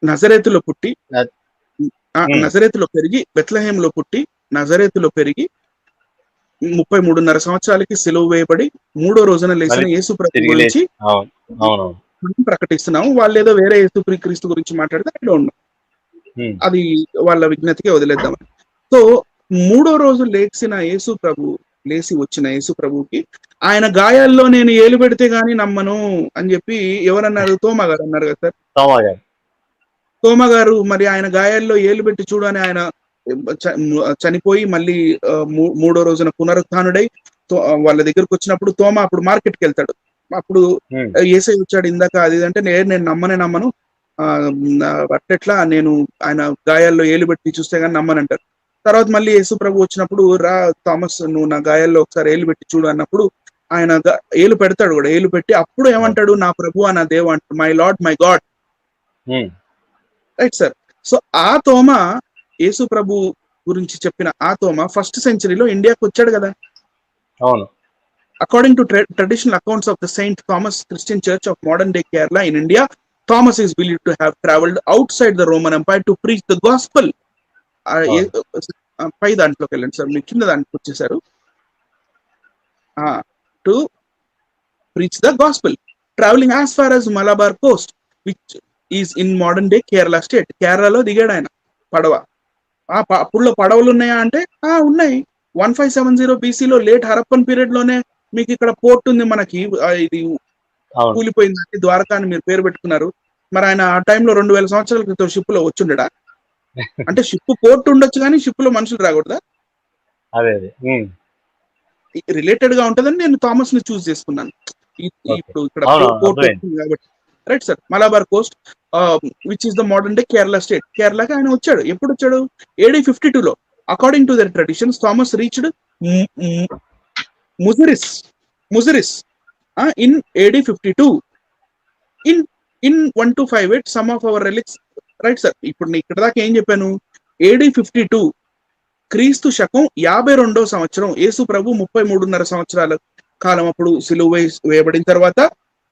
నజరేతులో పుట్టి, నజరేతులో పెరిగి, బెత్లెహేంలో పుట్టి, నజరేతులో పెరిగి 33.5 సంవత్సరాలకి సిలువ వేయబడి 3వ రోజున లేచిన యేసు ప్రభు గురించి ప్రకటిస్తున్నాము. వాళ్ళు ఏదో వేరే యేసు క్రీస్తు గురించి మాట్లాడితే ఐ డోంట్ నో, అది వాళ్ళ విజ్ఞతకి వదిలేద్దామని. సో 3వ రోజు లేచి వచ్చిన యేసు ప్రభుకి ఆయన గాయాల్లో నేను ఏలు పెడితే గానీ నమ్మను అని చెప్పి ఎవరన్నారు? తోమా గారు అన్నారు కదా సార్. తోమా గారు మరి ఆయన గాయాల్లో ఏలు పెట్టి చూడని ఆయన చనిపోయి మళ్ళీ 3వ రోజున పునరుత్థానుడై వాళ్ళ దగ్గరకు వచ్చినప్పుడు తోమా అప్పుడు మార్కెట్కి వెళ్తాడు. అప్పుడు యేసై వచ్చాడు ఇందాక అది అంటే నేను నమ్మను, అట్టెట్లా నేను ఆయన గాయాల్లో ఏలు పెట్టి చూస్తే గానీ నమ్మనంటారు. తర్వాత మళ్ళీ యేసు ప్రభు వచ్చినప్పుడు రా థామస్, నువ్వు నా గాయాల్లో ఒకసారి ఏలు పెట్టి చూడు అన్నప్పుడు ఆయన ఏలు పెడతాడు కూడా. ఏలు పెట్టి అప్పుడు ఏమంటాడు? నా ప్రభు నా దేవ అంటాడు, my lord my God. Right sir. So ఆ తోమ యేసు ప్రభు గురించి చెప్పిన ఆ తోమ 1st సెంచరీలో ఇండియాకి వచ్చాడు కదా. అవును. According to traditional accounts of the Saint Thomas Christian Church of modern day Kerala in India, Thomas is believed to have traveled outside the Roman Empire to preach the gospel. పై దాంట్లోకి వెళ్ళండి sir, మీరు కింద దాంట్లోకి వచ్చేసారు. To preach the gospel, traveling as far as Malabar coast, which is in modern day Kerala state. కేరళలో దిగాడు ఆయన పడవ. అప్పుడులో పడవలు ఉన్నాయా అంటే ఉన్నాయి. 1570 BCలో లేట్ హరప్పన్ పీరియడ్ లోనే మీకు ఇక్కడ పోర్ట్ ఉంది మనకి. ఇది కూలిపోయిందంటే ద్వారకా అని మీరు పేరు పెట్టుకున్నారు. మరి ఆయన ఆ టైంలో 2000 సంవత్సరాల క్రితం షిప్ లో వచ్చిండడా? అంటే షిప్ పోర్ట్ ఉండొచ్చు కానీ షిప్ లో మనుషులు రాకూడదా? రిలేటెడ్ గా ఉంటదని నేను థామస్ ని చూస్ చేసుకున్నాను. ఇప్పుడు ఇక్కడ పోర్ట్ కాబట్టి. Right sir. Malabar coast which is the modern day Kerala state. కేరళకి ఆయన వచ్చాడు. ఎప్పుడు వచ్చాడు? AD 52లో. According to their traditions Thomas reached Muziris in AD 52. In 1258 some of our relics. Right sir. ఇప్పుడు నేను ఇక్కడ దాకా ఏం చెప్పాను? AD 52 క్రీస్తు శకం 52వ సంవత్సరం యేసు ప్రభు 33.5 సంవత్సరాల కాలం అప్పుడు సిలువ వేయబడిన తర్వాత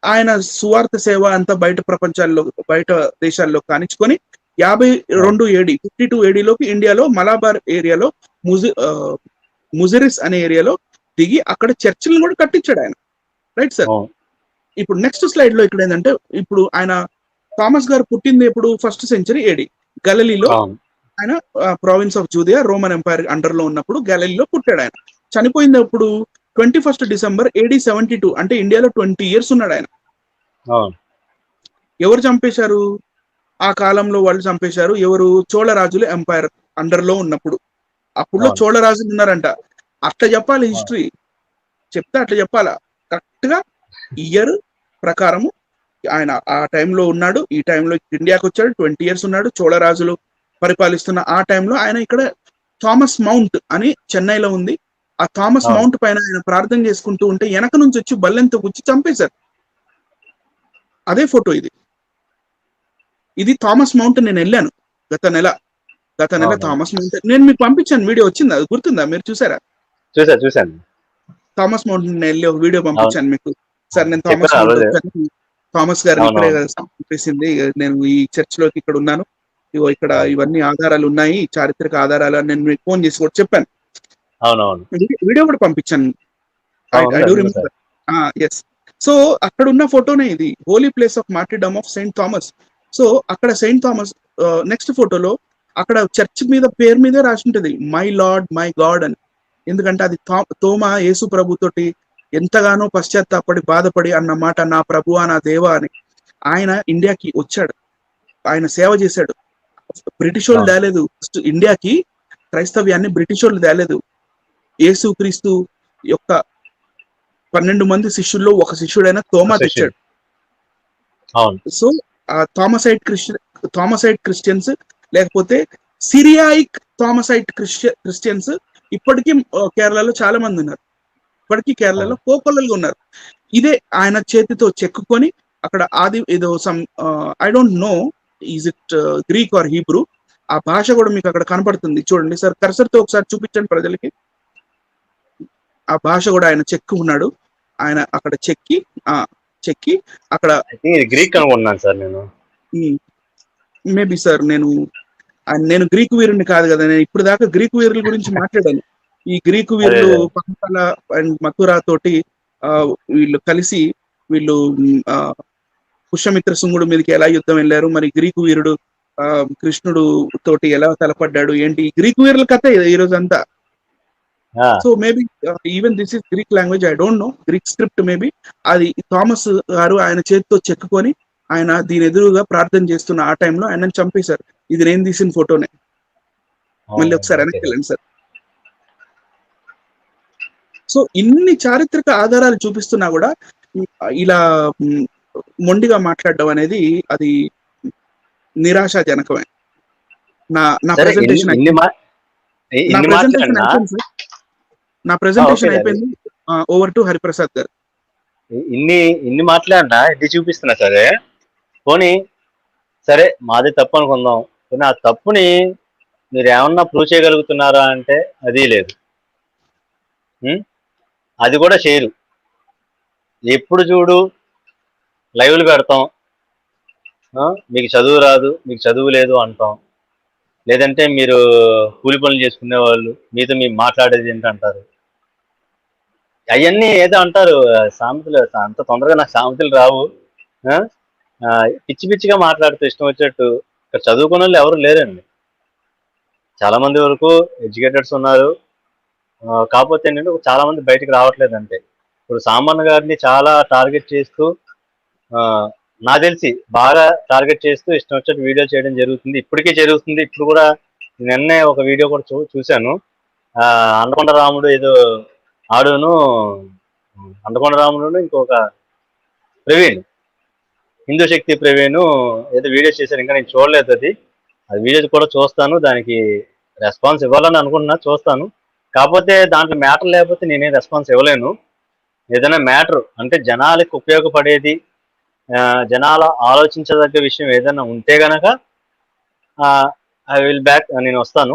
ఆయన సువార్త సేవ అంతా బయట దేశాల్లో కానించుకొని 52 AD 52 ADలోకి ఇండియాలో మలబార్ ఏరియాలో ముజిరిస్ అనే ఏరియాలో దిగి అక్కడ చర్చిలను కూడా కట్టించాడు ఆయన. Right sir. ఇప్పుడు నెక్స్ట్ స్లైడ్ లో ఇక్కడ ఏంటంటే, ఇప్పుడు ఆయన థామస్ గారు పుట్టింది ఎప్పుడు? 1st సెంచరీ AD గలిలీలో. ఆయన province of Judea Roman empire under లో ఉన్నప్పుడు గలిలీలో పుట్టాడు. ఆయన చనిపోయింది ఎప్పుడు? 21st December AD 72. అంటే ఇండియాలో 20 years ఉన్నాడు ఆయన. ఎవరు చంపేశారు? ఆ కాలంలో వాళ్ళు చంపేశారు. ఎవరు? చోళ రాజులు ఎంపైర్ అండర్ లో ఉన్నప్పుడు. అప్పుడులో చోళ రాజులు ఉన్నారంట. అట్లా చెప్పాలి హిస్టరీ, చెప్తే అట్లా చెప్పాలా. కరెక్ట్ గా ఇయర్ ప్రకారము ఆయన ఆ టైంలో ఉన్నాడు, ఈ టైంలో ఇండియాకి వచ్చాడు, 20 years ఉన్నాడు, చోళరాజులు పరిపాలిస్తున్న ఆ టైంలో ఆయన ఇక్కడ థామస్ మౌంట్ అని చెన్నైలో ఉంది. ఆ థామస్ మౌంట్ పైన ఆయన ప్రార్థన చేసుకుంటూ ఉంటే వెనక నుంచి వచ్చి బల్లెంతో గుచ్చి చంపేశారు. అదే ఫోటో ఇది. ఇది థామస్ మౌంట్. నేను వెళ్ళాను గత నెల థామస్ మౌంట్ నేను మీకు పంపించాను, వీడియో వచ్చింది, అది గుర్తుందా? మీరు చూసారా? చూసాను. థామస్ మౌంట్ నేను వెళ్ళి ఒక వీడియో పంపించాను మీకు. సార్ నేను థామస్ గారు ఇక్కడే పంపేసింది, నేను ఈ చర్చ్ లోకి ఇక్కడ ఉన్నాను, ఇగో ఇక్కడ ఇవన్నీ ఆధారాలు ఉన్నాయి, చారిత్రక ఆధారాలు అని నేను మీకు ఫోన్ చేసి కూడా చెప్పాను. వీడియో కూడా పంపించాను. ఎస్. సో అక్కడ ఉన్న ఫోటోనే ఇది, holy place of martyrdom of Saint Thomas. So అక్కడ సెయింట్ థామస్ నెక్స్ట్ ఫోటోలో అక్కడ చర్చ్ మీద పేరు మీదే రాసి ఉంటుంది మై లార్డ్ మై గాడ్ అని. ఎందుకంటే అది తోమా యేసు ప్రభు తోటి ఎంతగానో పశ్చాత్తాపడి బాధపడి అన్నమాట, నా ప్రభువా నా దేవా అని. ఆయన ఇండియాకి వచ్చాడు, ఆయన సేవ చేశాడు. బ్రిటిష్ వాళ్ళు తేలేదు ఇండియాకి, క్రైస్తవ్యాన్ని బ్రిటిష్ వాళ్ళు తేలేదు. యేసు క్రీస్తు యొక్క 12 మంది శిష్యుల్లో ఒక శిష్యుడైన తోమా తెచ్చాడు. సో థామసైట్ క్రిస్టియన్స్ లేకపోతే సిరియాయిక్ థామసైట్ క్రిస్టియన్స్ ఇప్పటికీ కేరళలో చాలా మంది ఉన్నారు. ఇప్పటికీ కేరళలో కోకొల్లలుగా ఉన్నారు. ఇదే ఆయన చేతితో చెక్కుకొని అక్కడ ఏదో some I don't know is it Greek are Hebrew, ఆ భాష కూడా మీకు అక్కడ కనపడుతుంది. చూడండి సార్, కర్సర్తో ఒకసారి చూపించండి ప్రజలకి. ఆ భాష కూడా ఆయన చెక్కు ఉన్నాడు. ఆయన అక్కడ చెక్కి అక్కడ గ్రీక్ అనుకుంటున్నాను సార్ నేను. మేబీ సార్ నేను గ్రీకు వీరుని కాదు కదా, నేను ఇప్పుడు దాకా గ్రీకు వీరుల గురించి మాట్లాడాను. ఈ గ్రీకు వీరులు పంపల అండ్ మథురా తోటి వీళ్ళు కలిసి వీళ్ళు పుష్యమిత్ర శుంగుడు మీదకి ఎలా యుద్ధం వెళ్ళారు, మరి గ్రీకు వీరుడు కృష్ణుడు తోటి ఎలా తలపడ్డాడు ఏంటి, గ్రీకు వీరుల కథ ఈ రోజు అంతా. So maybe even this is Greek language, I don't know, Greek script maybe. అది థామస్ గారు ఆయన చేతితో చెక్కుకొని ఆయన దీని ఎదురుగా ప్రార్థన చేస్తున్న ఆ టైంలో ఆయన చంపేశారు. ఇది నేను తీసిన ఫోటోనే. మళ్ళీ ఒకసారి వెనక్కి వెళ్ళండి సార్. సో ఇన్ని చారిత్రక ఆధారాలు చూపిస్తున్నా కూడా ఇలా మొండిగా మాట్లాడడం అనేది అది నిరాశాజనకమే. నా ప్రెజెంటేషన్ అయిపోయింది. ఓవర్ టు హరిప్రసాద్ గారు. ఇన్ని మాట్లాడినా ఇది చూపిస్తున్నా సరే, పోనీ సరే మాది తప్పు అనుకుందాం, కానీ ఆ తప్పుని మీరు ఏమన్నా ప్రూవ్ చేయగలుగుతున్నారా అంటే అది లేదు. అది కూడా చేయరు. ఎప్పుడు చూడు లైవ్లు పెడతాం, మీకు చదువు రాదు, మీకు చదువు లేదు అంటాం, లేదంటే మీరు కూలి పనులు చేసుకునే వాళ్ళు మీతో మీరు మాట్లాడేది ఏంటంటారు. అవన్నీ ఏదో అంటారు సామెతలు, అంత తొందరగా నాకు సామెతలు రావు. పిచ్చి పిచ్చిగా మాట్లాడుతూ ఇష్టం వచ్చేట్టు. ఇక్కడ చదువుకున్న వాళ్ళు ఎవరు లేరండి, చాలా మంది వరకు ఎడ్యుకేటెడ్స్ ఉన్నారు. కాకపోతే ఏంటంటే చాలా మంది బయటకు రావట్లేదు అంతే. ఇప్పుడు సామాన్య గారిని చాలా టార్గెట్ చేస్తూ, నాకు తెలిసి బాగా టార్గెట్ చేస్తూ ఇష్టం వచ్చేట్టు వీడియో చేయడం జరుగుతుంది, ఇప్పటికీ జరుగుతుంది. ఇప్పుడు కూడా నిన్నే ఒక వీడియో కూడా చూశాను. అండకొండ రాముడు ఏదో ఆడును, అండకొండ రాముడు ఇంకొక ప్రవీణ్, హిందూ శక్తి ప్రవీణ్ ఏదో వీడియో చేశారు. ఇంకా నేను చూడలేదు అది వీడియో కూడా చూస్తాను, దానికి రెస్పాన్స్ ఇవ్వాలని అనుకుంటున్నా, చూస్తాను. కాకపోతే దాంట్లో మ్యాటర్ లేకపోతే నేనే రెస్పాన్స్ ఇవ్వలేను. ఏదైనా మ్యాటర్ అంటే జనాలకు ఉపయోగపడేది, జనాల ఆలోచించదగ్గ విషయం ఏదైనా ఉంటే గనక ఐ విల్ బ్యాక్, నేను వస్తాను.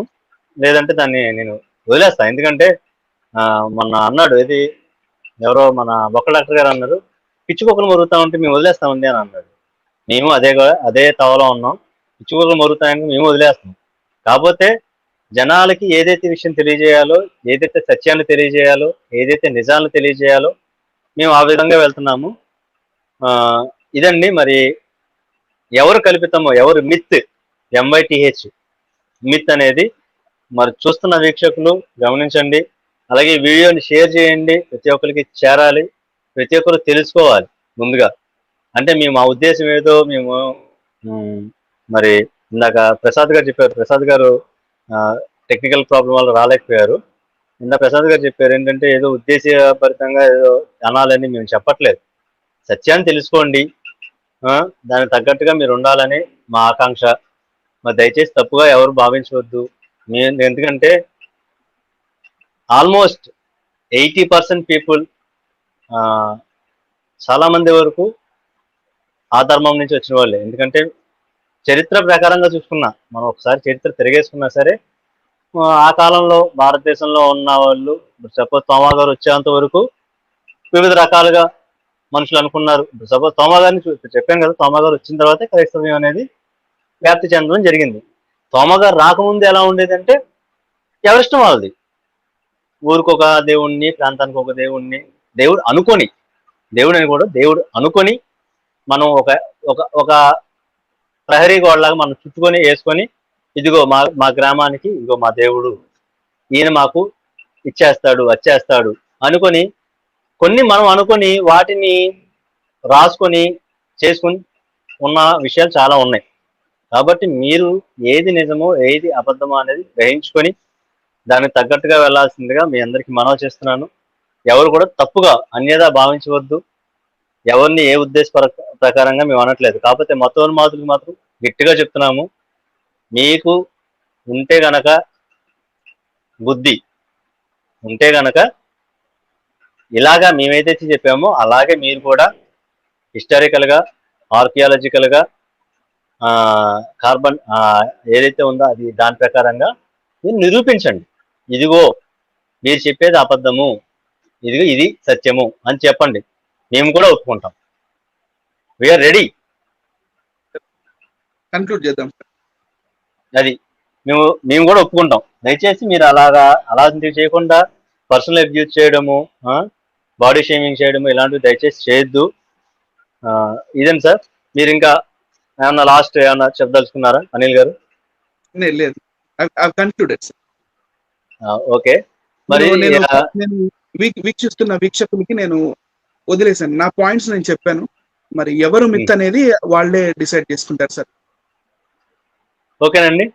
లేదంటే దాన్ని నేను వదిలేస్తాను. ఎందుకంటే మొన్న అన్నాడు, ఏది ఎవరో మన బొక్క డాక్టర్ గారు అన్నారు, పిచ్చి కుక్కలు మరుగుతా ఉంటే మేము వదిలేస్తామండి అని అన్నాడు. మేము అదే తవలో ఉన్నాం. పిచ్చి కుక్కలు మరుగుతాయని మేము వదిలేస్తాం. కాకపోతే జనాలకి ఏదైతే విషయం తెలియజేయాలో, ఏదైతే సత్యాన్ని తెలియజేయాలో, ఏదైతే నిజాలను తెలియజేయాలో మేము ఆ విధంగా వెళ్తున్నాము. ఇదండి. మరి ఎవరు కల్పితమో, ఎవరు మిత్, MYTH మిత్ అనేది మరి చూస్తున్న వీక్షకులు గమనించండి. అలాగే వీడియోని షేర్ చేయండి, ప్రతి ఒక్కరికి చేరాలి, ప్రతి ఒక్కరు తెలుసుకోవాలి ముందుగా. అంటే మేము ఆ ఉద్దేశం ఏదో మేము మరి ఇందాక ప్రసాద్ గారు చెప్పారు, ప్రసాద్ గారు టెక్నికల్ ప్రాబ్లం వల్ల రాలేకపోయారు. నిన్న ప్రసాద్ గారు చెప్పారు ఏంటంటే ఏదో ఉద్దేశపరితంగా ఏదో అనాలని మేము చెప్పట్లేదు. సత్యాన్ని తెలుసుకోండి, దానికి తగ్గట్టుగా మీరు ఉండాలని మా ఆకాంక్ష. మరి దయచేసి తప్పుగా ఎవరు భావించవద్దు. ఎందుకంటే ఆల్మోస్ట్ 80% పీపుల్ చాలా మంది వరకు ఆ ధర్మం నుంచి వచ్చిన వాళ్ళే. ఎందుకంటే చరిత్ర ప్రకారంగా చూసుకున్నా, మనం ఒకసారి చరిత్ర తిరిగేసుకున్నా సరే, ఆ కాలంలో భారతదేశంలో ఉన్న వాళ్ళు సపోజ్ తోమా గారు వచ్చేంత వరకు వివిధ రకాలుగా మనుషులు అనుకున్నారు. సపోజ్ తోమా గారిని చెప్పాను కదా, తోమా గారు వచ్చిన తర్వాతే క్రైస్తవ్యం అనేది వ్యాప్తి చెందడం జరిగింది. తోమా గారు రాకముందు ఎలా ఉండేది అంటే ఎవరిష్టం వాళ్ళది. ఊరికొక దేవుణ్ణి, ప్రాంతానికి ఒక దేవుణ్ణి, దేవుడు అనుకొని, దేవుడు అని కూడా దేవుడు అనుకొని మనం ఒక ఒక ఒక ప్రహరీ గోడలాగా మనం చుట్టుకొని వేసుకొని, ఇదిగో మా గ్రామానికి ఇదిగో మా దేవుడు, ఈయన మాకు ఇచ్చేస్తాడు వచ్చేస్తాడు అనుకొని, కొన్ని మనం అనుకొని వాటిని రాసుకొని చేసుకొని ఉన్న విషయాలు చాలా ఉన్నాయి. కాబట్టి మీరు ఏది నిజమో ఏది అబద్ధమో అనేది గ్రహించుకొని దానికి తగ్గట్టుగా వెళ్లాల్సిందిగా మీ అందరికీ మనవి చేస్తున్నాను. ఎవరు కూడా తప్పుగా అన్యదా భావించవద్దు. ఎవరిని ఏ ఉద్దేశ ప్రకారంగా మేము అనట్లేదు. కాకపోతే మతోన్మాదులకు మాత్రం గట్టిగా చెప్తున్నాము, మీకు ఉంటే గనక బుద్ధి ఉంటే గనక ఇలాగా మేమైతే చెప్పామో అలాగే మీరు కూడా హిస్టారికల్ గా, ఆర్కియాలజికల్ గా, కార్బన్ ఏదైతే ఉందో అది దాని ప్రకారంగా మీరు నిరూపించండి. ఇదిగో మీరు చెప్పేది అబద్ధము, ఇదిగో ఇది సత్యము అని చెప్పండి. మేము కూడా ఒప్పుకుంటాం. We are ready. కన్క్లూడ్ చేద్దాం. అది మేము కూడా ఒప్పుకుంటాం. దయచేసి మీరు అలాంటివి చేయకుండా పర్సనల్ అబ్యూజ్ చేయడము, బాడీ షేమింగ్ చేయడము ఇలాంటివి దయచేసి చేయొద్దు. ఇదేం సార్, మీరు ఇంకా ఏమన్నా లాస్ట్ ఏమన్నా చెప్పదలుచుకున్నారా అనిల్ గారు? లేదు, ఓకే. మరి నేను వీక్షిస్తున్న వీక్షకులకి నేను వదిలేశాను, నా పాయింట్స్ నేను చెప్పాను. మరి ఎవరు మిత్ అనేది వాళ్ళే డిసైడ్ చేసుకుంటారు సార్. ఓకేనండి.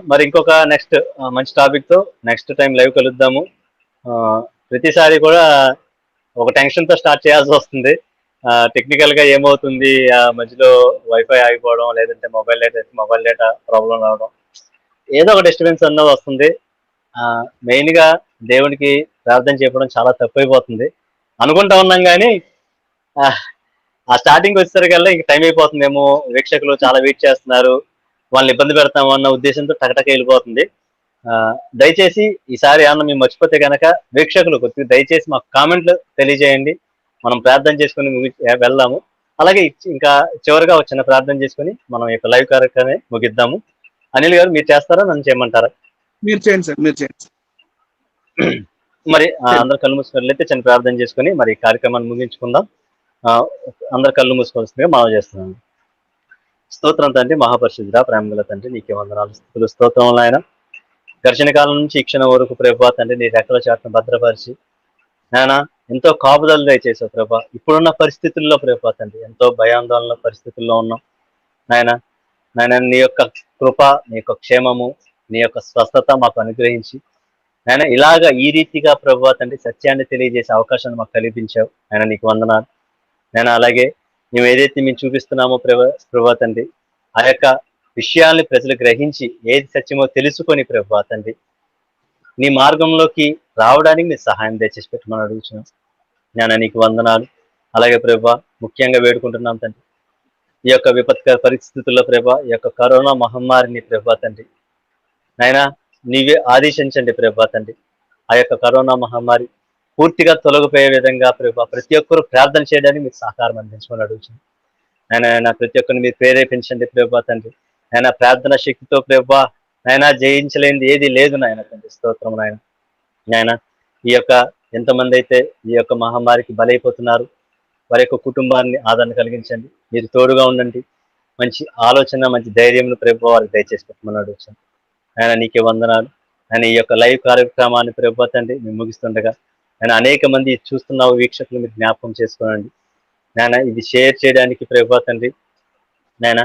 మరి ఇంకొక నెక్స్ట్ మంచి టాపిక్ తో నెక్స్ట్ టైం లైవ్ కలుద్దాము. ప్రతిసారి కూడా ఒక టెన్షన్ తో స్టార్ట్ చేయాల్సి వస్తుంది. టెక్నికల్ గా ఏమవుతుంది, మధ్యలో వైఫై ఆగిపోవడం, లేదంటే మొబైల్ డేటా ప్రాబ్లం రావడం, ఏదో ఒక డిస్టర్బెన్స్ అన్నది వస్తుంది. మెయిన్ గా దేవునికి ప్రార్థన చేయడం చాలా తప్పైపోతుంది అనుకుంటా ఉన్నాం. కానీ ఆ స్టార్టింగ్ వచ్చేసరికల్లా ఇంక టైం అయిపోతుందేమో, వీక్షకులు చాలా వెయిట్ చేస్తున్నారు, వాళ్ళని ఇబ్బంది పెడతాము అన్న ఉద్దేశంతో టకటక వెళ్ళిపోతుంది. దయచేసి ఈసారి ఏమన్నా మేము మర్చిపోతే కనుక వీక్షకులు కొద్దిగా దయచేసి మాకు కామెంట్లు తెలియజేయండి. మనం ప్రార్థన చేసుకుని వెళ్దాము. అలాగే ఇంకా చివరిగా ఒక చిన్న ప్రార్థన చేసుకుని మనం ఈ లైవ్ కార్యక్రమాన్ని ముగిద్దాము. అనిల్ గారు మీరు చేస్తారా, నన్ను చేయమంటారా? మీరు చేయండి సార్, మీరు చేయండి. మరి అందరు కళ్ళు మూసుకున్నట్లయితే చిన్న ప్రార్థన చేసుకుని మరి కార్యక్రమాన్ని ముగించుకుందాం. అందరు కళ్ళు మూసుకోవాల్సిందిగా మనం చేస్తున్నాను. స్తోత్రం తండ్రి, మహాపరిశుద్ధుడా, ప్రేమగల తండ్రి, నీకే వందనాలు, స్తుతులు, స్తోత్రములు ఆయన. ఘర్షణ కాలం నుంచి ఈ క్షణం వరకు ప్రభా తండ్రి నీ రెక్కల చాటును భద్రపరిచి నాయన ఎంతో కాపుదలు దయచేసావు ప్రభా. ఇప్పుడున్న పరిస్థితుల్లో ప్రభా తండ్రి ఎంతో భయాందోళన పరిస్థితుల్లో ఉన్నాం నాయన. నీ యొక్క కృప, నీ యొక్క క్షేమము, నీ యొక్క స్వస్థత మాకు అనుగ్రహించి నాయన ఇలాగా ఈ రీతిగా ప్రభా తండ్రి సత్యాన్ని తెలియజేసే అవకాశాన్ని మాకు కల్పించావు ఆయన, నీకు వందనాలు నేను. అలాగే మేము ఏదైతే మేము చూపిస్తున్నామో ప్రభా తండ్రి ఆ యొక్క విషయాల్ని ప్రజలు గ్రహించి ఏది సత్యమో తెలుసుకొని ప్రభా తండ్రి నీ మార్గంలోకి రావడానికి నీ సహాయం దయచేసి పెట్టమని అడుగుతున్నాం నేను, నీకు వందనాలు. అలాగే ప్రభా ముఖ్యంగా వేడుకుంటున్నాం తండ్రి, ఈ యొక్క విపత్కర పరిస్థితుల్లో ప్రభా ఈ యొక్క కరోనా మహమ్మారిని ప్రభా తండ్రి నాయనా నీవే ఆదేశించండి ప్రభా తండ్రి. ఆ యొక్క కరోనా మహమ్మారి పూర్తిగా తొలగిపోయే విధంగా ప్రభా ప్రతి ఒక్కరూ ప్రార్థన చేయడానికి మీకు సహకారం అందించమని అడుగుతుంది నాయన. ప్రతి ఒక్కరిని మీరు ప్రేరేపించండి ప్రభా తండ్రి. ఆయన ప్రార్థన శక్తితో ప్రభా నాయన జయించలేనిది ఏది లేదు నాయన తండ్రి. స్తోత్రం నాయన. నాయన ఈ యొక్క ఎంతమంది అయితే ఈ యొక్క మహమ్మారికి బలైపోతున్నారు వారి యొక్క కుటుంబాన్ని ఆదరణ కలిగించండి, మీరు తోడుగా ఉండండి. మంచి ఆలోచన, మంచి ధైర్యం ప్రభు వారికి దయచేసి పెట్టమని అడుగుతాను ఆయన. నీకే వందనాలు ఆయన. ఈ యొక్క లైవ్ కార్యక్రమాన్ని ప్రభు తండ్రి మేము ముగిస్తుండగా ఆయన అనేక మంది చూస్తున్న వీక్షకులు మీరు జ్ఞాపకం చేసుకోనండి నాయన. ఇది షేర్ చేయడానికి ప్రభు తండ్రి నాయన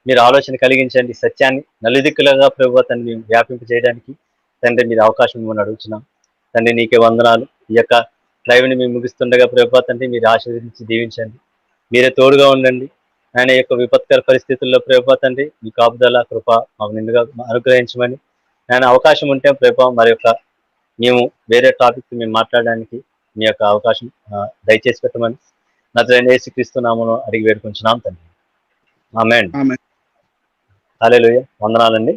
మీరు ఆలోచన కలిగించండి. సత్యాన్ని నలుదిక్కులుగా ప్రభు తండ్రి మేము వ్యాపింప చేయడానికి తండ్రి మీరు అవకాశం ఇవ్వమని అడుగుతున్నాం తండ్రి నీకే వందనాలు. ఈ యొక్క లైవ్ని మేము ముగిస్తుండగా ప్రభా తండ్రి మీరు ఆశీర్వదించి దీవించండి, మీరే తోడుగా ఉండండి. ఆయన యొక్క విపత్కర పరిస్థితుల్లో ప్రభా తండ్రి మీ కాపుదల కృప మాకు నిండుగా అనుగ్రహించమని, ఆయన అవకాశం ఉంటే ప్రభా మరి యొక్క మేము వేరే టాపిక్ మేము మాట్లాడడానికి మీ యొక్క అవకాశం దయచేసి పెట్టమని నజరేయుడైన యేసుక్రీస్తు నామములో అడిగి వేడుకుంటున్నాం తండ్రి. ఆమేన్. ఆమేన్. హల్లెలూయా. వందనాలండి.